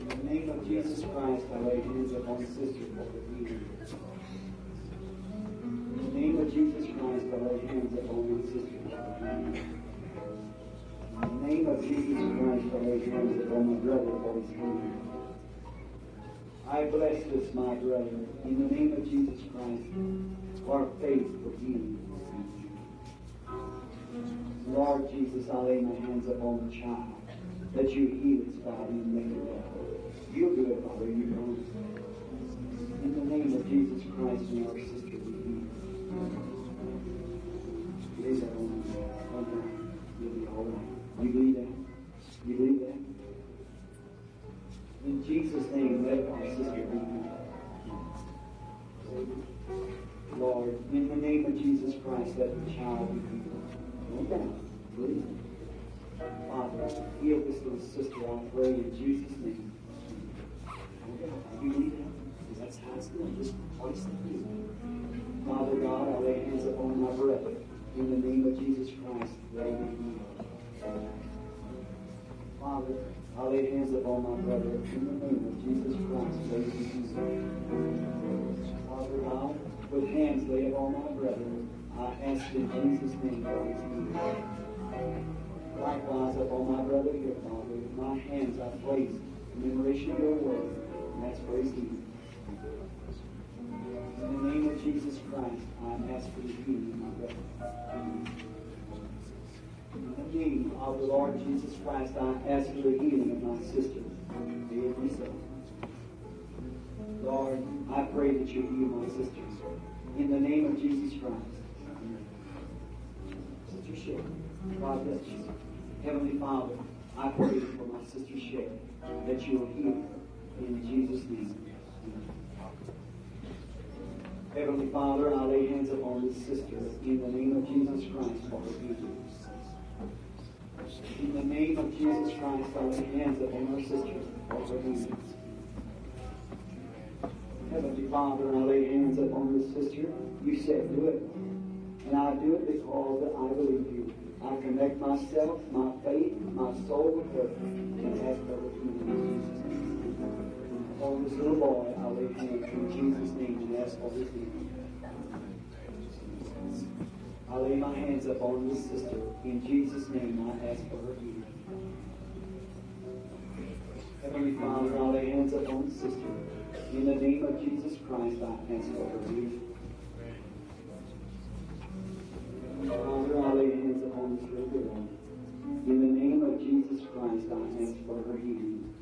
[SPEAKER 1] In the name of Jesus Christ, I lay hands upon sister for the healing. In the name of Jesus Christ, I lay hands upon my sister for the healing. In the name of Jesus Christ, I lay hands upon my brother for his healing. I bless this, my brother, in the name of Jesus Christ, for faith for healing. Lord Jesus, I lay my hands upon the child, that you heal its body and make it well. You'll do it, Father, you promise. In the name of Jesus Christ, may our sister be healed. Lay that on her. You'll be all right. You believe that? You believe that? In Jesus' name, let our sister be healed. Christ, let the child be healed. No doubt. Please. Father, heal this little sister, I pray in Jesus' name. No doubt. You need help. Because that's how it's done. Just place the healing. Father God, I lay hands upon my brother. In the name of Jesus Christ, they be healed. Father, I lay hands upon my brother. In the name of Jesus Christ, they be healed. Father God, with hands laid upon my brother, I ask in Jesus' name for his healing. Likewise upon my brother here, Father, with my hands I place commemoration of your word, and that's for his healing. In the name of Jesus Christ, I ask for the healing of my brother. In the name of the Lord Jesus Christ, I ask for the healing of my sister. May it be so. Lord, I pray that you heal my sister. In the name of Jesus Christ. Sister Shay, God bless you. Heavenly Father, I pray for my sister Shay that you will heal her in Jesus' name. Heavenly Father, I lay hands upon this sister in the name of Jesus Christ for her healing. In the name of Jesus Christ, I lay hands upon her sister for her healing. Heavenly Father, I lay hands upon this sister. You said do it. And I do it because I believe you. I connect myself, my faith, my soul with her, and ask for her healing. On this little boy, I lay hands in Jesus' name and ask for his healing. I lay my hands upon this sister. In Jesus' name, I ask for her healing. Heavenly Father, I lay hands upon this sister. In the name of Jesus Christ, I ask for her healing. Father, I lay hands upon this little girl. In the name of Jesus Christ, I ask for her healing.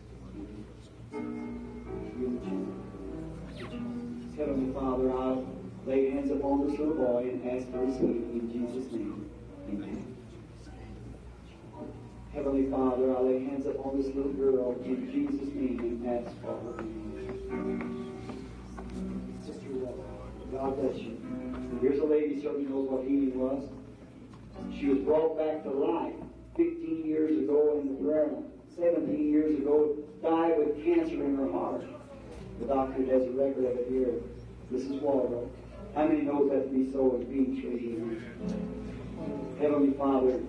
[SPEAKER 1] Heavenly Father, I lay hands upon this little boy and ask for his healing in Jesus' name. Amen. Heavenly Father, I lay hands upon this little girl in Jesus' name and ask for her healing. Sister, God bless you. Here's a lady certainly knows what healing was. She was brought back to life 15 years ago in the ground. 17 years ago, died with cancer in her heart. The doctor has a record of it here. Mrs. Waldo. How many knows that to be so in Beach? Heavenly Father,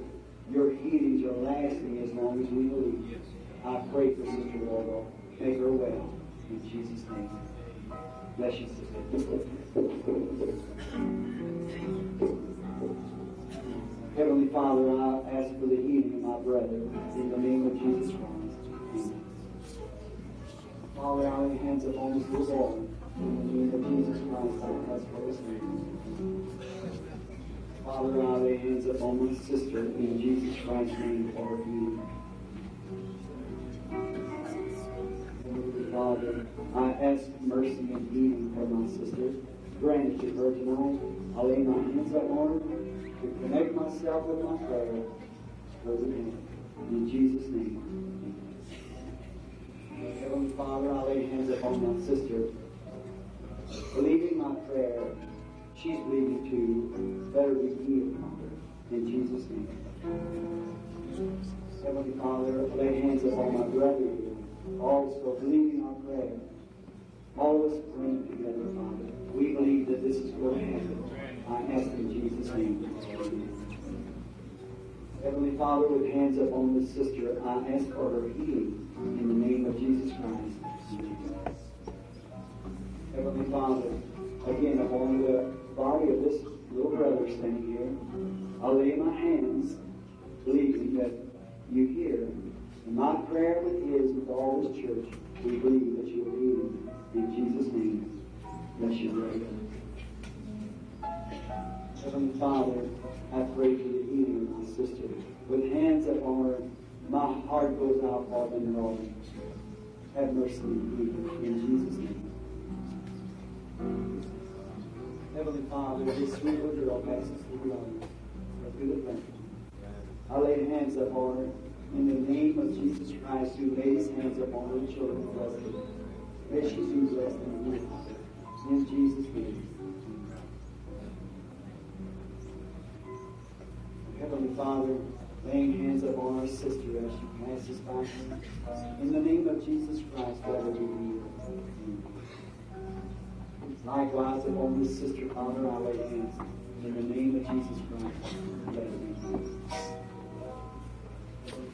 [SPEAKER 1] your healings are lasting as long as we believe. I pray for Sister Waldo. Make her well. In Jesus' name. Bless you, sister. Heavenly Father, I ask for the healing of my brother in the name of Jesus Christ. Amen. Father, I lay hands upon this little boy. In the name of Jesus Christ, I ask for his healing. Father, I lay hands upon my sister in Jesus Christ's name for her healing. Father, I ask mercy and healing for my sister. Grant it to her tonight. I lay my hands upon her to connect myself with my prayer. In Jesus' name. Heavenly Father, I lay hands upon my sister. Believing my prayer, she's believing too. Better be healed, Father. In Jesus' name. Heavenly Father, I lay hands upon my brother here. Also, believing our prayer. All of us praying together, Father. We believe that this is going to happen. I ask in Jesus' name. Heavenly Father, with hands upon this sister, I ask for her healing in the name of Jesus Christ. Heavenly Father, again upon the body of this little brother standing here, I lay my hands, believing that you hear. And my prayer with his, with all this church, we believe that you will heal him. In Jesus' name, bless you, brother. Heavenly Father, I pray for the healing of my sister. With hands upon her, my heart goes out for them, Lord. Have mercy and heal in Jesus' name. Heavenly Father, this sweet little girl passes through the life, through the front. I lay hands upon her in the name of Jesus Christ, who laid his hands upon her children and blessed her. May she be blessed and healed. In Jesus' name. Father, laying hands upon our sister as she passes by. In the name of Jesus Christ, let her be healed. Likewise, upon this sister, Father, I lay hands. In the name of Jesus Christ, let her be healed.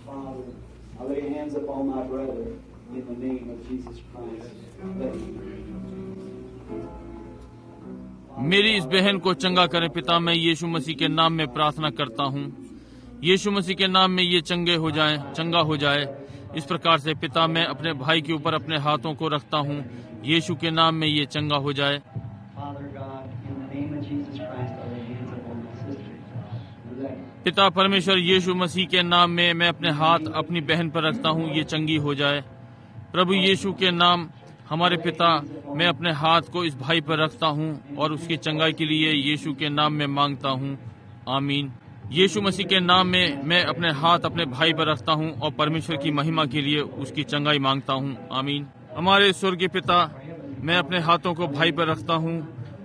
[SPEAKER 1] Father, I lay hands upon my brother. In the name of Jesus Christ, let him be healed.
[SPEAKER 2] मेरी इस बहन को चंगा करें पिता, मैं यीशु मसीह के नाम में प्रार्थना करता हूँ। यीशु मसीह के नाम में ये चंगा हो जाए। इस प्रकार से पिता, मैं अपने भाई के ऊपर अपने हाथों को रखता हूँ। यीशु के नाम में ये चंगा हो जाए। पिता परमेश्वर, यीशु मसीह के नाम में मैं अपने हाथ अपनी बहन पर रखता हूँ, ये चंगी हो जाए। प्रभु यीशु के नाम, हमारे पिता, मैं अपने हाथ को इस भाई पर रखता हूँ और उसकी चंगाई के लिए यीशु के नाम में मांगता हूँ। आमीन। यीशु मसीह के नाम में मैं अपने हाथ अपने भाई पर रखता हूँ और परमेश्वर की महिमा के लिए उसकी चंगाई मांगता हूँ। आमीन। हमारे स्वर्गीय पिता, मैं अपने हाथों को भाई पर रखता हूँ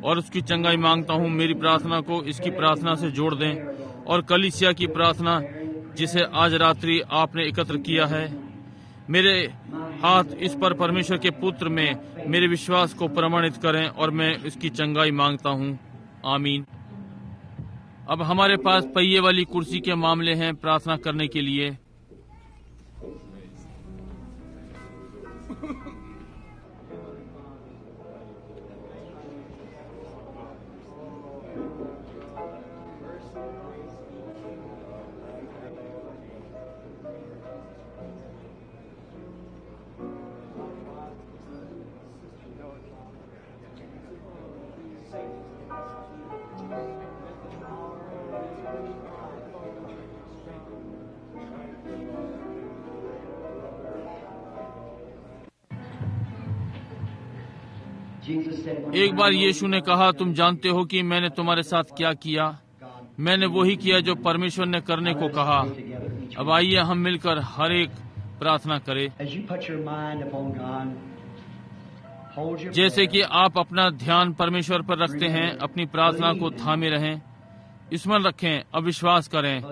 [SPEAKER 2] और उसकी चंगाई मांगता हूँ। मेरी प्रार्थना को इसकी प्रार्थना से जोड़ दें और कलीसिया की प्रार्थना जिसे आज रात्रि आपने एकत्र किया है, मेरे हाथ इस पर परमेश्वर के पुत्र में मेरे विश्वास को प्रमाणित करें और मैं इसकी चंगाई मांगता हूँ। आमीन। अब हमारे पास पहिए वाली कुर्सी के मामले हैं प्रार्थना करने के लिए। एक बार यीशु ने कहा, तुम जानते हो कि मैंने तुम्हारे साथ क्या किया। मैंने वही किया जो परमेश्वर ने करने को कहा। अब आइए हम मिलकर हर एक प्रार्थना करें। जैसे कि आप अपना ध्यान परमेश्वर पर रखते हैं, अपनी प्रार्थना को थामे रहें, स्मरण रखें, अविश्वास करें,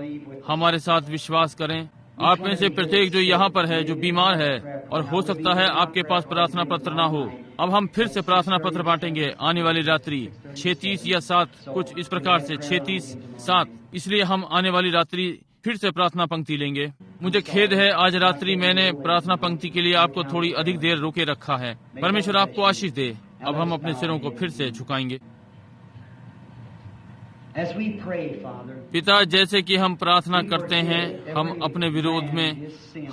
[SPEAKER 2] हमारे साथ विश्वास करें। आप में से प्रत्येक जो यहाँ पर है, जो बीमार है, और हो सकता है आपके पास प्रार्थना पत्र ना हो, अब हम फिर से प्रार्थना पत्र बांटेंगे आने वाली रात्रि 6:30 या 7, कुछ इस प्रकार से 6:30, 7। इसलिए हम आने वाली रात्रि फिर से प्रार्थना पंक्ति लेंगे। मुझे खेद है, आज रात्रि मैंने प्रार्थना पंक्ति के लिए आपको थोड़ी अधिक देर रोके रखा है। परमेश्वर आपको आशीष दे। अब हम अपने सिरों को फिर से झुकाएंगे। पिता, जैसे कि हम प्रार्थना करते हैं, हम अपने विरोध में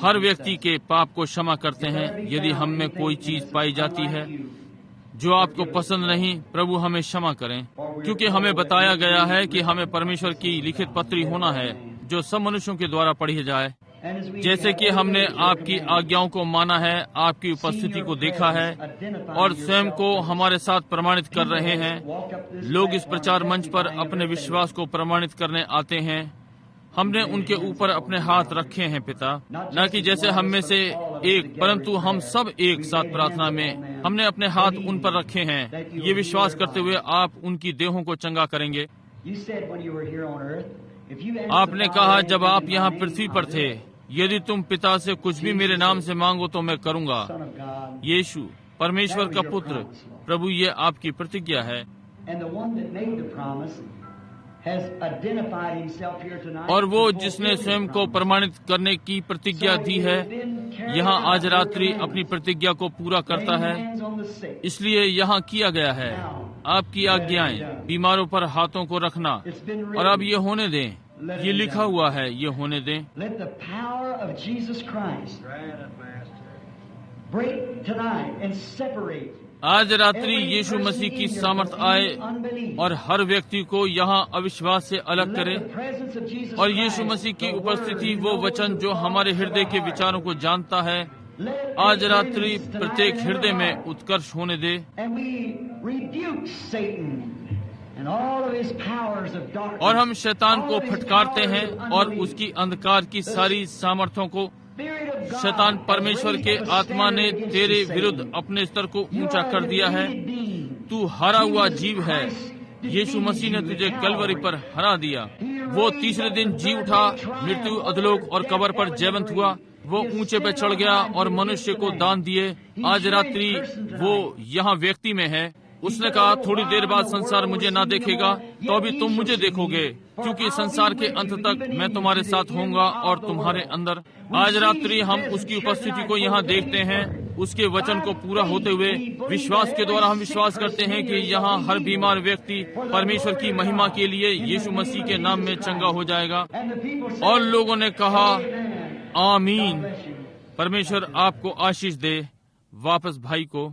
[SPEAKER 2] हर व्यक्ति के पाप को क्षमा करते हैं। यदि हम में कोई चीज पाई जाती है जो आपको पसंद नहीं, प्रभु हमें क्षमा करें, क्योंकि हमें बताया गया है कि हमें परमेश्वर की लिखित पत्री होना है जो सब मनुष्यों के द्वारा पढ़ी जाए। जैसे कि हमने आपकी आज्ञाओं को माना है, आपकी उपस्थिति को देखा है और स्वयं को हमारे साथ प्रमाणित कर रहे हैं। लोग इस प्रचार मंच पर अपने विश्वास को प्रमाणित करने आते हैं। हमने उनके ऊपर अपने हाथ रखे हैं पिता, न कि जैसे हम में से एक, परंतु हम सब एक साथ प्रार्थना में हमने अपने हाथ उन पर रखे हैं, ये विश्वास करते हुए आप उनकी देहों को चंगा करेंगे। आपने कहा जब आप यहाँ पृथ्वी पर थे, यदि तुम पिता से कुछ भी मेरे नाम से मांगो तो मैं करूँगा। यीशु परमेश्वर का पुत्र, प्रभु, ये आपकी प्रतिज्ञा है। और वो जिसने स्वयं को प्रमाणित करने की प्रतिज्ञा दी है, यहाँ आज रात्रि अपनी प्रतिज्ञा को पूरा करता है। इसलिए यहाँ किया गया है, आपकी आज्ञाएं, बीमारों पर हाथों को रखना, और अब ये होने दें। ये लिखा हुआ है, ये होने दें। आज रात्रि यीशु मसीह की सामर्थ आए और हर व्यक्ति को यहाँ अविश्वास से अलग करे, और यीशु मसीह की उपस्थिति, वो वचन जो हमारे हृदय के विचारों को जानता है, आज रात्रि प्रत्येक हृदय में उत्कर्ष होने दे। और हम शैतान को फटकारते हैं और उसकी अंधकार की सारी सामर्थ्यों को। शैतान, परमेश्वर के आत्मा ने तेरे विरुद्ध अपने स्तर को ऊंचा कर दिया है। तू हारा हुआ जीव है। यीशु मसीह ने तुझे कलवरी पर हरा दिया। वो तीसरे दिन जी उठा, मृत्यु, अधोलोक और कब्र पर जयवंत हुआ। वो ऊंचे पे चढ़ गया और मनुष्य को दान दिए। आज रात्रि वो यहाँ व्यक्ति में है। उसने कहा, थोड़ी देर बाद संसार मुझे ना देखेगा, तो भी तुम मुझे देखोगे, क्योंकि संसार के अंत तक मैं तुम्हारे साथ होऊंगा और तुम्हारे अंदर। आज रात्रि हम उसकी उपस्थिति को यहाँ देखते हैं, उसके वचन को पूरा होते हुए। विश्वास के द्वारा हम विश्वास करते हैं कि यहाँ हर बीमार व्यक्ति परमेश्वर की महिमा के लिए यीशु मसीह के नाम में चंगा हो जाएगा। और लोगों ने कहा, आमीन। परमेश्वर आपको आशीष दे। वापस भाई को